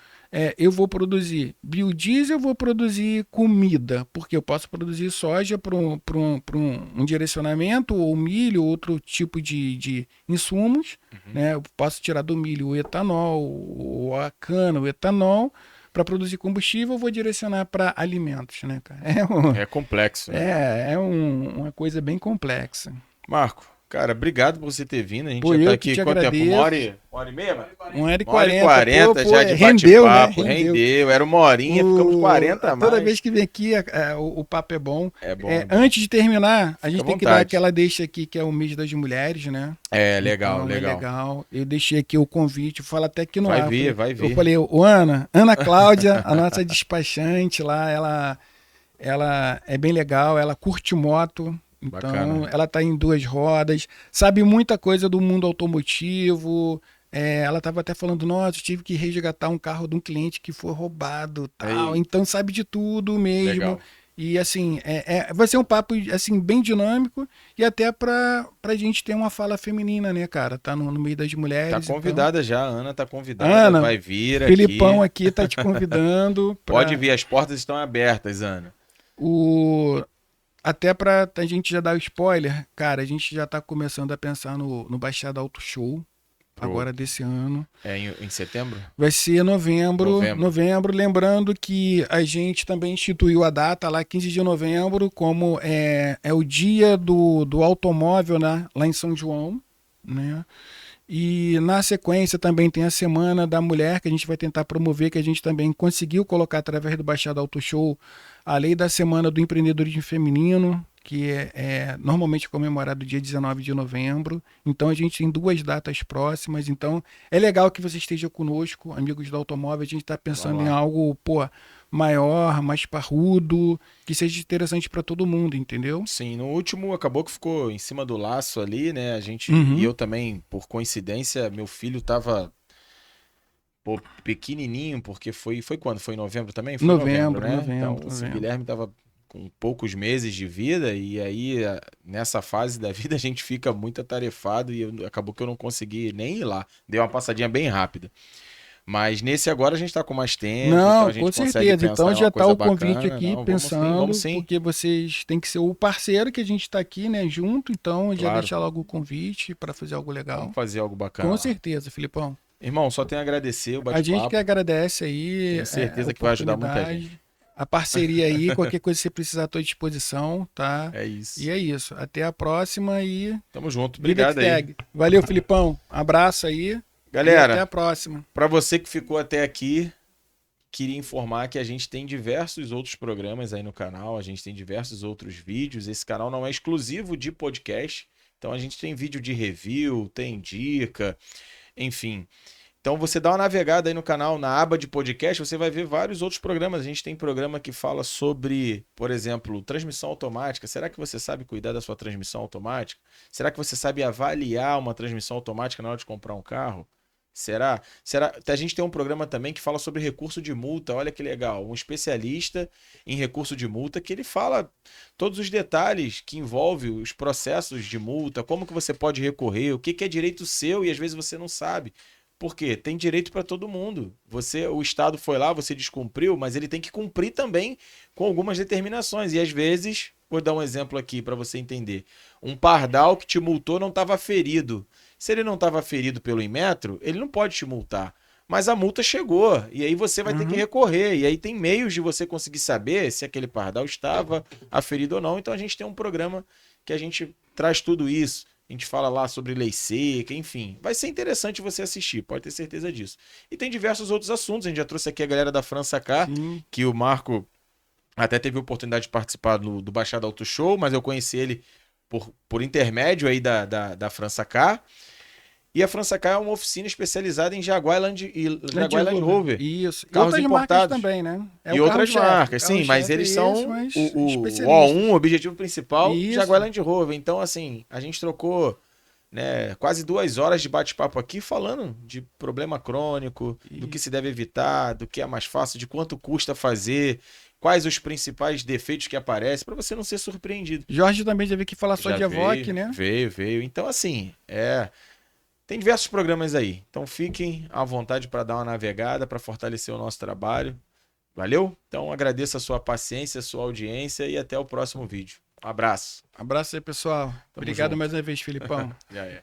eu vou produzir biodiesel, eu vou produzir comida, porque eu posso produzir soja para um direcionamento, ou milho, ou outro tipo de insumos, Uhum. né? Eu posso tirar do milho o etanol, ou a cana, o etanol, para produzir combustível, eu vou direcionar para alimentos, né, cara? É complexo, né? Uma coisa bem complexa. Marco, cara, obrigado por você ter vindo. A gente Pô, já tá eu que aqui te quanto tempo? Uma hora agradeço. e, uma hora e meia, mano? 1h40, 1h40 já de rendeu, né? bate-papo. Rendeu. Rendeu. Era uma horinha, ficamos 40 a Toda mais. vez que vem aqui, o papo é bom. É bom, é bom. Antes de terminar, a Fica à gente tem que dar vontade. aquela deixa aqui, que é o mês das mulheres, né? É, legal, Então, é legal. legal. Eu deixei aqui o convite, eu falo até aqui no Vai ar. vir, vai Eu vir. falei, Ana Cláudia, a nossa despachante lá, ela é bem legal, ela curte moto. Então, Bacana. ela tá em duas rodas, sabe muita coisa do mundo automotivo. Ela estava até falando, nossa, eu tive que resgatar um carro de um cliente que foi roubado, tal. Aí, Então sabe de tudo mesmo. legal. E assim, vai ser um papo assim bem dinâmico e até pra gente ter uma fala feminina, né, cara? Tá no meio das Tá mulheres, então. convidada já, a Ana tá convidada, Ana, vai vir Felipão aqui. aqui tá te convidando Pode para vir, as portas estão abertas, Ana. o até pra a gente já dar o spoiler, cara, a gente já tá começando a pensar no Baixada Auto Show Pro, agora desse ano. em setembro? Vai ser novembro, Novembro. novembro. Lembrando que a gente também instituiu a data lá, 15 de novembro, como é o dia do automóvel, né, lá em São João, né? E na sequência também tem a Semana da Mulher, que a gente vai tentar promover, que a gente também conseguiu colocar através do Baixada Auto Show a lei da Semana do Empreendedorismo Feminino, que é normalmente comemorado dia 19 de novembro. Então a gente tem duas datas próximas. Então é legal que você esteja conosco, amigos do automóvel. A gente está pensando Vamos em lá. algo, pô, maior, mais parrudo, que seja interessante para todo mundo, entendeu? Sim, no último acabou que ficou em cima do laço ali, né? A gente e Uhum. eu também, por coincidência, meu filho tava pô, pequenininho, porque foi quando? Foi em novembro também? Foi em novembro, Novembro, né? Então, novembro, o novembro. Guilherme tava com poucos meses de vida, e aí nessa fase da vida a gente fica muito atarefado e acabou que eu não consegui nem ir lá. Dei uma passadinha bem rápida. Mas nesse agora a gente está com mais tempo, então Não, a com gente consegue certeza. pensar Então em já uma está coisa o convite bacana. aqui Não, pensando, vamos sim, porque vocês têm que ser o parceiro que a gente está aqui, né, junto. Então já claro. deixa logo o convite para fazer algo legal. Vamos fazer algo bacana Com lá. certeza, Filipão. Irmão, só tenho a agradecer o A gente bate-papo. que agradece aí Tenho certeza a que vai ajudar muita oportunidade, gente. a parceria aí, qualquer coisa que você precisar à tua disposição, tá? É isso. E é isso. Até a próxima e Tamo junto. vida Obrigado que aí. segue. Valeu, Filipão. Abraço aí. E até Galera, a próxima. para você que ficou até aqui, queria informar que a gente tem diversos outros programas aí no canal, a gente tem diversos outros vídeos. Esse canal não é exclusivo de podcast, então a gente tem vídeo de review, tem dica, enfim. Então você dá uma navegada aí no canal, na aba de podcast, você vai ver vários outros programas. A gente tem programa que fala sobre, por exemplo, transmissão automática. Será que você sabe cuidar da sua transmissão automática? Será que você sabe avaliar uma transmissão automática na hora de comprar um carro? Será? A gente tem um programa também que fala sobre recurso de multa. Olha que legal. Um especialista em recurso de multa que ele fala todos os detalhes que envolvem os processos de multa, como que você pode recorrer, o que é direito seu e às vezes você não sabe. Por quê? Tem direito para todo mundo. O Estado foi lá, você descumpriu, mas ele tem que cumprir também com algumas determinações. E às vezes, vou dar um exemplo aqui para você entender. Um pardal que te multou não estava ferido. Se ele não estava ferido pelo Inmetro, ele não pode te multar. Mas a multa chegou, e aí você vai ter que recorrer. E aí tem meios de você conseguir saber se aquele pardal estava aferido ou não. Então a gente tem um programa que a gente traz tudo isso. A gente fala lá sobre lei seca, enfim. Vai ser interessante você assistir, pode ter certeza disso. E tem diversos outros assuntos. A gente já trouxe aqui a galera da França K, que o Marco até teve a oportunidade de participar do Baixada Auto Show, mas eu conheci ele por intermédio aí da França K. E a França K é uma oficina especializada em Jaguar Land Rover. Isso. Carros e outras importados marcas também, né? E outras marcas, sim, mas eles são o O1, o objetivo principal, Jaguar Land Rover. Então, assim, a gente trocou, né, quase 2 horas de bate-papo aqui falando de problema crônico, do que se deve evitar, do que é mais fácil, de quanto custa fazer, quais os principais defeitos que aparecem, para você não ser surpreendido. Jorge também já veio aqui falar só de Evoque, né? Veio. Então, assim, tem diversos programas aí. Então fiquem à vontade para dar uma navegada, para fortalecer o nosso trabalho. Valeu? Então agradeço a sua paciência, a sua audiência e até o próximo vídeo. Um abraço. Abraço aí, pessoal. Obrigado mais uma vez, Filipão. Já é.